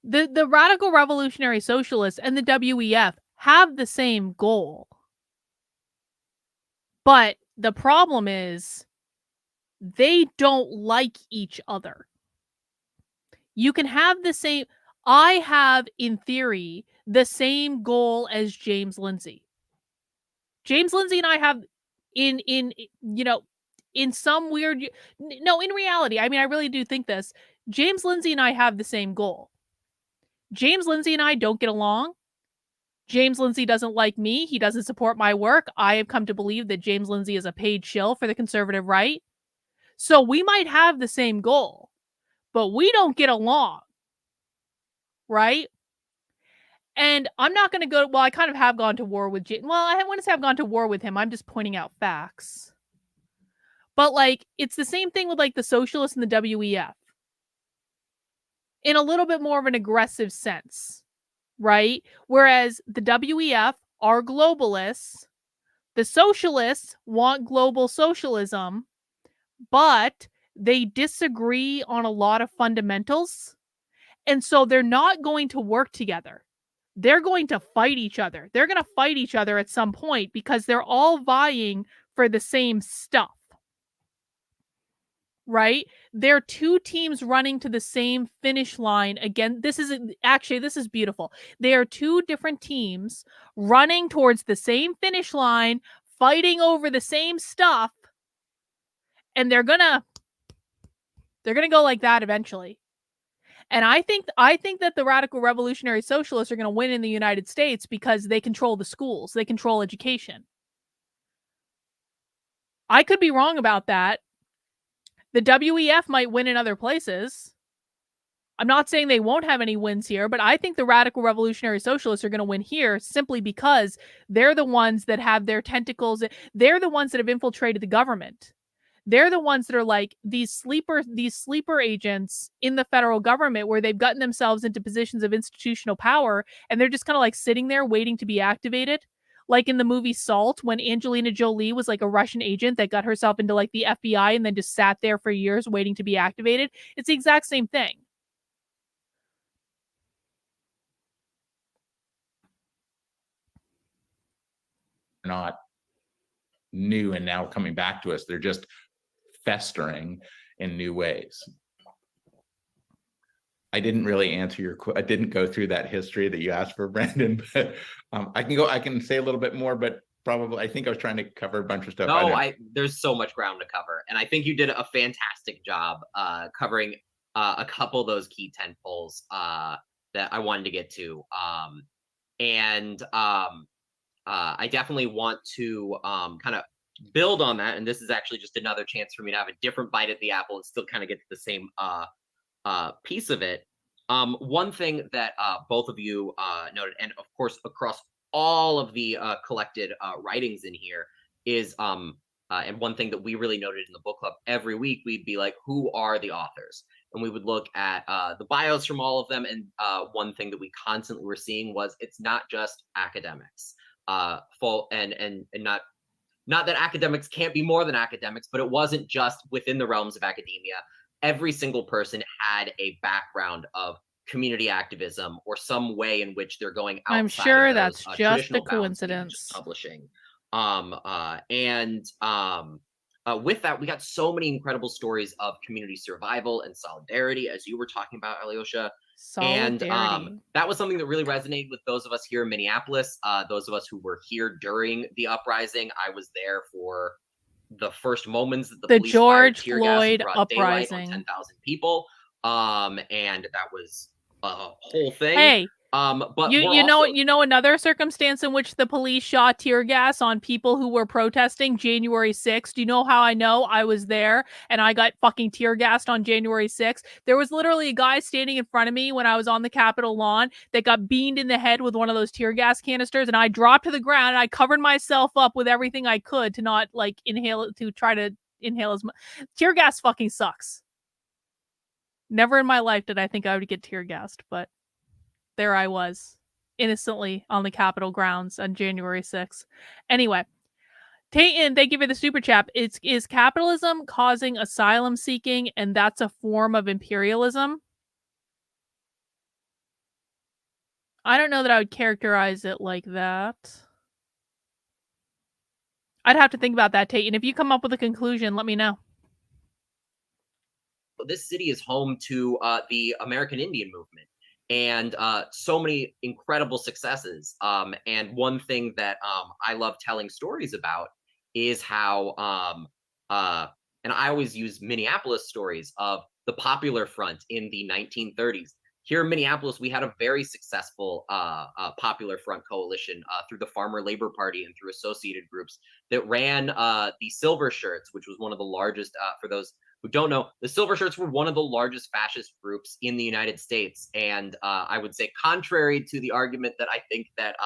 The Radical Revolutionary Socialists and the WEF have the same goal. But the problem is they don't like each other. You can have the same... I have, in theory, the same goal as James Lindsay. James Lindsay and I have in some weird... No, in reality, I mean, I really do think this. James Lindsay and I have the same goal. James Lindsay and I don't get along. James Lindsay doesn't like me. He doesn't support my work. I have come to believe that James Lindsay is a paid shill for the conservative right. So we might have the same goal, but we don't get along. Right? And I'm not going to go... Well, I kind of have gone to war with James. Well, I wouldn't say I've gone to war with him. I'm just pointing out facts. But, like, it's the same thing with, like, the socialists and the WEF. In a little bit more of an aggressive sense. Right? Whereas the WEF are globalists, the socialists want global socialism, but they disagree on a lot of fundamentals. And so they're not going to work together. They're going to fight each other. They're going to fight each other at some point because they're all vying for the same stuff. Right? They're two teams running to the same finish line. Again, this is beautiful. They are two different teams running towards the same finish line, fighting over the same stuff. And they're gonna go like that eventually. And I think that the Radical Revolutionary Socialists are going to win in the United States because they control the schools. They control education. I could be wrong about that. The WEF might win in other places. I'm not saying they won't have any wins here, but I think the radical revolutionary socialists are going to win here simply because they're the ones that have their tentacles. They're the ones that have infiltrated the government. They're the ones that are like these sleeper agents in the federal government where they've gotten themselves into positions of institutional power, and they're just kind of like sitting there waiting to be activated. Like in the movie Salt, when Angelina Jolie was like a Russian agent that got herself into like the FBI and then just sat there for years waiting to be activated. It's the exact same thing. Not new and now coming back to us. They're just festering in new ways. I didn't really answer your I didn't go through that history that you asked for, Brandon, but I can say a little bit more, but probably I think I was trying to cover a bunch of stuff. No, there's so much ground to cover, and I think you did a fantastic job covering a couple of those key tentpoles that I wanted to get to. I definitely want to kind of build on that, and this is actually just another chance for me to have a different bite at the apple and still kind of get to the same piece of it. One thing that both of you noted, and of course across all of the collected writings in here, is and one thing that we really noted in the book club, every week we'd be like, who are the authors? And we would look at the bios from all of them, and one thing that we constantly were seeing was it's not just academics. Not that academics can't be more than academics, but it wasn't just within the realms of academia. Every single person had a background of community activism or some way in which they're going outside. I'm sure of those, that's just a coincidence. Just publishing. With that, we got so many incredible stories of community survival and solidarity, as you were talking about, Alyosha. Solidarity. And that was something that really resonated with those of us here in Minneapolis, those of us who were here during the uprising. I was there for the first moments that the police George fired tear gas and Floyd brought daylight on uprising. 10,000 people. And that was a whole thing. Hey, but you know another circumstance in which the police shot tear gas on people who were protesting January 6th. Do you know how I know? I was there and I got fucking tear gassed on January 6th. There was literally a guy standing in front of me when I was on the Capitol lawn that got beamed in the head with one of those tear gas canisters, and I dropped to the ground and I covered myself up with everything I could to not like inhale, to try to inhale as much. Tear gas fucking sucks. Never in my life did I think I would get tear gassed, but there I was, innocently on the Capitol grounds on January 6th. Anyway, Tayton, thank you for the super chat. Is capitalism causing asylum seeking, and that's a form of imperialism? I don't know that I would characterize it like that. I'd have to think about that, Tayton. If you come up with a conclusion, let me know. This city is home to the American Indian movement. And so many incredible successes. And one thing that I love telling stories about is how, and I always use Minneapolis stories of the Popular Front in the 1930s. Here in Minneapolis, we had a very successful Popular Front coalition through the Farmer Labor Party and through associated groups that ran the Silver Shirts, which was one of the largest, for those who don't know, the Silver Shirts were one of the largest fascist groups in the United States. And I would say, contrary to the argument that I think that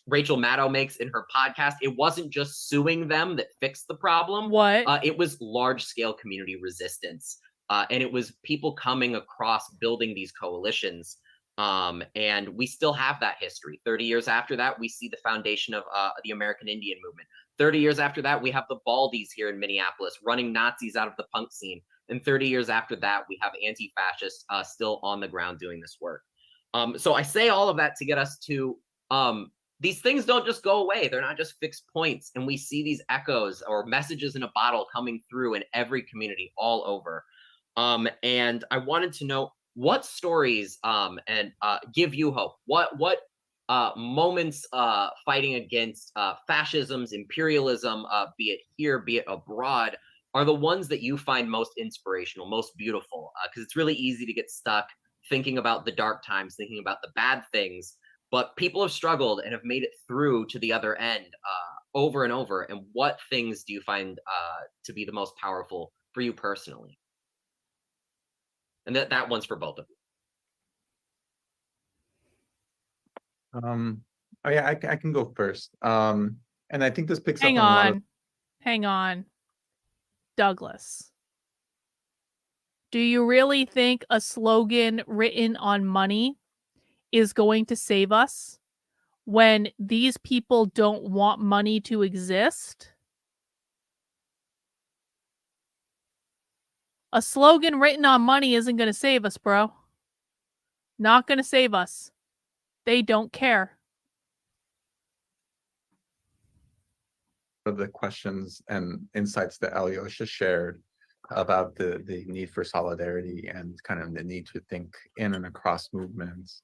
Rachel Maddow makes in her podcast, it wasn't just suing them that fixed the problem. What? It was large-scale community resistance. And it was people coming across building these coalitions. And we still have that history. 30 years after that, we see the foundation of the American Indian movement. 30 years after that, we have the Baldies here in Minneapolis running Nazis out of the punk scene. And 30 years after that, we have anti-fascists still on the ground doing this work. So I say all of that to get us to these things don't just go away. They're not just fixed points. And we see these echoes or messages in a bottle coming through in every community all over. And I wanted to know what stories and give you hope. What moments fighting against fascisms, imperialism, be it here, be it abroad, are the ones that you find most inspirational, most beautiful? Because it's really easy to get stuck thinking about the dark times, thinking about the bad things. But people have struggled and have made it through to the other end over and over. And what things do you find to be the most powerful for you personally? And that one's for both of you. Oh yeah, I can go first. And I think this picks Hang up on a lot of. Hang on. Douglas. Do you really think a slogan written on money is going to save us when these people don't want money to exist? A slogan written on money isn't going to save us, bro. Not going to save us. They don't care. Of the questions and insights that Alyosha shared about the need for solidarity and kind of the need to think in and across movements.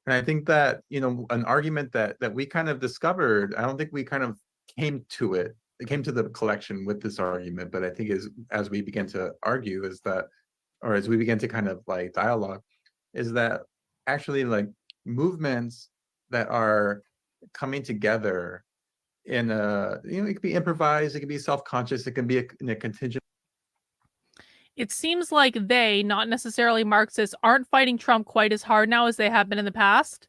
And I think that, you know, an argument that we kind of discovered, I don't think we kind of came to it. It came to the collection with this argument, but I think as we begin to argue is that, or as we begin to kind of like dialogue, is that actually like movements that are coming together in a, you know, it could be improvised, it could be self-conscious, it can be in a contingent. It seems like they, not necessarily Marxists, aren't fighting Trump quite as hard now as they have been in the past.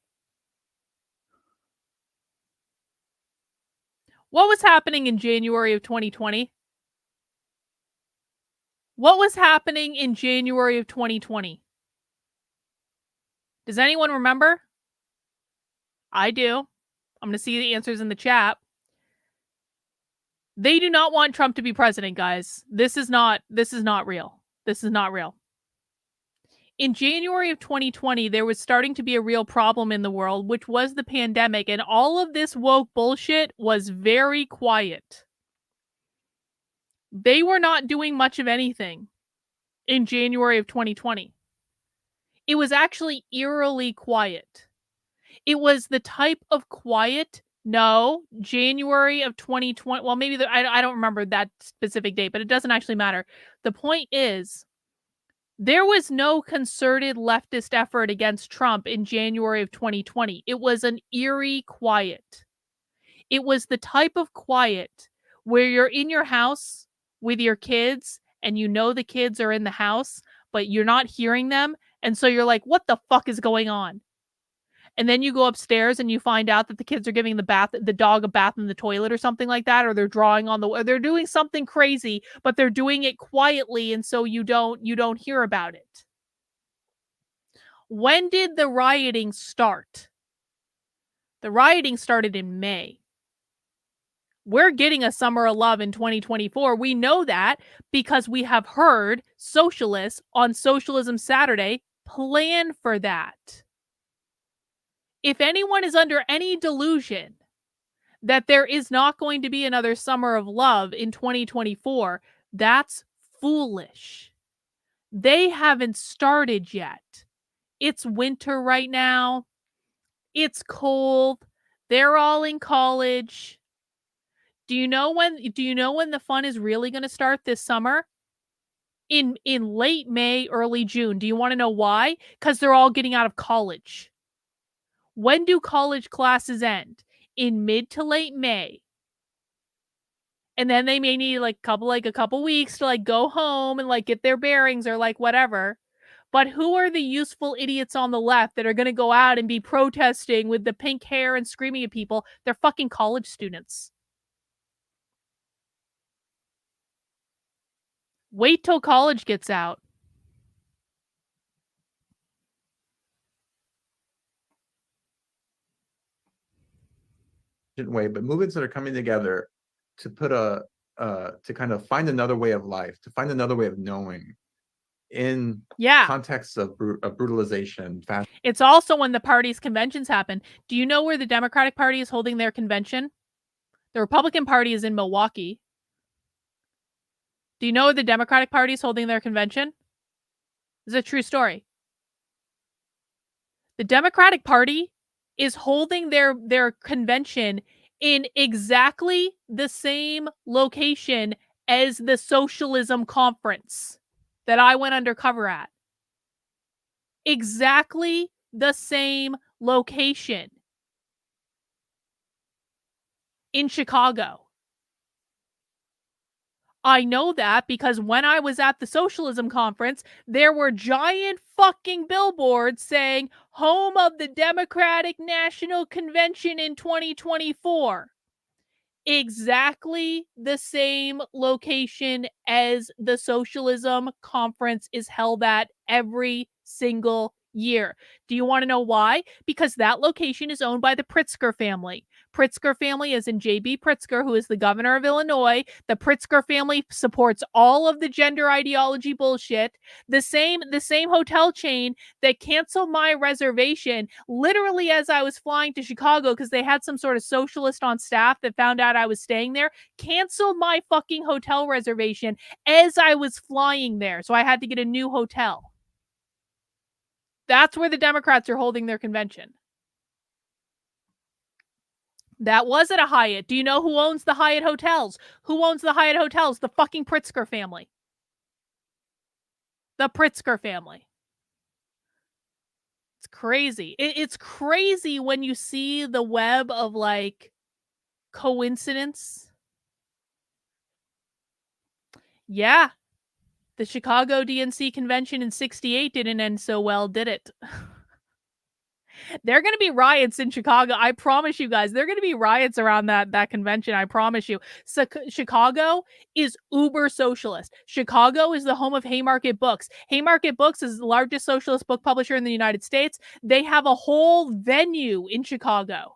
What was happening in January of 2020? What was happening in January of 2020? Does anyone remember? I do. I'm going to see the answers in the chat. They do not want Trump to be president, guys. This is not real. This is not real. In January of 2020, there was starting to be a real problem in the world, which was the pandemic, and all of this woke bullshit was very quiet. They were not doing much of anything in January of 2020. It was actually eerily quiet. It was the type of quiet. No, January of 2020. Well, maybe I don't remember that specific date, but it doesn't actually matter. The point is, there was no concerted leftist effort against Trump in January of 2020. It was an eerie quiet. It was the type of quiet where you're in your house with your kids and you know the kids are in the house, but you're not hearing them. And so you're like, what the fuck is going on? And then you go upstairs and you find out that the kids are giving the dog a bath in the toilet or something like that, or they're drawing on or they're doing something crazy, but they're doing it quietly, and so you don't hear about it. When did the rioting start? The rioting started in May. We're getting a summer of love in 2024. We know that because we have heard socialists on Socialism Saturday plan for that. If anyone is under any delusion that there is not going to be another summer of love in 2024, that's foolish. They haven't started yet. It's winter right now. It's cold. They're all in college. Do you know when the fun is really going to start this summer? In late May, early June. Do you want to know why? Because they're all getting out of college. When do college classes end? In mid to late May. And then they may need a couple weeks to go home and get their bearings or whatever. But who are the useful idiots on the left that are going to go out and be protesting with the pink hair and screaming at people? They're fucking college students. Wait till college gets out. Way, but movements that are coming together to put to kind of find another way of life, to find another way of knowing in contexts of brutalization. It's also when the party's conventions happen. Do you know where the Democratic Party is holding their convention? The Republican Party is in Milwaukee. Do you know where the Democratic Party is holding their convention? This is a true story. The Democratic Party is holding their convention in exactly the same location as the Socialism conference that I went undercover at. Exactly the same location in Chicago. I know that because when I was at the Socialism conference, there were giant fucking billboards saying home of the Democratic National Convention in 2024. Exactly the same location as the Socialism conference is held at every single year. Do you want to know why? Because that location is owned by the Pritzker family. Pritzker family is in J.B. Pritzker, who is the governor of Illinois. The Pritzker family supports all of the gender ideology bullshit. The same hotel chain that canceled my reservation literally as I was flying to Chicago because they had some sort of socialist on staff that found out I was staying there, canceled my fucking hotel reservation as I was flying there. So I had to get a new hotel. That's where the Democrats are holding their convention. That was at a Hyatt. Do you know who owns the Hyatt hotels? Who owns the Hyatt hotels? The fucking Pritzker family. The Pritzker family. It's crazy. It's crazy when you see the web of like coincidence. Yeah. The Chicago DNC convention in '68 didn't end so well, did it? There are going to be riots in Chicago. I promise you guys, there are going to be riots around that convention. I promise you. So, Chicago is uber socialist. Chicago is the home of Haymarket Books. Haymarket Books is the largest socialist book publisher in the United States. They have a whole venue in Chicago.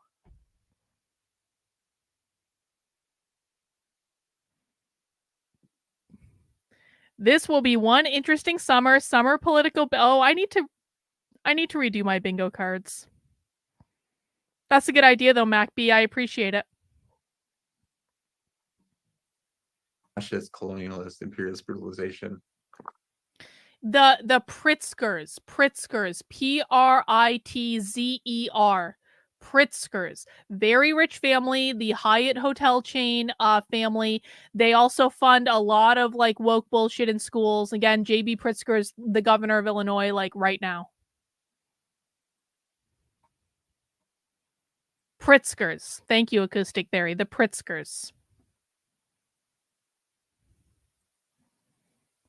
This will be one interesting summer political. Oh, I need to redo my bingo cards. That's a good idea, though, Mac B. I appreciate it. Fascist, colonialist, imperialist brutalization. The Pritzkers, P-R-I-T-Z-E-R, Pritzkers, very rich family, the Hyatt hotel chain family. They also fund a lot of like woke bullshit in schools. Again, J.B. Pritzker is the governor of Illinois, like right now. Pritzkers. Thank you, Acoustic Theory. The Pritzkers.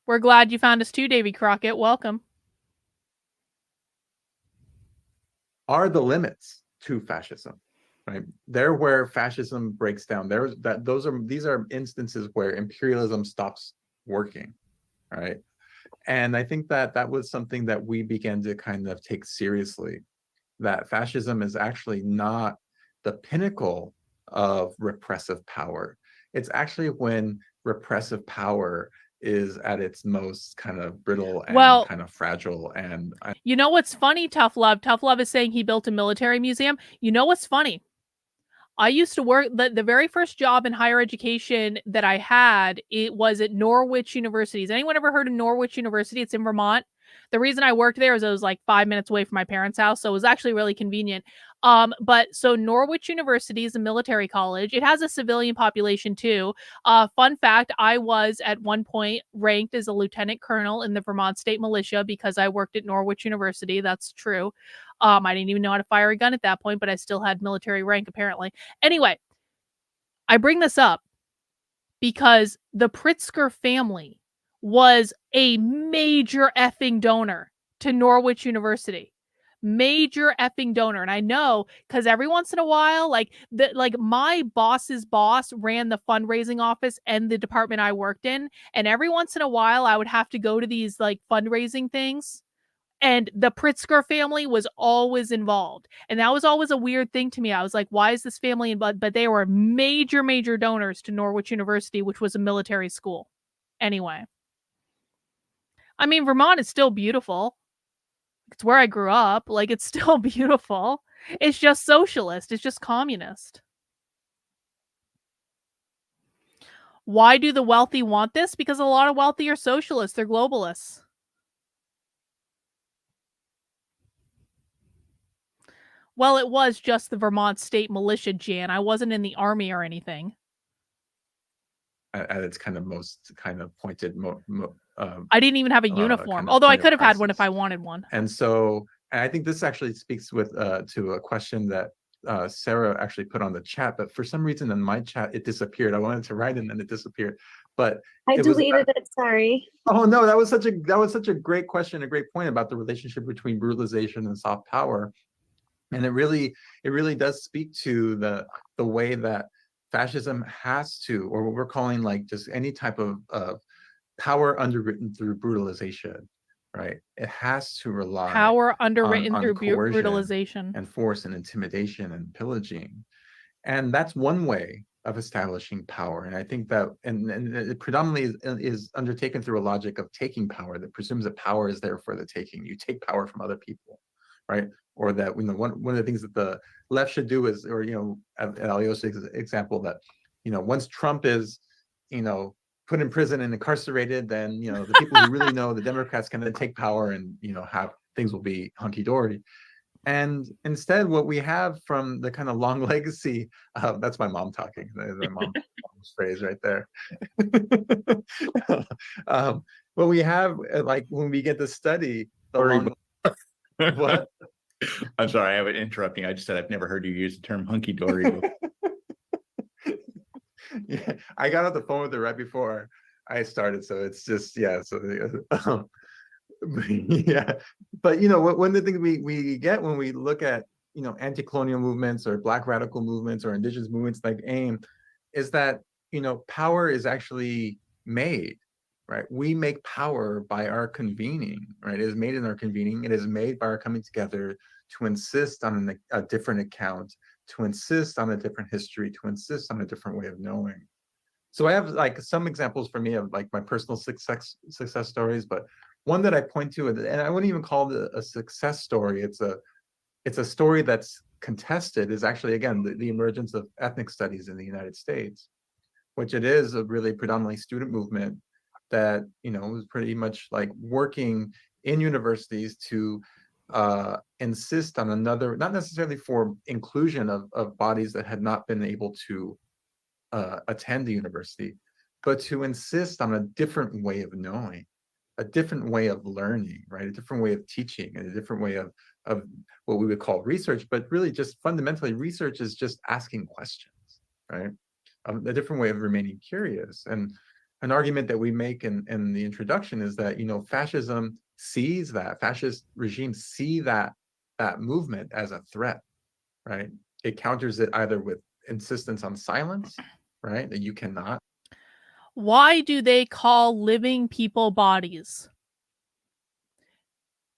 We're glad you found us too, Davy Crockett. Welcome. Are the limits to fascism, right? They're where fascism breaks down. These are instances where imperialism stops working, right? And I think that was something that we began to kind of take seriously, that fascism is actually not the pinnacle of repressive power. It's actually when repressive power is at its most kind of brittle and kind of fragile. And you know what's funny, Tough Love? Tough Love is saying he built a military museum. You know what's funny? I used to work, the very first job in higher education that I had, it was at Norwich University. Has anyone ever heard of Norwich University? It's in Vermont. The reason I worked there is I was like 5 minutes away from my parents' house, so it was actually really convenient. But so Norwich University is a military college. It has a civilian population too. Fun fact, I was at one point ranked as a lieutenant colonel in the Vermont State Militia because I worked at Norwich University. That's true. I didn't even know how to fire a gun at that point, but I still had military rank apparently. Anyway, I bring this up because the Pritzker family was a major effing donor to Norwich University. Major effing donor. And I know because every once in a while, like my boss's boss ran the fundraising office and the department I worked in. And every once in a while I would have to go to these like fundraising things. And the Pritzker family was always involved. And that was always a weird thing to me. I was like, why is this family involved? But they were major, major donors to Norwich University, which was a military school. Anyway. I mean, Vermont is still beautiful. It's where I grew up. Like, it's still beautiful. It's just socialist. It's just communist. Why do the wealthy want this? Because a lot of wealthy are socialists. They're globalists. Well, it was just the Vermont State Militia, Jan. I wasn't in the army or anything. At its kind of most kind of pointed I didn't even have a uniform, although I could have had one if I wanted one. And so I think this actually speaks with to a question that Sarah actually put on the chat, but for some reason in my chat it disappeared. I wanted to write it and then it disappeared. but I it was deleted it. Sorry. Oh no, that was such a great question, a great point about the relationship between brutalization and soft power. And it really does speak to the way that fascism has to, or what we're calling like just any type of power underwritten through brutalization, right? It has to rely Power underwritten on through coercion brutalization. and force and intimidation and pillaging. And that's one way of establishing power. And I think that, and it predominantly is undertaken through a logic of taking power that presumes that power is there for the taking. You take power from other people, right? Or that, you know, one of the things that the left should do is, or, you know, Alios's example that, you know, once Trump is, you know, put in prison and incarcerated, then, you know, the people who really know the Democrats can then take power and, you know, have things will be hunky-dory. And instead, what we have from the kind of long legacy, that's my mom talking, my mom's phrase right there. What we have, like when we get to study the long, what? I'm sorry, I was interrupting. I just said I've never heard you use the term hunky-dory before. Yeah, I got off the phone with her right before I started, so it's just, yeah, so yeah, but you know, one of the things we get when we look at, you know, anti-colonial movements or Black radical movements or indigenous movements like AIM is that, you know, power is actually made, right? We make power by our convening, right? It is made in our convening. It is made by our coming together to insist on a different account, to insist on a different history, to insist on a different way of knowing. So I have like some examples for me of like my personal success stories, but one that I point to, and I wouldn't even call it a success story. It's a story that's contested, is actually, again, the emergence of ethnic studies in the United States, which it is a really predominantly student movement that, you know, was pretty much like working in universities to insist on another, not necessarily for inclusion of bodies that had not been able to attend the university, but to insist on a different way of knowing, a different way of learning, right? A different way of teaching, and a different way of what we would call research, but really just fundamentally research is just asking questions, right? A different way of remaining curious. And an argument that we make in the introduction is that, you know, fascism sees that, fascist regimes see that movement as a threat, right? It counters it either with insistence on silence, right? That you cannot. Why do they call living people bodies?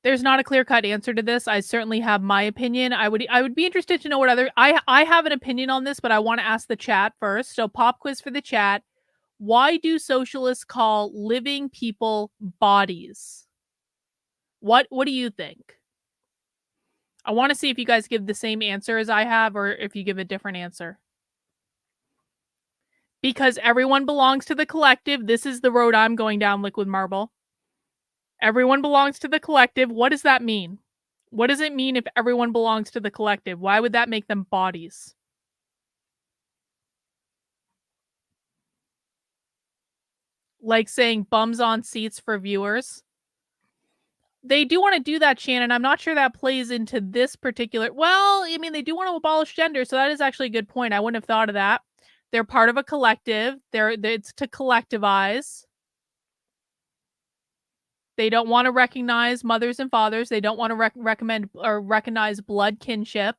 There's not a clear-cut answer to this. I certainly have my opinion. I would be interested to know what other I have an opinion on this, but I want to ask the chat first. So pop quiz for the chat. Why do socialists call living people bodies? What do you think? I want to see if you guys give the same answer as I have or if you give a different answer. Because everyone belongs to the collective. This is the road I'm going down, Liquid Marble. Everyone belongs to the collective. What does that mean? What does it mean if everyone belongs to the collective? Why would that make them bodies? Like saying bums on seats for viewers. They do want to do that, Shannon. I'm not sure that plays into this particular... Well, I mean, they do want to abolish gender, so that is actually a good point. I wouldn't have thought of that. They're part of a collective. It's to collectivize. They don't want to recognize mothers and fathers. They don't want to recommend or recognize blood kinship.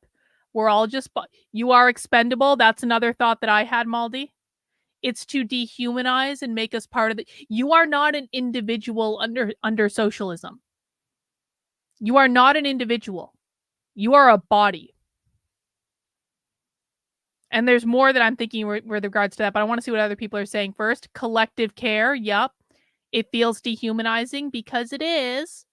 We're all just... You are expendable. That's another thought that I had, Maldi. It's to dehumanize and make us part of the... You are not an individual under socialism. You are not an individual. You are a body. And there's more that I'm thinking with regards to that, but I want to see what other people are saying first. Collective care. Yep. It feels dehumanizing because it is.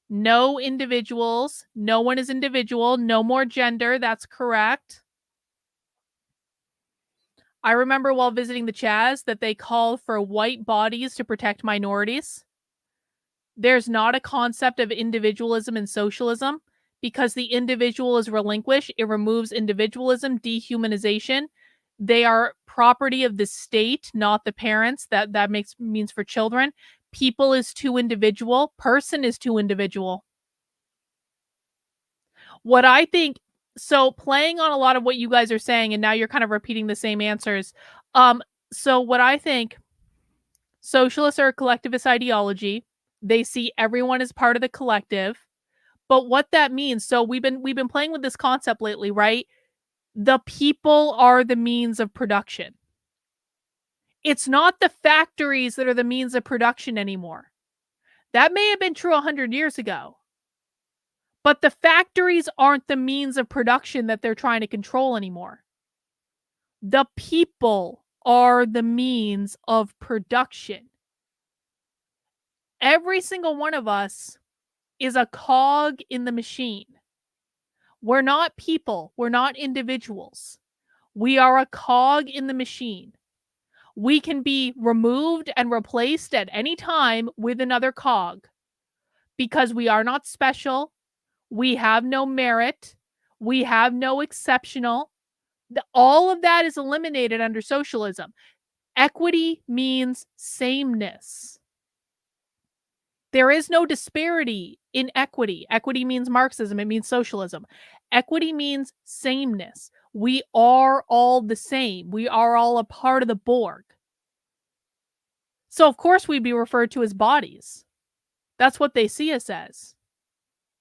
No individuals. No one is individual. No more gender. That's correct. I remember while visiting the Chaz that they called for white bodies to protect minorities. There's not a concept of individualism in socialism because the individual is relinquished. It removes individualism, dehumanization. They are property of the state, not the parents. That means for children. People is too individual. Person is too individual. What I think, so playing on a lot of what you guys are saying, and now you're kind of repeating the same answers. So what I think Socialists are a collectivist ideology. They see everyone as part of the collective. But what that means, so we've been playing with this concept lately, right? The people are the means of production. It's not the factories that are the means of production anymore. That may have been true 100 years ago. But the factories aren't the means of production that they're trying to control anymore. The people are the means of production. Every single one of us is a cog in the machine. We're not people. We're not individuals. We are a cog in the machine. We can be removed and replaced at any time with another cog because we are not special. We have no merit. We have no exceptional. All of that is eliminated under socialism. Equity means sameness. There is no disparity in equity. Equity means Marxism. It means socialism. Equity means sameness. We are all the same. We are all a part of the Borg. So, of course, we'd be referred to as bodies. That's what they see us as.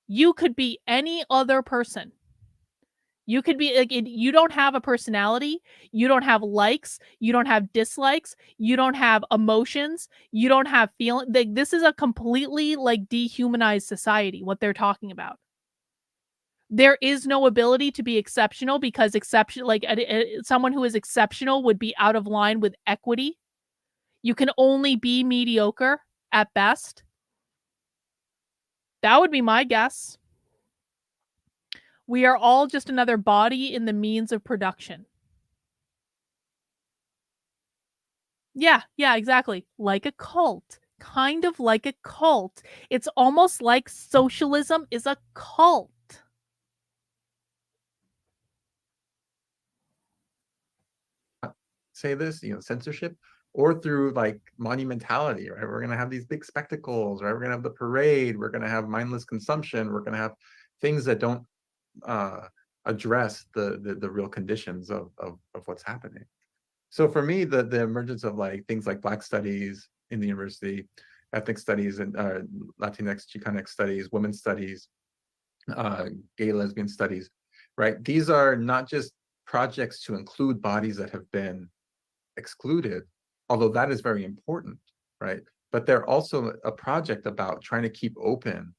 You could be any other person. You could be like, you don't have a personality. You don't have likes. You don't have dislikes. You don't have emotions. You don't have feeling. Like, this is a completely like dehumanized society, what they're talking about. There is no ability to be exceptional because someone who is exceptional would be out of line with equity. You can only be mediocre at best. That would be my guess. We are all just another body in the means of production. Yeah, exactly. Like a cult. Kind of like a cult. It's almost like socialism is a cult. Say this, censorship, or through like monumentality, right? We're going to have these big spectacles, right? We're going to have the parade. We're going to have mindless consumption. We're going to have things that don't address the real conditions of what's happening. So for me, the emergence of like things like Black studies in the university, ethnic studies, and Latinx, Chicanx studies, women's studies, gay, lesbian studies, right? These are not just projects to include bodies that have been excluded, although that is very important, right? But they're also a project about trying to keep open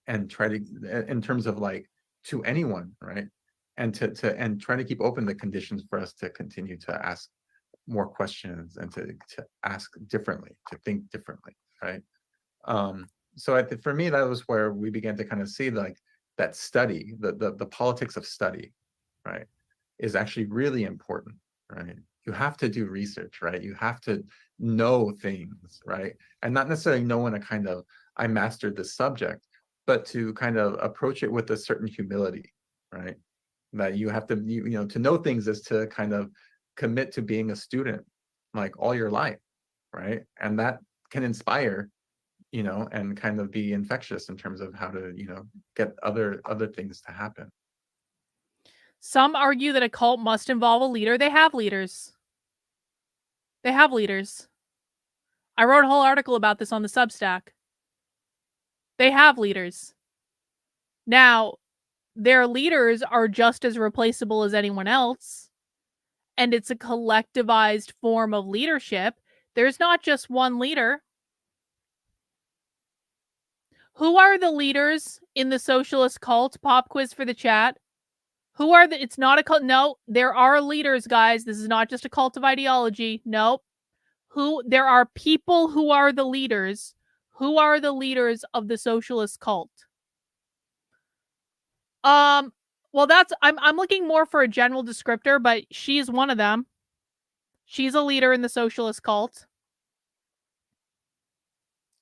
and try to, in terms of like, to anyone, right? And and trying to keep open the conditions for us to continue to ask more questions and to ask differently, to think differently, right? So for me, that was where we began to kind of see like that study, the politics of study, right, is actually really important, right? You have to do research, right? You have to know things, right? And not necessarily know in a kind of, I mastered this subject, but to kind of approach it with a certain humility, right? That you have to, to know things is to kind of commit to being a student like all your life, right? And that can inspire, and kind of be infectious in terms of how to, get other things to happen. Some argue that a cult must involve a leader. They have leaders. They have leaders. I wrote a whole article about this on the Substack. They have leaders. Now, their leaders are just as replaceable as anyone else, and it's a collectivized form of leadership. There's not just one leader. Who are the leaders in the socialist cult? Pop quiz for the chat. Who are the, it's not a cult. No, there are leaders, guys. This is not just a cult of ideology. Nope. There are people who are the leaders. Who are the leaders of the socialist cult? Well, I'm looking more for a general descriptor, but she's one of them. She's a leader in the socialist cult.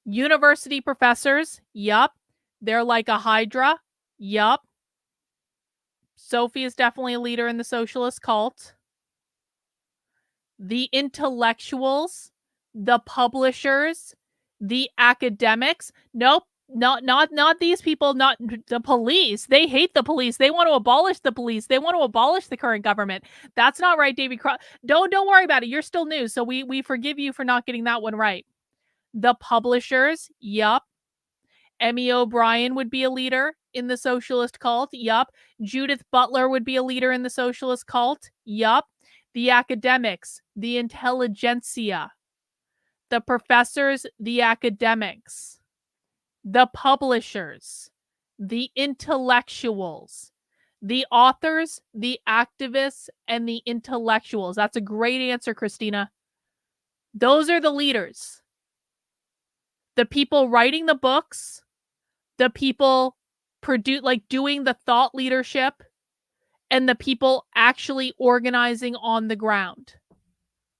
University professors, yup. They're like a hydra, yup. Sophie is definitely a leader in the socialist cult. The intellectuals, the publishers, the academics. Nope, not these people, not the police. They hate the police. They want to abolish the police. They want to abolish the current government. That's not right, David Cross. Don't worry about it. You're still new, so we forgive you for not getting that one right. The publishers, yup. Emmy O'Brien would be a leader in the socialist cult, yup. Judith Butler would be a leader in the socialist cult, yup. The academics, the intelligentsia, the professors, the academics, the publishers, the intellectuals, the authors, the activists, and the intellectuals. That's a great answer, Christina. Those are the leaders. The people writing the books, the people doing the thought leadership, and the people actually organizing on the ground.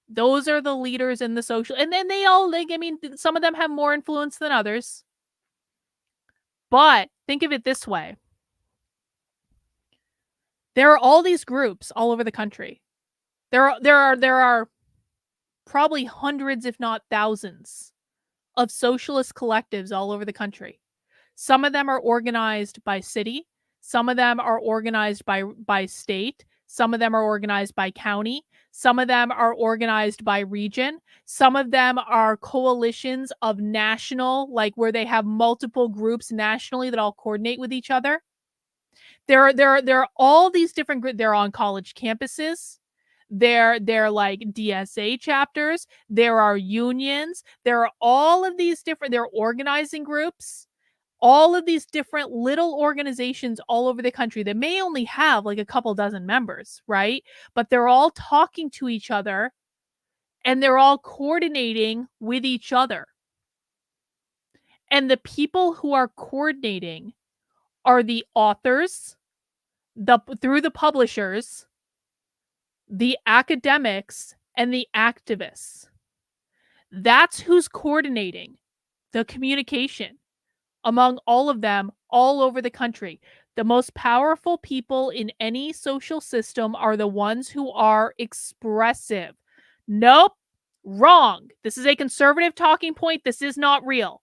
Those are the leaders in the social. And then they all, some of them have more influence than others. But think of it this way. There are all these groups all over the country. There are probably hundreds, if not thousands, of socialist collectives all over the country. Some of them are organized by city. Some of them are organized by state. Some of them are organized by county. Some of them are organized by region. Some of them are coalitions of national, like where they have multiple groups nationally that all coordinate with each other. There are all these different groups. They're on college campuses. They're like DSA chapters. There are unions. There are all of these different, they're organizing groups. All of these different little organizations all over the country that may only have like a couple dozen members, right? But they're all talking to each other and they're all coordinating with each other. And the people who are coordinating are the authors, through the publishers, the academics, and the activists. That's who's coordinating the communication among all of them all over the country. The most powerful people in any social system are the ones who are expressive. Nope, wrong. This is a conservative talking point. This is not real.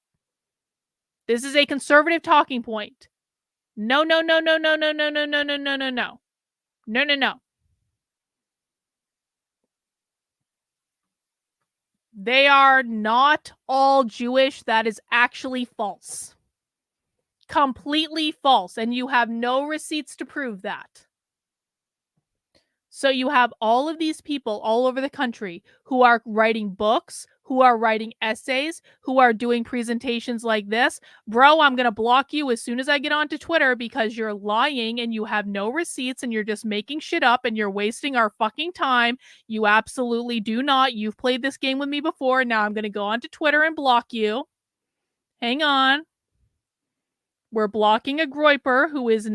This is a conservative talking point. No, no, no, no, no, no, no, no, no, no, no, no, no. No, no, no. They are not all Jewish. That is actually false. Completely false. And you have no receipts to prove that. So you have all of these people all over the country who are writing books, who are writing essays, who are doing presentations like this. Bro, I'm going to block you as soon as I get onto Twitter because you're lying and you have no receipts and you're just making shit up and you're wasting our fucking time. You absolutely do not. You've played this game with me before. Now I'm going to go onto Twitter and block you. Hang on. We're blocking a groyper who is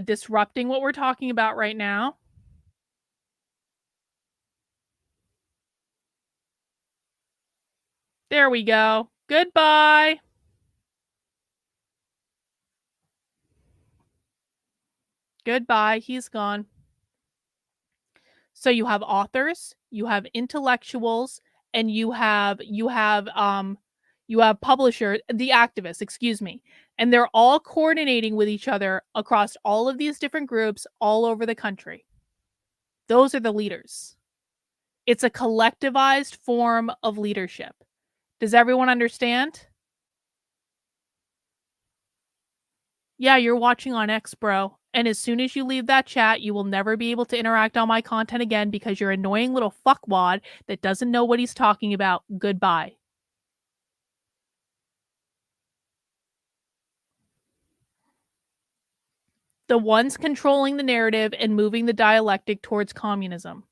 disrupting what we're talking about right now. There we go. Goodbye. Goodbye. He's gone. So you have authors, you have intellectuals, and you have publishers, the activists, excuse me. And they're all coordinating with each other across all of these different groups all over the country. Those are the leaders. It's a collectivized form of leadership. Does everyone understand? Yeah, you're watching on X, bro. And as soon as you leave that chat, you will never be able to interact on my content again because you're an annoying little fuckwad that doesn't know what he's talking about. Goodbye. The ones controlling the narrative and moving the dialectic towards communism.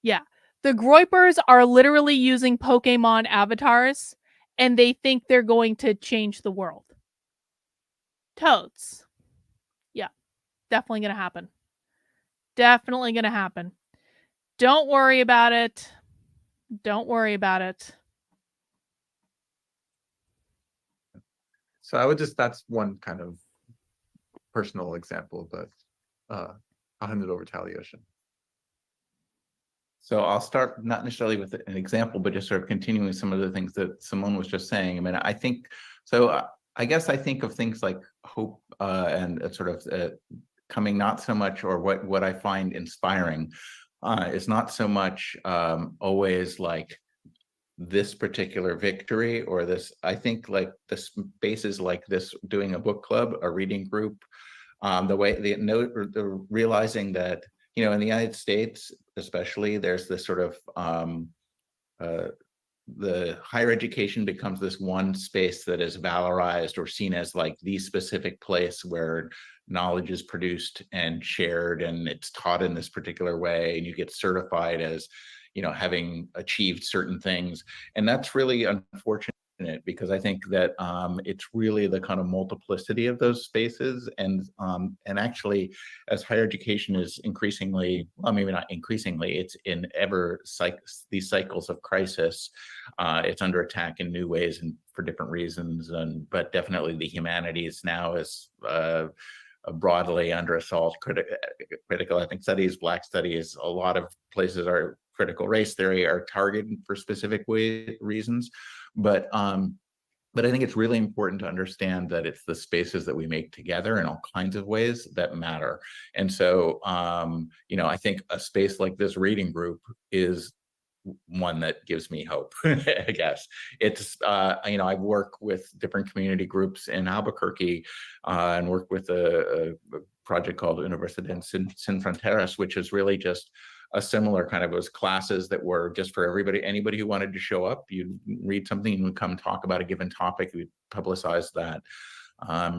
Yeah. The Groypers are literally using Pokemon avatars, and they think they're going to change the world. Toads. Yeah. Definitely going to happen. Definitely going to happen. Don't worry about it. Don't worry about it. So I would that's one kind of personal example, but I'll hand it over to Alyosha. So I'll start not necessarily with an example, but just sort of continuing some of the things that Simone was just saying. I mean, I think, so I guess I think of things like hope and sort of coming not so much, or what I find inspiring is not so much always like this particular victory or this. I think like the spaces like this, doing a book club, a reading group, the realizing that, you know, in the United States especially, there's this sort of the higher education becomes this one space that is valorized or seen as like the specific place where knowledge is produced and shared, and it's taught in this particular way, and you get certified as, you know, having achieved certain things. And that's really unfortunate, because I think that it's really the kind of multiplicity of those spaces, and actually, as higher education is increasingly, well, maybe not increasingly, it's in these cycles of crisis. It's under attack in new ways and for different reasons, but definitely the humanities now is broadly under assault. Critical ethnic studies, Black studies, a lot of places are critical race theory are targeted for specific reasons. But I think it's really important to understand that it's the spaces that we make together in all kinds of ways that matter. And so, you know, I think a space like this reading group is one that gives me hope. I guess it's, you know, I work with different community groups in Albuquerque and work with a project called Universidad Sin Fronteras, which is really just a similar kind of, it was classes that were just for anybody who wanted to show up. You'd read something and would come talk about a given topic. We'd publicize that.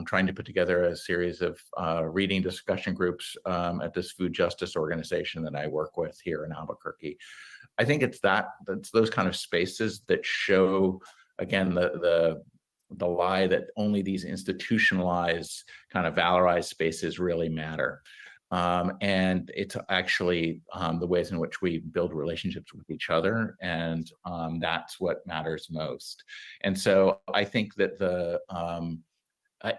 Trying to put together a series of reading discussion groups at this food justice organization that I work with here in Albuquerque. I think it's those kind of spaces that show, again, the lie that only these institutionalized kind of valorized spaces really matter. And it's actually the ways in which we build relationships with each other, and that's what matters most. And so I think that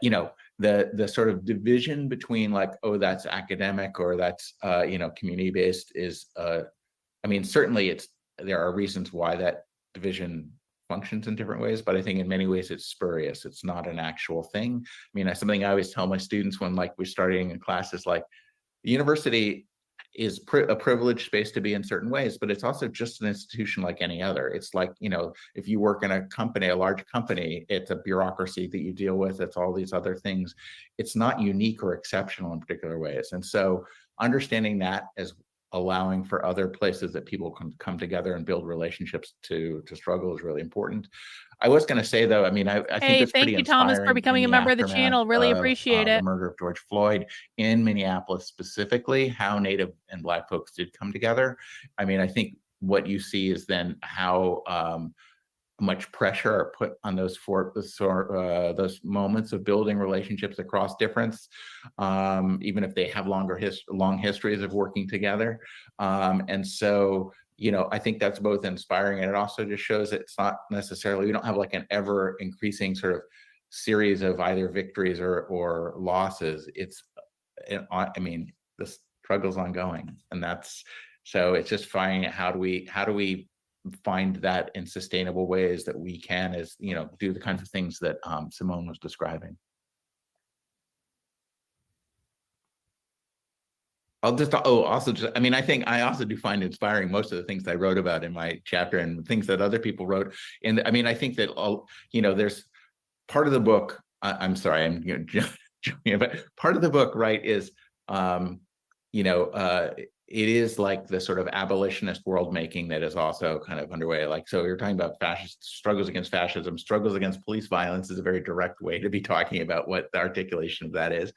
you know, the sort of division between like, oh, that's academic or that's you know, community-based is, I mean, certainly there are reasons why that division functions in different ways, but I think in many ways it's spurious. It's not an actual thing. I mean, that's something I always tell my students when like we're starting in classes, like, the university is a privileged space to be in certain ways, but it's also just an institution like any other. It's like, you know, if you work in a company, a large company, it's a bureaucracy that you deal with. It's all these other things. It's not unique or exceptional in particular ways. And so understanding that as allowing for other places that people can come together and build relationships to struggle is really important. I was going to say, though, I mean, I think it's pretty inspiring. Thank you, Thomas, for becoming a member of the channel. Really appreciate it. The murder of George Floyd in Minneapolis specifically, how Native and Black folks did come together. I mean, I think what you see is then how much pressure are put on those moments of building relationships across difference, even if they have long histories of working together. And so, you know, I think that's both inspiring, and it also just shows that it's not necessarily, we don't have like an ever increasing sort of series of either victories or losses. It's, I mean, the struggle's ongoing, and so it's just finding how do we find that in sustainable ways that we can, as you know, do the kinds of things that Simone was describing. I mean, I think I also do find inspiring most of the things I wrote about in my chapter and things that other people wrote. And I mean, I think that, you know, there's part of the book, I'm sorry, I'm jumping, but part of the book, right, is, you know, it is like the sort of abolitionist world making that is also kind of underway. Like, so you're talking about struggles against fascism, struggles against police violence is a very direct way to be talking about what the articulation of that is.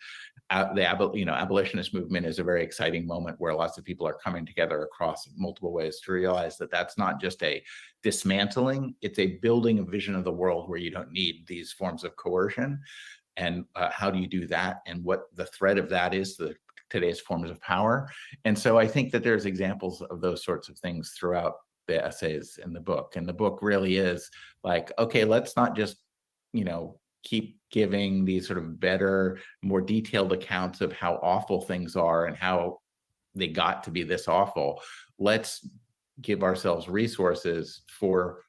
The abolitionist movement is a very exciting moment where lots of people are coming together across multiple ways to realize that that's not just a dismantling, it's a building a vision of the world where you don't need these forms of coercion. And how do you do that? And what the threat of that is, today's forms of power. And so I think that there's examples of those sorts of things throughout the essays in the book. And the book really is like, okay, let's not just, you know, keep giving these sort of better, more detailed accounts of how awful things are and how they got to be this awful. Let's give ourselves resources for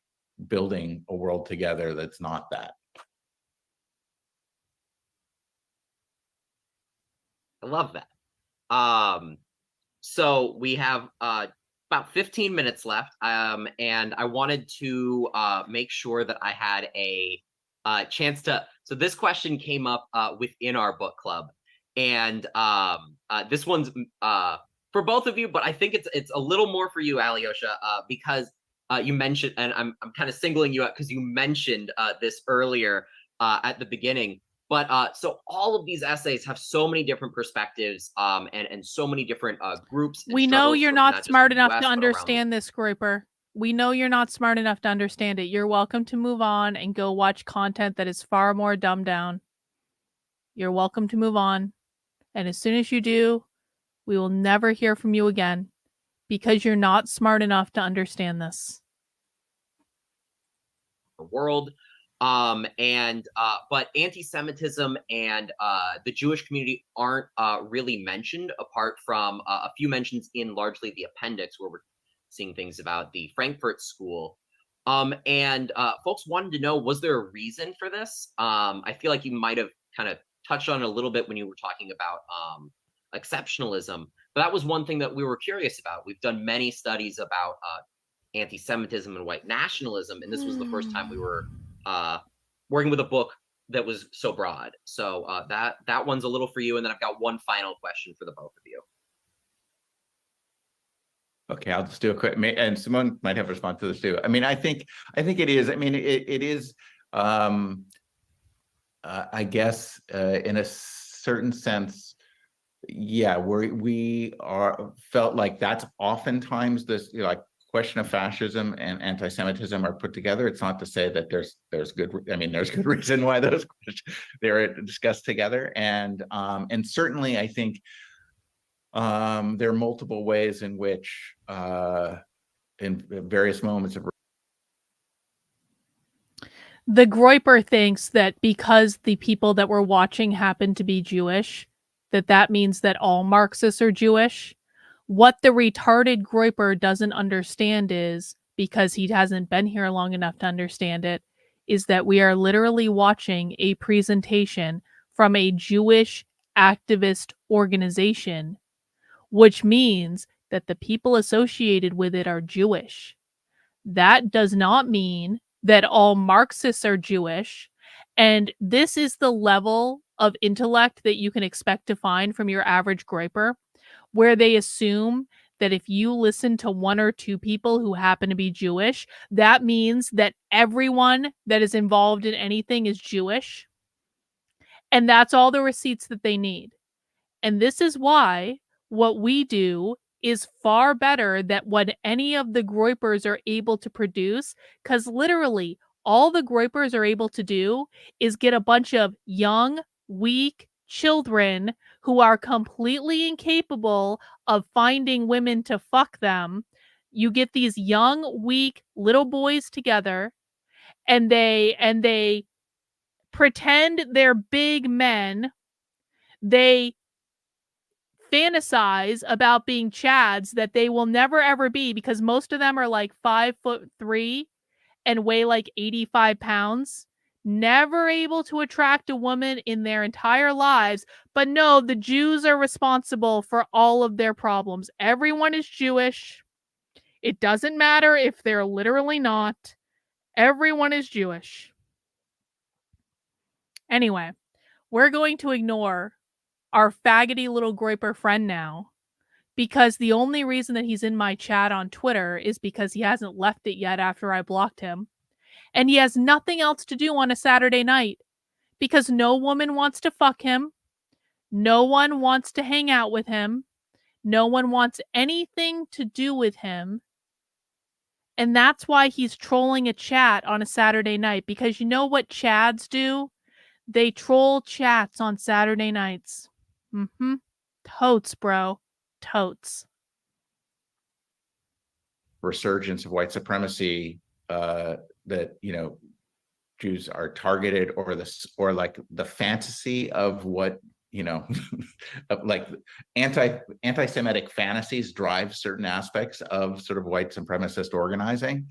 building a world together that's not that. I love that. So we have about 15 minutes left, and I wanted to make sure that I had a chance to. So this question came up within our book club, and this one's for both of you, but I think it's a little more for you, Alyosha, because you mentioned, and I'm kind of singling you out because you mentioned this earlier at the beginning. But so all of these essays have so many different perspectives, and so many different groups. And We know you're not smart enough US, to understand this, Groiper. We know you're not smart enough to understand it. You're welcome to move on and go watch content that is far more dumbed down. You're welcome to move on. And as soon as you do, we will never hear from you again because you're not smart enough to understand this. World. But anti-Semitism and the Jewish community aren't really mentioned, apart from a few mentions in largely the appendix, where we're seeing things about the Frankfurt School. Folks wanted to know, was there a reason for this? I feel like you might have kind of touched on it a little bit when you were talking about exceptionalism, but that was one thing that we were curious about. We've done many studies about anti-Semitism and white nationalism, and this was the first time we were working with a book that was so broad. So that one's a little for you, and then I've got one final question for the both of you. Okay, I'll just do a quick, and Simone might have a response to this too. I mean, I think it is. I mean, it is. I guess in a certain sense, yeah, we felt like that's oftentimes this, like, question of fascism and anti-Semitism are put together. It's not to say that there's good. I mean, there's good reason why they're discussed together, and certainly I think there are multiple ways in which in various moments of the Groiper thinks that because the people that we're watching happen to be Jewish, that means that all Marxists are Jewish. What the retarded Groiper doesn't understand is, because he hasn't been here long enough to understand it, is that we are literally watching a presentation from a Jewish activist organization, which means that the people associated with it are Jewish. That does not mean that all Marxists are Jewish. And this is the level of intellect that you can expect to find from your average Groiper, where they assume that if you listen to one or two people who happen to be Jewish, that means that everyone that is involved in anything is Jewish. And that's all the receipts that they need. And this is why what we do is far better than what any of the Groipers are able to produce, because literally all the Groipers are able to do is get a bunch of young, weak children who are completely incapable of finding women to fuck them. You get these young, weak little boys together, and they pretend they're big men. They fantasize about being chads that they will never ever be, because most of them are like 5'3" and weigh like 85 pounds. Never able to attract a woman in their entire lives. But no, the Jews are responsible for all of their problems. Everyone is Jewish. It doesn't matter if they're literally not. Everyone is Jewish. Anyway, we're going to ignore our faggoty little Groiper friend now, because the only reason that he's in my chat on Twitter is because he hasn't left it yet after I blocked him. And he has nothing else to do on a Saturday night, because no woman wants to fuck him. No one wants to hang out with him. No one wants anything to do with him. And that's why he's trolling a chat on a Saturday night, because you know what chads do? They troll chats on Saturday nights. Totes, bro. Totes. resurgence of white supremacy, that, you know, Jews are targeted, or like the fantasy of what, you know, of like anti-Semitic fantasies drive certain aspects of sort of white supremacist organizing.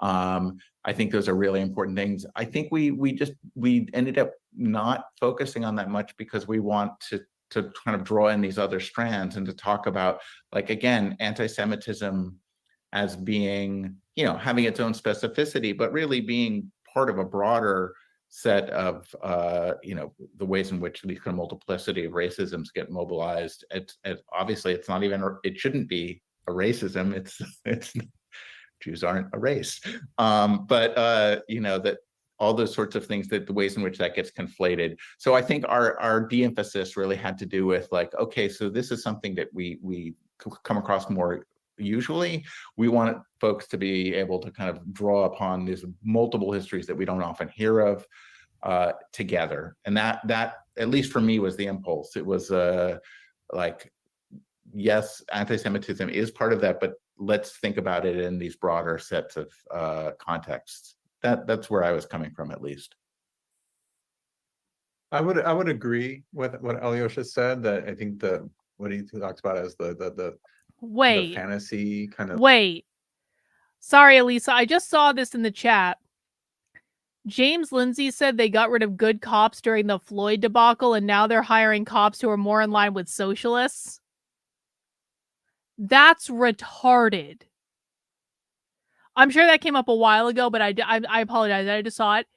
I think those are really important things. I think we ended up not focusing on that much because we want to kind of draw in these other strands and to talk about, like, again, anti-Semitism as being, having its own specificity, but really being part of a broader set of, the ways in which these kind of multiplicity of racisms get mobilized. Obviously, it's not even, it shouldn't be a racism. It's Jews aren't a race, but that all those sorts of things, that the ways in which that gets conflated. So I think our de-emphasis really had to do with like, okay, so this is something that we come across more usually. We want folks to be able to kind of draw upon these multiple histories that we don't often hear of together. And that at least for me was the impulse. It was like, yes, anti-Semitism is part of that, but let's think about it in these broader sets of contexts. That's where I was coming from, at least. I would agree with what Alyosha said, that I think what he talks about as the fantasy kind of. Wait. Sorry, Elisa. I just saw this in the chat. James Lindsay said they got rid of good cops during the Floyd debacle, and now they're hiring cops who are more in line with socialists. That's retarded. I'm sure that came up a while ago, but I apologize. I just saw it.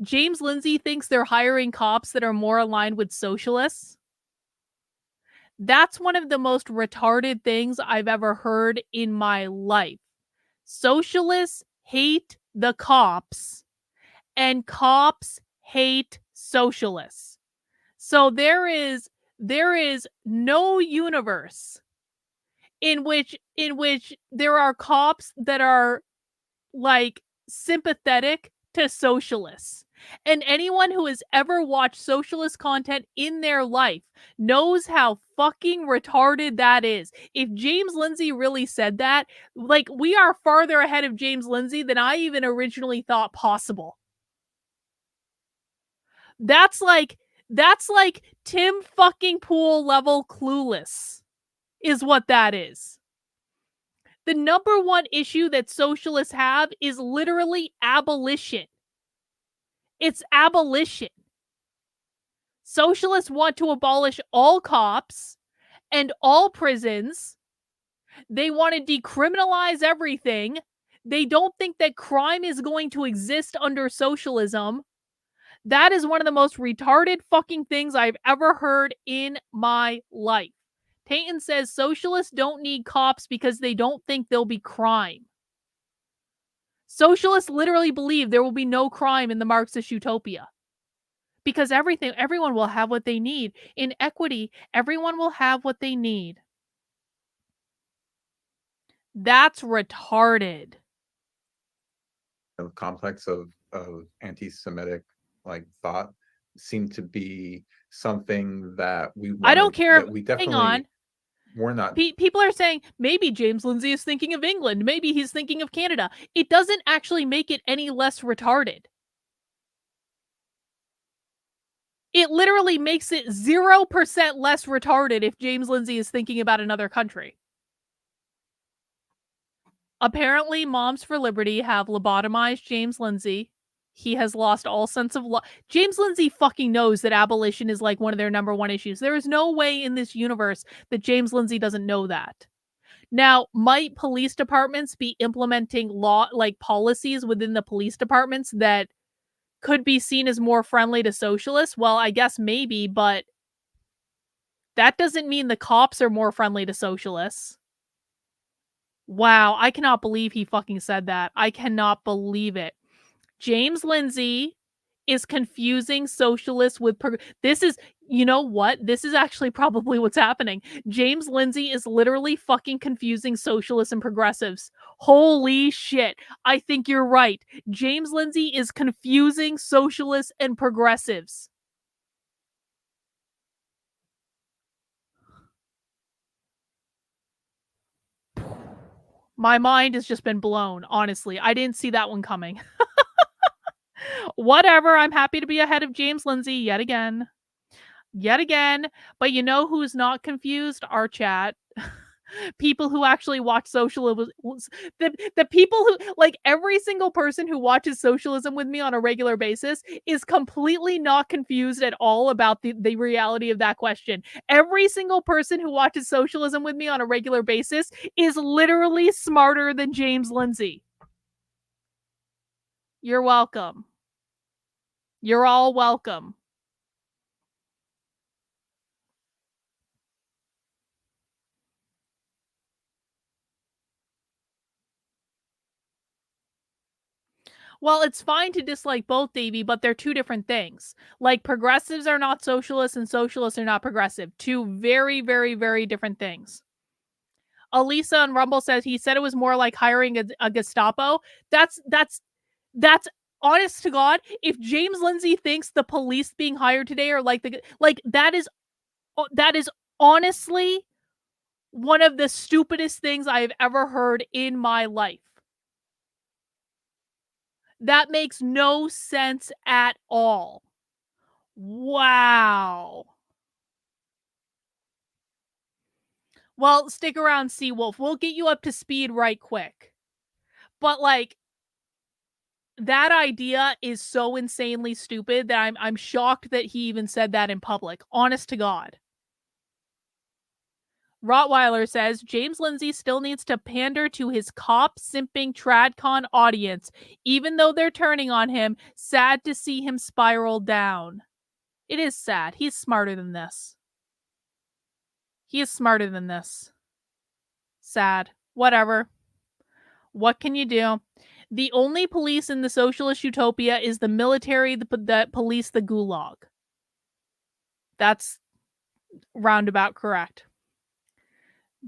James Lindsay thinks they're hiring cops that are more aligned with socialists. That's one of the most retarded things I've ever heard in my life. Socialists hate the cops, and cops hate socialists. So there is no universe in which there are cops that are like sympathetic to socialists. And anyone who has ever watched socialist content in their life knows how fucking retarded that is. If James Lindsay really said that, like, we are farther ahead of James Lindsay than I even originally thought possible. That's like Tim fucking Pool level clueless is what that is. The number one issue that socialists have is literally abolition. It's abolition. Socialists want to abolish all cops and all prisons. They want to decriminalize everything. They don't think that crime is going to exist under socialism. That is one of the most retarded fucking things I've ever heard in my life. Peyton says socialists don't need cops because they don't think there'll be crime. Socialists literally believe there will be no crime in the Marxist utopia. Because everyone will have what they need. In equity, everyone will have what they need. That's retarded. The complex of anti-Semitic thought seemed to be something that we wanted, I don't care. we definitely Hang on. We're not. People are saying maybe James Lindsay is thinking of England. Maybe he's thinking of Canada. It doesn't actually make it any less retarded. It literally makes it 0% less retarded if James Lindsay is thinking about another country. Apparently, Moms for Liberty have lobotomized James Lindsay. He has lost all sense of law. James Lindsay fucking knows that abolition is like one of their number one issues. There is no way in this universe that James Lindsay doesn't know that. Now, might police departments be implementing policies within the police departments that could be seen as more friendly to socialists? Well, I guess maybe, but that doesn't mean the cops are more friendly to socialists. Wow, I cannot believe he fucking said that. I cannot believe it. James Lindsay is confusing socialists with this is, you know what? This is actually probably what's happening. James Lindsay is literally fucking confusing socialists and progressives. Holy shit. I think you're right. James Lindsay is confusing socialists and progressives. My mind has just been blown, honestly. I didn't see that one coming. Whatever, I'm happy to be ahead of James Lindsay yet again. But you know who's not confused? Our chat. People who actually watch socialism, the people who, like, every single person who watches socialism with me on a regular basis is completely not confused at all about the reality of that question. Every single person who watches socialism with me on a regular basis is literally smarter than James Lindsay. You're welcome. You're all welcome. Well, it's fine to dislike both, Davey, but they're two different things. Like, progressives are not socialists and socialists are not progressive. Two very, very, very different things. Elisa on Rumble says he said it was more like hiring a Gestapo. That's honest to God. If James Lindsay thinks the police being hired today are like that is honestly one of the stupidest things I have ever heard in my life. That makes no sense at all. Wow. Well, stick around, Seawolf. We'll get you up to speed right quick. But, like, that idea is so insanely stupid that I'm shocked that he even said that in public. Honest to God. Rottweiler says James Lindsay still needs to pander to his cop simping tradcon audience, even though they're turning on him. Sad to see him spiral down. It is sad. He's smarter than this. He is smarter than this. Sad. Whatever. What can you do? The only police in the socialist utopia is the military that police the gulag. That's roundabout correct.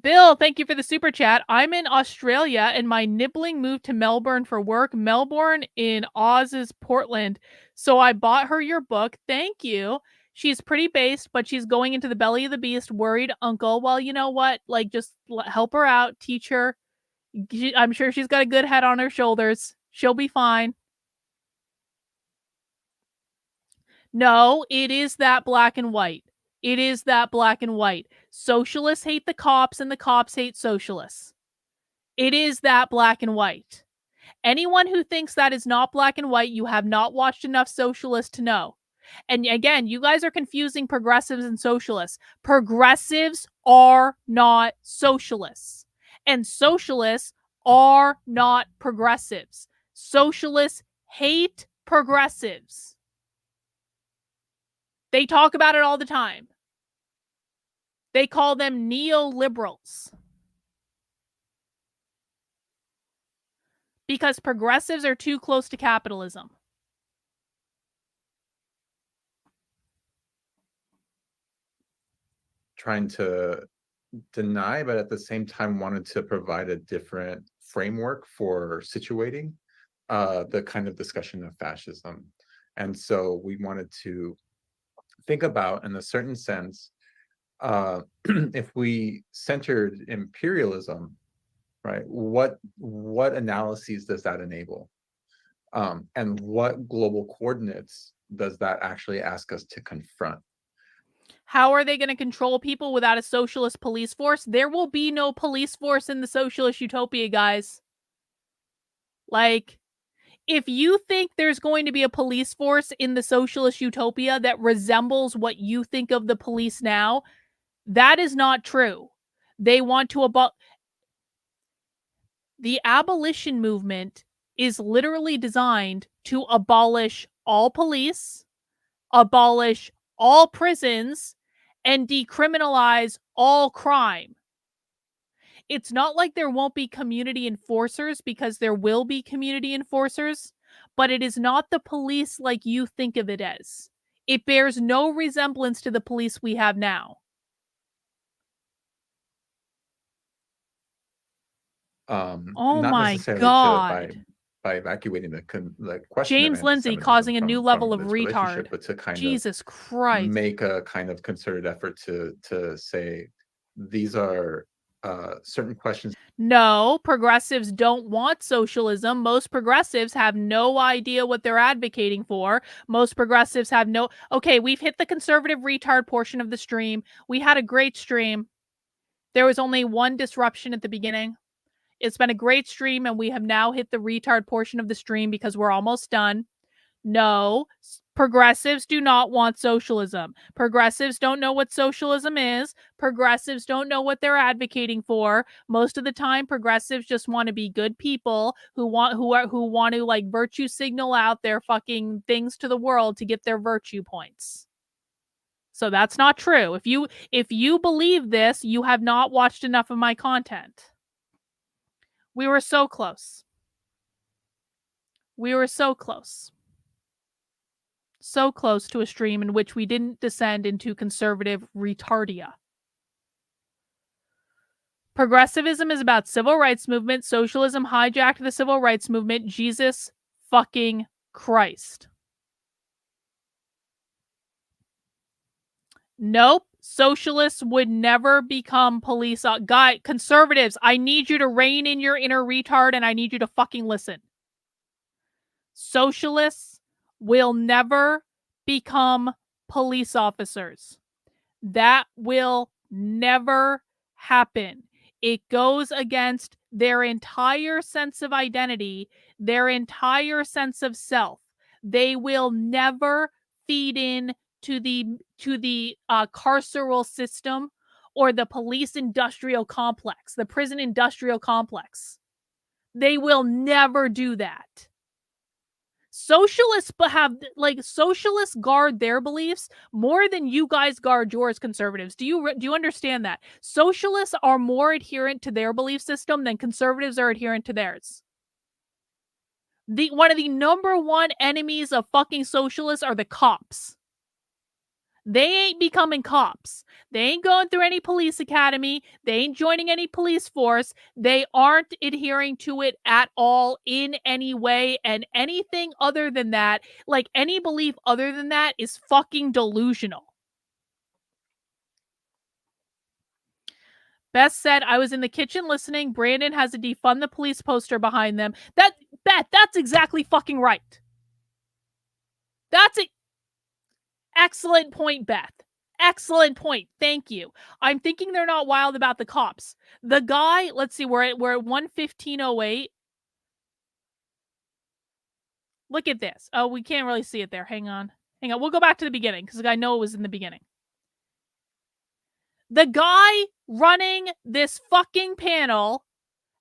Bill, thank you for the super chat. I'm in Australia and my nibbling moved to Melbourne for work. Melbourne in Oz's Portland. So I bought her your book. Thank you. She's pretty based, but she's going into the belly of the beast, worried uncle. Well, you know what? Like, just help her out, teach her. I'm sure she's got a good head on her shoulders. She'll be fine. No, it is that black and white. It is that black and white. Socialists hate the cops and the cops hate socialists. It is that black and white. Anyone who thinks that is not black and white, you have not watched enough Socialists to know. And again, you guys are confusing progressives and socialists. Progressives are not socialists. And socialists are not progressives. Socialists hate progressives. They talk about it all the time. They call them neoliberals. Because progressives are too close to capitalism. Trying to deny, but at the same time wanted to provide a different framework for situating the kind of discussion of fascism. And so we wanted to think about, in a certain sense, if we centered imperialism, right, what analyses does that enable? And what global coordinates does that actually ask us to confront? How are they going to control people without a socialist police force? There will be no police force in the socialist utopia, guys. Like, if you think there's going to be a police force in the socialist utopia that resembles what you think of the police now, that is not true. They want to the abolition movement is literally designed to abolish all police, abolish all prisons, and decriminalize all crime. It's not like there won't be community enforcers, because there will be community enforcers, but it is not the police like you think of it as. It bears no resemblance to the police we have now. Oh not my necessarily God. by evacuating the question. James of Lindsay anti-Semitism causing a new level of this relationship, retard. but to kind Jesus of Christ. make a kind of concerted effort to say these are certain questions. No, progressives don't want socialism. Most progressives have no idea what they're advocating for. Most progressives have no... Okay, we've hit the conservative retard portion of the stream. We had a great stream. There was only one disruption at the beginning. It's been a great stream, and we have now hit the retard portion of the stream because we're almost done. No, progressives do not want socialism. Progressives don't know what socialism is. Progressives don't know what they're advocating for. Most of the time, progressives just want to be good people who want to like virtue signal out their fucking things to the world to get their virtue points. So that's not true. If you believe this, you have not watched enough of my content. We were so close. We were so close. So close to a stream in which we didn't descend into conservative retardia. Progressivism is about civil rights movement. Socialism hijacked the civil rights movement. Jesus fucking Christ. Nope. Socialists would never become police. Conservatives, I need you to rein in your inner retard and I need you to fucking listen. Socialists will never become police officers. That will never happen. It goes against their entire sense of identity, their entire sense of self. They will never feed in to the carceral system or the police industrial complex, the prison industrial complex. They will never do that. Socialists socialists guard their beliefs more than you guys guard yours, conservatives. Do you understand that? Socialists are more adherent to their belief system than conservatives are adherent to theirs. One of the number one enemies of fucking socialists are the cops. They ain't becoming cops. They ain't going through any police academy. They ain't joining any police force. They aren't adhering to it at all in any way. And anything other than that, like any belief other than that, is fucking delusional. Beth said, I was in the kitchen listening. Brandon has a defund the police poster behind them. Beth, that's exactly fucking right. That's it. Excellent point, Beth. Excellent point. Thank you. I'm thinking they're not wild about the cops. The guy, let's see, we're at 1:15:08. Look at this. Oh, we can't really see it there. Hang on. We'll go back to the beginning because I know it was in the beginning. The guy running this fucking panel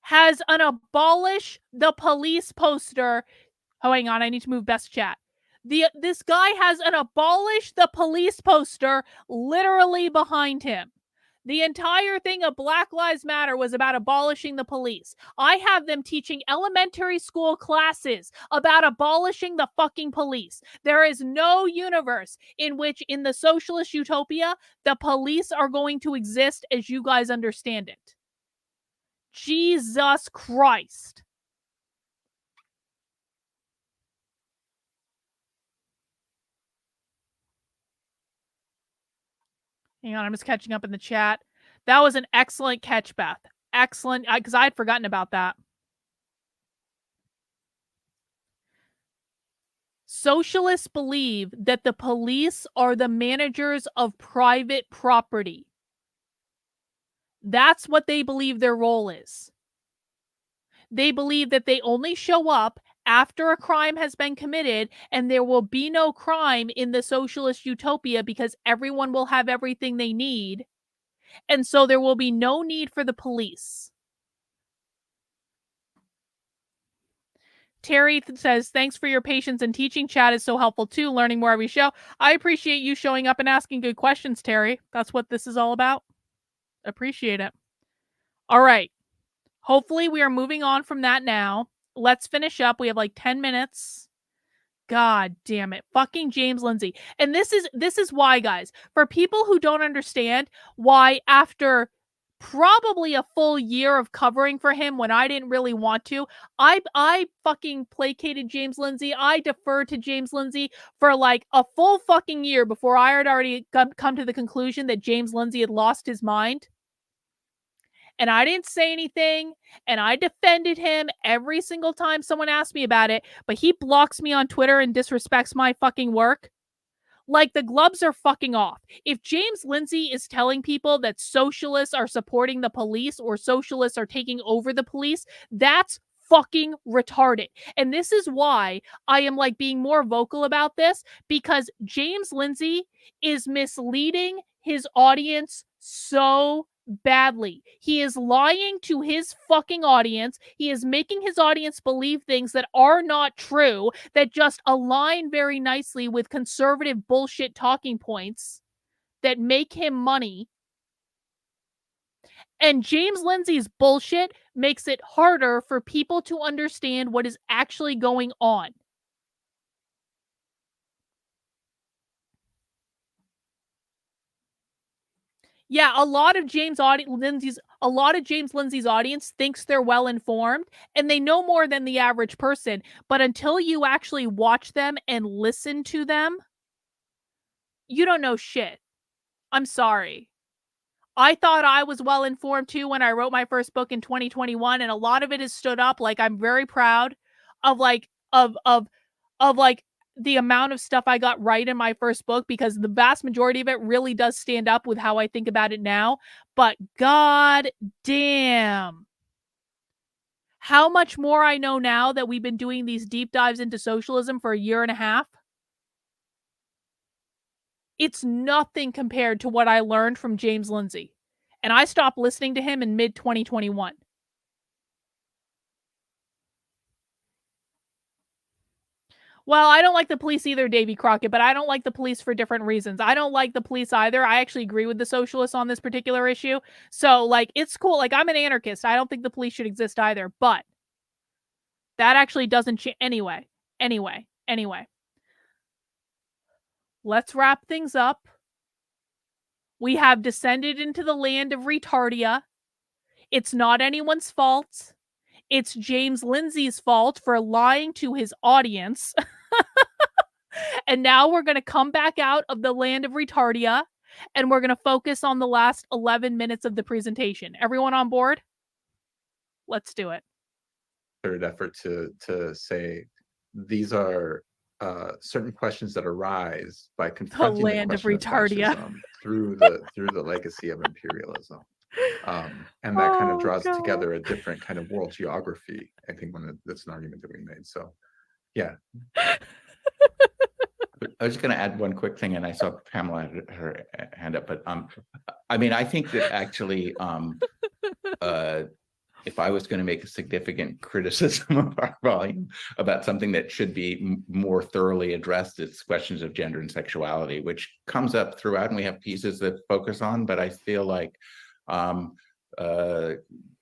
has an abolish the police poster. Oh, hang on. I need to move Best Chat. This guy has an abolish the police poster literally behind him. The entire thing of Black Lives Matter was about abolishing the police. I have them teaching elementary school classes about abolishing the fucking police. There is no universe in which, in the socialist utopia, the police are going to exist as you guys understand it. Jesus Christ. Hang on, I'm just catching up in the chat. That was an excellent catch, Beth. Excellent, because I had forgotten about that. Socialists believe that the police are the managers of private property. That's what they believe their role is. They believe that they only show up after a crime has been committed, and there will be no crime in the socialist utopia because everyone will have everything they need. And so there will be no need for the police. Terry says, thanks for your patience and teaching. Chat is so helpful too, learning more every show. I appreciate you showing up and asking good questions, Terry. That's what this is all about. Appreciate it. All right. Hopefully we are moving on from that now. Let's finish up. We have like 10 minutes. God damn it. Fucking James Lindsay. And this is why, guys, for people who don't understand why after probably a full year of covering for him when I didn't really want to, I fucking placated James Lindsay. I deferred to James Lindsay for like a full fucking year before I had already come to the conclusion that James Lindsay had lost his mind. And I didn't say anything, and I defended him every single time someone asked me about it, but he blocks me on Twitter and disrespects my fucking work. Like, the gloves are fucking off. If James Lindsay is telling people that socialists are supporting the police or socialists are taking over the police, that's fucking retarded. And this is why I am like being more vocal about this, because James Lindsay is misleading his audience so badly. He is lying to his fucking audience. He is making his audience believe things that are not true, that just align very nicely with conservative bullshit talking points that make him money. And James Lindsay's bullshit makes it harder for people to understand what is actually going on. Yeah, a lot of James Lindsay's audience thinks they're well informed and they know more than the average person, but until you actually watch them and listen to them, you don't know shit. I'm sorry. I thought I was well informed too when I wrote my first book in 2021, and a lot of it has stood up. Like, I'm very proud of the amount of stuff I got right in my first book, because the vast majority of it really does stand up with how I think about it now. But god damn, how much more I know now that we've been doing these deep dives into socialism for a year and a half. It's nothing compared to what I learned from James Lindsay. And I stopped listening to him in mid-2021. Well, I don't like the police either, Davy Crockett, but I don't like the police for different reasons. I don't like the police either. I actually agree with the socialists on this particular issue. So, like, it's cool. Like, I'm an anarchist. I don't think the police should exist either. But that actually doesn't change. Anyway. Let's wrap things up. We have descended into the land of retardia. It's not anyone's fault. It's James Lindsay's fault for lying to his audience. And now we're going to come back out of the land of retardia, and we're going to focus on the last 11 minutes of the presentation. Everyone on board? Let's do it. Third effort to say these are certain questions that arise by confronting the land of question retardia fascism through the legacy of imperialism, and that kind of draws together a different kind of world geography. I think that's an argument that we made. So, yeah. I was just going to add one quick thing, and I saw Pamela had her hand up, but I mean, I think that actually, if I was going to make a significant criticism of our volume about something that should be more thoroughly addressed, it's questions of gender and sexuality, which comes up throughout, and we have pieces that focus on, but I feel like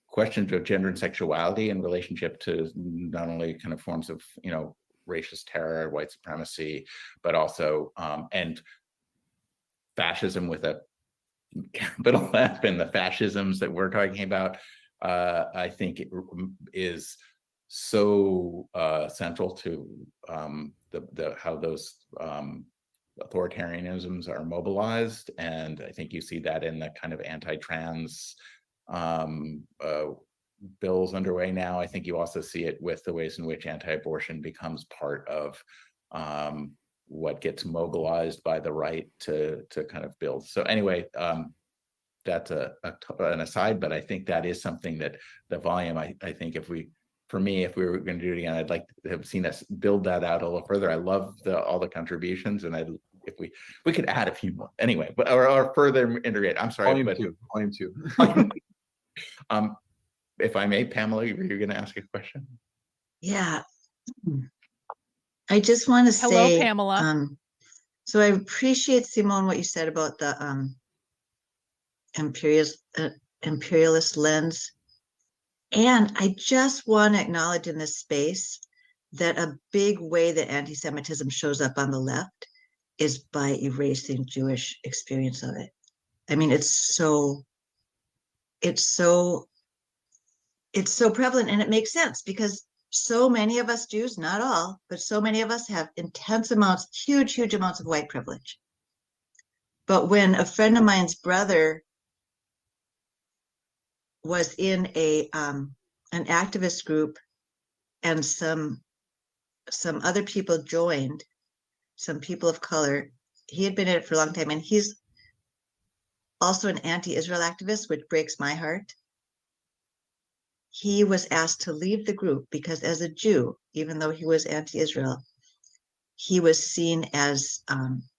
questions of gender and sexuality in relationship to not only kind of forms of, racist terror, white supremacy, but also, and fascism with a capital F, and the fascisms that we're talking about, I think it is so central to how those authoritarianisms are mobilized. And I think you see that in the kind of anti-trans bills underway now. I think you also see it with the ways in which anti-abortion becomes part of what gets mobilized by the right to kind of build. So anyway, that's an aside, but I think that is something that the volume, I think if we were going to do it again, I'd like to have seen us build that out a little further. I love all the contributions, and if we could add a few more anyway, but or further integrate. I'm sorry, Volume two. If I may, Pamela, were you going to ask a question? Yeah. I just want to say, hello, Pamela. So I appreciate, Simone, what you said about the imperialist lens. And I just want to acknowledge in this space that a big way that anti-Semitism shows up on the left is by erasing Jewish experience of it. I mean, it's so prevalent, and it makes sense because so many of us Jews, not all, but so many of us have intense amounts, huge amounts of white privilege. But when a friend of mine's brother was in an activist group, and some other people joined, some people of color, he had been in it for a long time, and he's also an anti-Israel activist, which breaks my heart. He was asked to leave the group because as a Jew, even though he was anti-Israel, he was seen as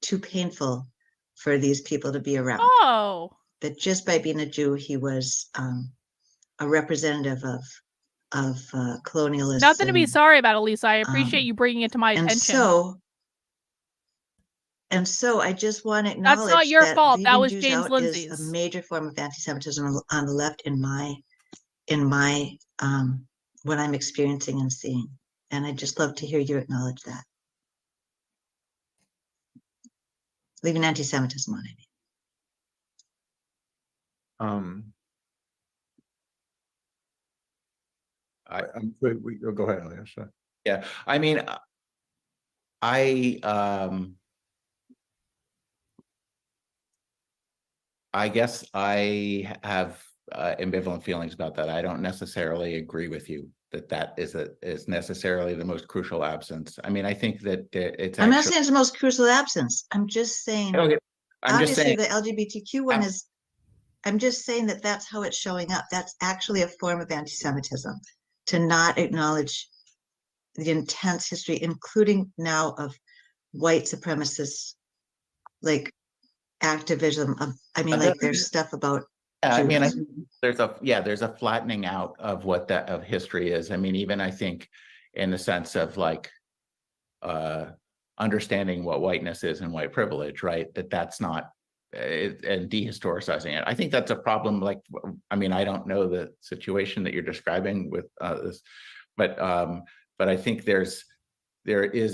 too painful for these people to be around. Oh, That just by being a Jew, he was a representative of colonialists. nothing to be sorry about, Elisa. I appreciate um, you bringing it to my and attention. so I just want to That's acknowledge not your that fault. That leaving was Jews James out Lindsay's. is a major form of anti-Semitism on the left in my what I'm experiencing and seeing. And I'd just love to hear you acknowledge that. Leaving anti-Semitism on it. Go ahead, Alyosha. Yeah, I mean, I guess I have ambivalent feelings about that. I don't necessarily agree with you that is necessarily the most crucial absence. I mean, I think that it's I'm not actually. saying it's the most crucial absence. I'm just saying, Okay, I'm just obviously saying. the LGBTQ one is, I'm just saying that that's how it's showing up. That's actually a form of anti-Semitism, to not acknowledge the intense history, including now of white supremacists, like activism. I mean, like there's stuff about I mean, Jews. there's a flattening out of what that of history is. I mean, even I think in the sense of like understanding what whiteness is and white privilege, right? That's not and dehistoricizing it. I think that's a problem. Like, I mean, I don't know the situation that you're describing with this, but I think there is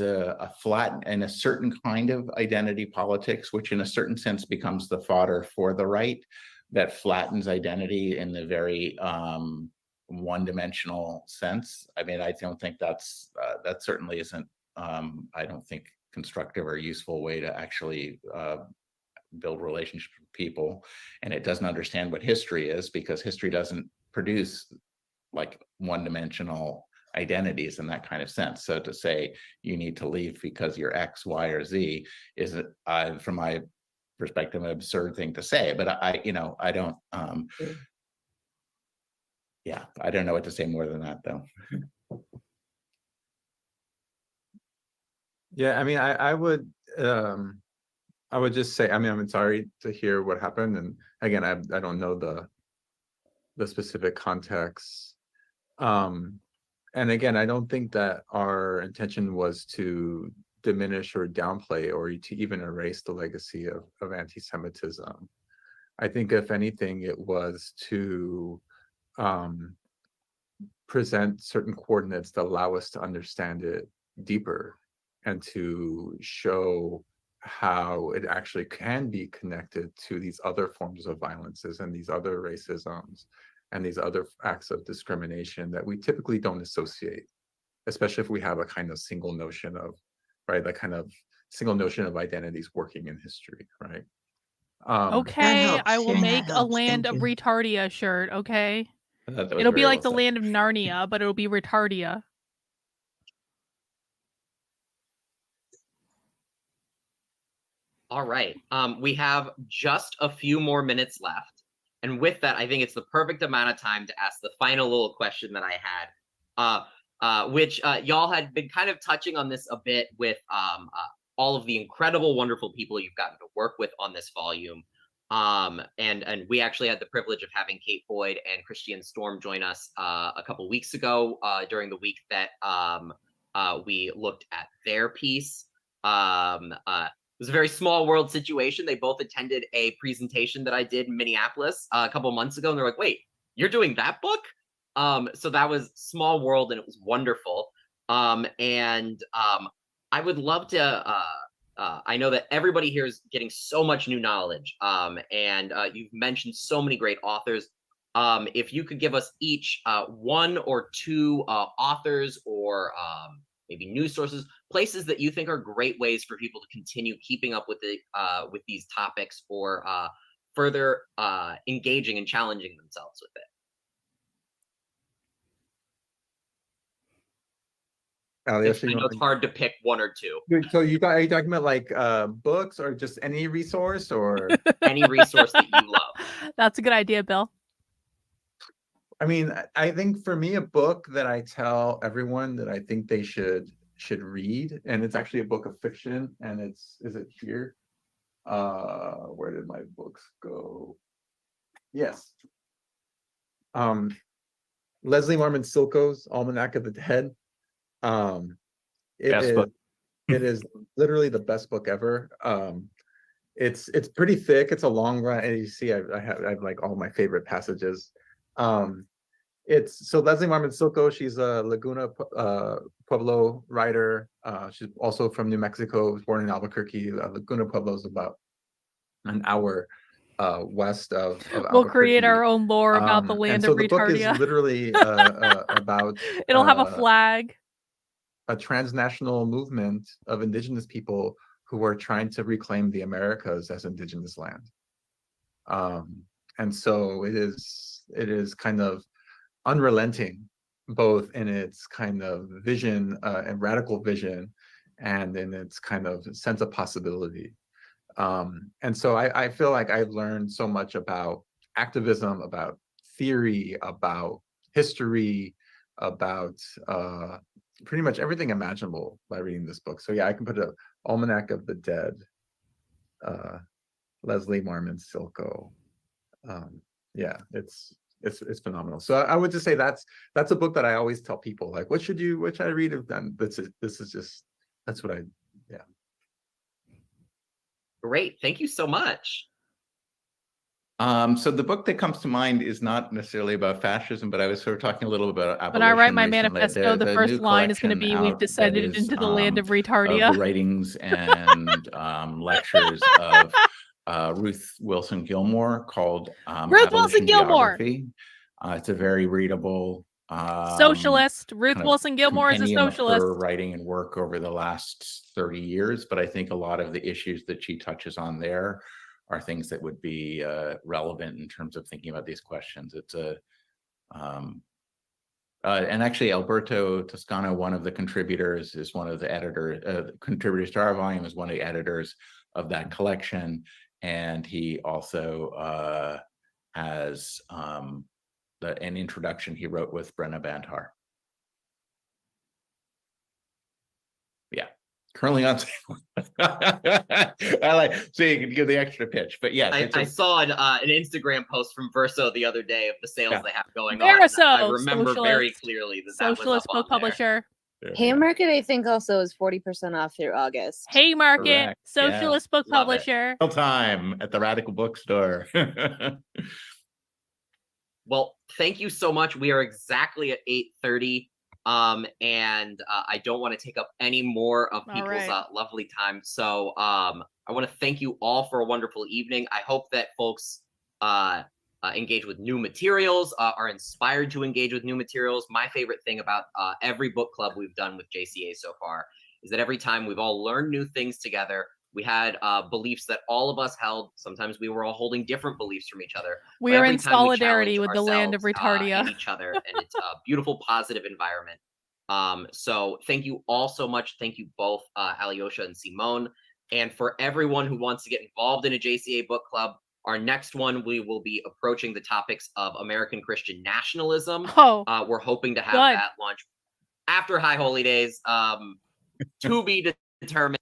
a flat and a certain kind of identity politics, which in a certain sense becomes the fodder for the right, that flattens identity in the very one-dimensional sense. I mean, I don't think that certainly isn't, I don't think, constructive or useful way to actually build relationships with people. And it doesn't understand what history is, because history doesn't produce like one-dimensional identities in that kind of sense. So to say you need to leave because you're X, Y, or Z is, from my perspective, an absurd thing to say. But I don't. Yeah, I don't know what to say more than that, though. Yeah, I mean, I would just say, I mean, I'm sorry to hear what happened, and again, I don't know the specific context. And again, I don't think that our intention was to diminish or downplay or to even erase the legacy of anti-Semitism. I think if anything, it was to present certain coordinates that allow us to understand it deeper and to show how it actually can be connected to these other forms of violences and these other racisms and these other acts of discrimination that we typically don't associate, especially if we have a kind of single notion of, right, that kind of single notion of identities working in history, right? Okay, I will Hearing that make a helps. Land Thank of you. Retardia shirt, okay? I thought that was It'll be very like well the said. Land of Narnia, but it'll be Retardia. All right. We have just a few more minutes left. And with that, I think it's the perfect amount of time to ask the final little question that I had, which y'all had been kind of touching on this a bit with all of the incredible, wonderful people you've gotten to work with on this volume. And we actually had the privilege of having Kate Boyd and Christian Storm join us a couple weeks ago during the week that we looked at their piece. It was a very small world situation. They both attended a presentation that I did in Minneapolis a couple months ago, and they're like, wait, you're doing that book? So that was small world, and it was wonderful. I would love to, I know that everybody here is getting so much new knowledge, and you've mentioned so many great authors. If you could give us each one or two authors or maybe news sources, places that you think are great ways for people to continue keeping up with these topics or further engaging and challenging themselves with it. Alyosha, I you know it's hard to pick one or two. So are you talking about like books or just any resource or Any resource that you love? That's a good idea, Bill. I mean, I think for me, a book that I tell everyone that I think they should read, and it's actually a book of fiction, and is it here? Where did my books go? Yes. Leslie Marmon Silko's Almanac of the Dead. Best book. It is literally the best book ever. It's pretty thick. It's a long run, and you see, I have like all my favorite passages. It's so Leslie Marmon Silko. She's a Laguna Pueblo writer. She's also from New Mexico. Was born in Albuquerque. Laguna Pueblo is about an hour west of We'll create Albuquerque. our own lore about the And land so of the book is Retardia. literally about It'll have a flag. a transnational movement of indigenous people who are trying to reclaim the Americas as indigenous land. And so it is kind of unrelenting, both in its kind of vision and radical vision, and in its kind of sense of possibility. And so I feel like I've learned so much about activism, about theory, about history, about pretty much everything imaginable by reading this book. So yeah, I can put a Almanac of the Dead, Leslie Marmon Silko. Yeah, it's phenomenal. So I would just say that's a book that I always tell people, like, what should I read? And that's what I, yeah. Great, thank you so much. So the book that comes to mind is not necessarily about fascism, but I was sort of talking a little bit about abolition. When I write my recently. manifesto, the first line is going to be, "We've descended into the land of Retardia." Of the writings and lectures of Ruth Wilson Gilmore called Ruth Wilson Gilmore. Geography. It's a very readable socialist. Ruth kind of Wilson Gilmore is a compendium of socialist. her writing and work over the last 30 years, but I think a lot of the issues that she touches on there are things that would be relevant in terms of thinking about these questions. It's a and actually Alberto Toscano, one of the contributors, is one of the contributors to our volume, is one of the editors of that collection, and he also has an introduction he wrote with Brenna Bandhar. Yeah, currently on sale. I like, so you can give the extra pitch, but yeah. I saw an Instagram post from Verso the other day of the sales they have going Verso, on. I remember socialist, very clearly that socialist was up book publisher. Haymarket, I think, also is 40% off through August. Haymarket, Correct. socialist book Love publisher. All time at the Radical Bookstore. Well, thank you so much. We are exactly at 8:30. And I don't want to take up any more of people's lovely time. So I want to thank you all for a wonderful evening. I hope that folks engage with new materials, are inspired to engage with new materials. My favorite thing about every book club we've done with JCA so far is that every time we've all learned new things together. We had beliefs that all of us held. Sometimes we were all holding different beliefs from each other. We are in solidarity with the land of Retardia. And each other, and it's a beautiful, positive environment. So thank you all so much. Thank you both, Alyosha and Simone. And for everyone who wants to get involved in a JCA book club, our next one, we will be approaching the topics of American Christian nationalism. We're hoping to have that launch after High Holy Days, to be determined.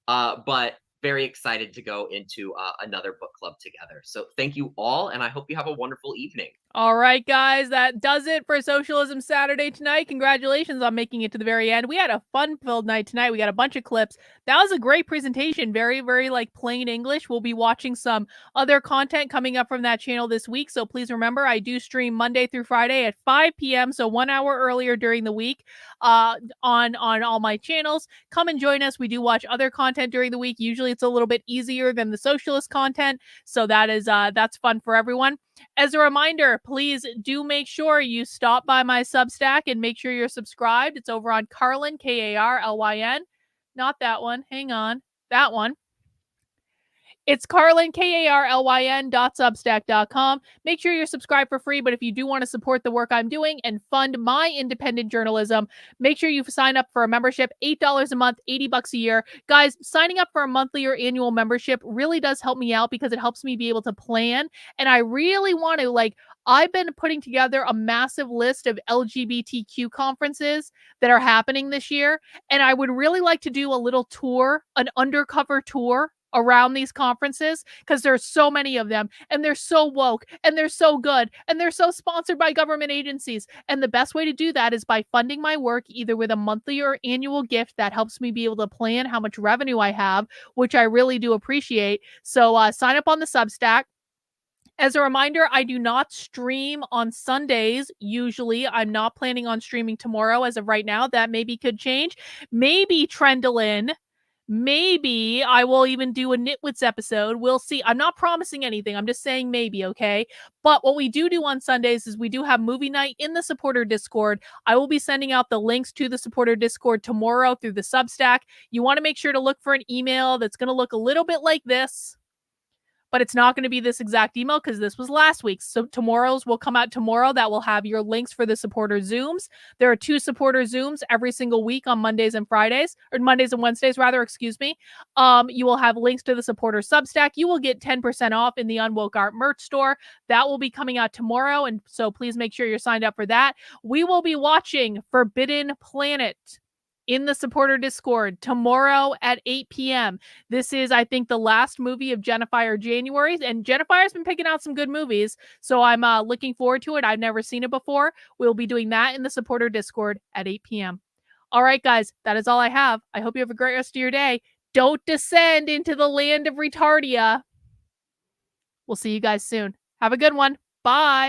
But very excited to go into another book club together. So thank you all, and I hope you have a wonderful evening. All right, guys, that does it for Socialism Saturday tonight. Congratulations on making it to the very end. We had a fun-filled night tonight. We got a bunch of clips. That was a great presentation. Very, very like plain English. We'll be watching some other content coming up from that channel this week. So please remember, I do stream Monday through Friday at 5 p.m. So 1 hour earlier during the week on all my channels. Come and join us. We do watch other content during the week. Usually it's a little bit easier than the socialist content. So that is that's fun for everyone. As a reminder, please do make sure you stop by my Substack and make sure you're subscribed. It's over on Carlyn, Karlyn. Not that one. Hang on. That one. It's Carlyn, KARLYN.substack.com. Make sure you're subscribed for free, but if you do want to support the work I'm doing and fund my independent journalism, make sure you sign up for a membership, $8 a month, $80 a year. Guys, signing up for a monthly or annual membership really does help me out because it helps me be able to plan, and I really want to, I've been putting together a massive list of LGBTQ conferences that are happening this year, and I would really like to do a little tour, an undercover tour around these conferences, because there's so many of them, and they're so woke, and they're so good, and they're so sponsored by government agencies. And the best way to do that is by funding my work either with a monthly or annual gift that helps me be able to plan how much revenue I have, which I really do appreciate. So sign up on the Substack. As a reminder, I do not stream on Sundays. Usually, I'm not planning on streaming tomorrow as of right now. That maybe could change. Maybe Trendolin. Maybe I will even do a Nitwits episode. We'll see. I'm not promising anything. I'm just saying maybe, okay? But what we do on Sundays is we do have movie night in the supporter Discord. I will be sending out the links to the supporter Discord tomorrow through the Substack. You want to make sure to look for an email that's going to look a little bit like this. But it's not going to be this exact email because this was last week's. So tomorrow's will come out tomorrow. That will have your links for the supporter Zooms. There are 2 supporter Zooms every single week on Mondays and Fridays, or Mondays and Wednesdays, rather, excuse me. You will have links to the supporter Substack. You will get 10% off in the Unwoke Art merch store. That will be coming out tomorrow. And so please make sure you're signed up for that. We will be watching Forbidden Planet in the supporter Discord tomorrow at 8 p.m. This is, I think, the last movie of Jennifer January, and Jennifer's been picking out some good movies, so I'm looking forward to it. I've never seen it before. We'll be doing that in the supporter Discord at 8 p.m. All right, guys, that is all I have. I hope you have a great rest of your day. Don't descend into the land of retardia. We'll see you guys soon. Have a good one. Bye.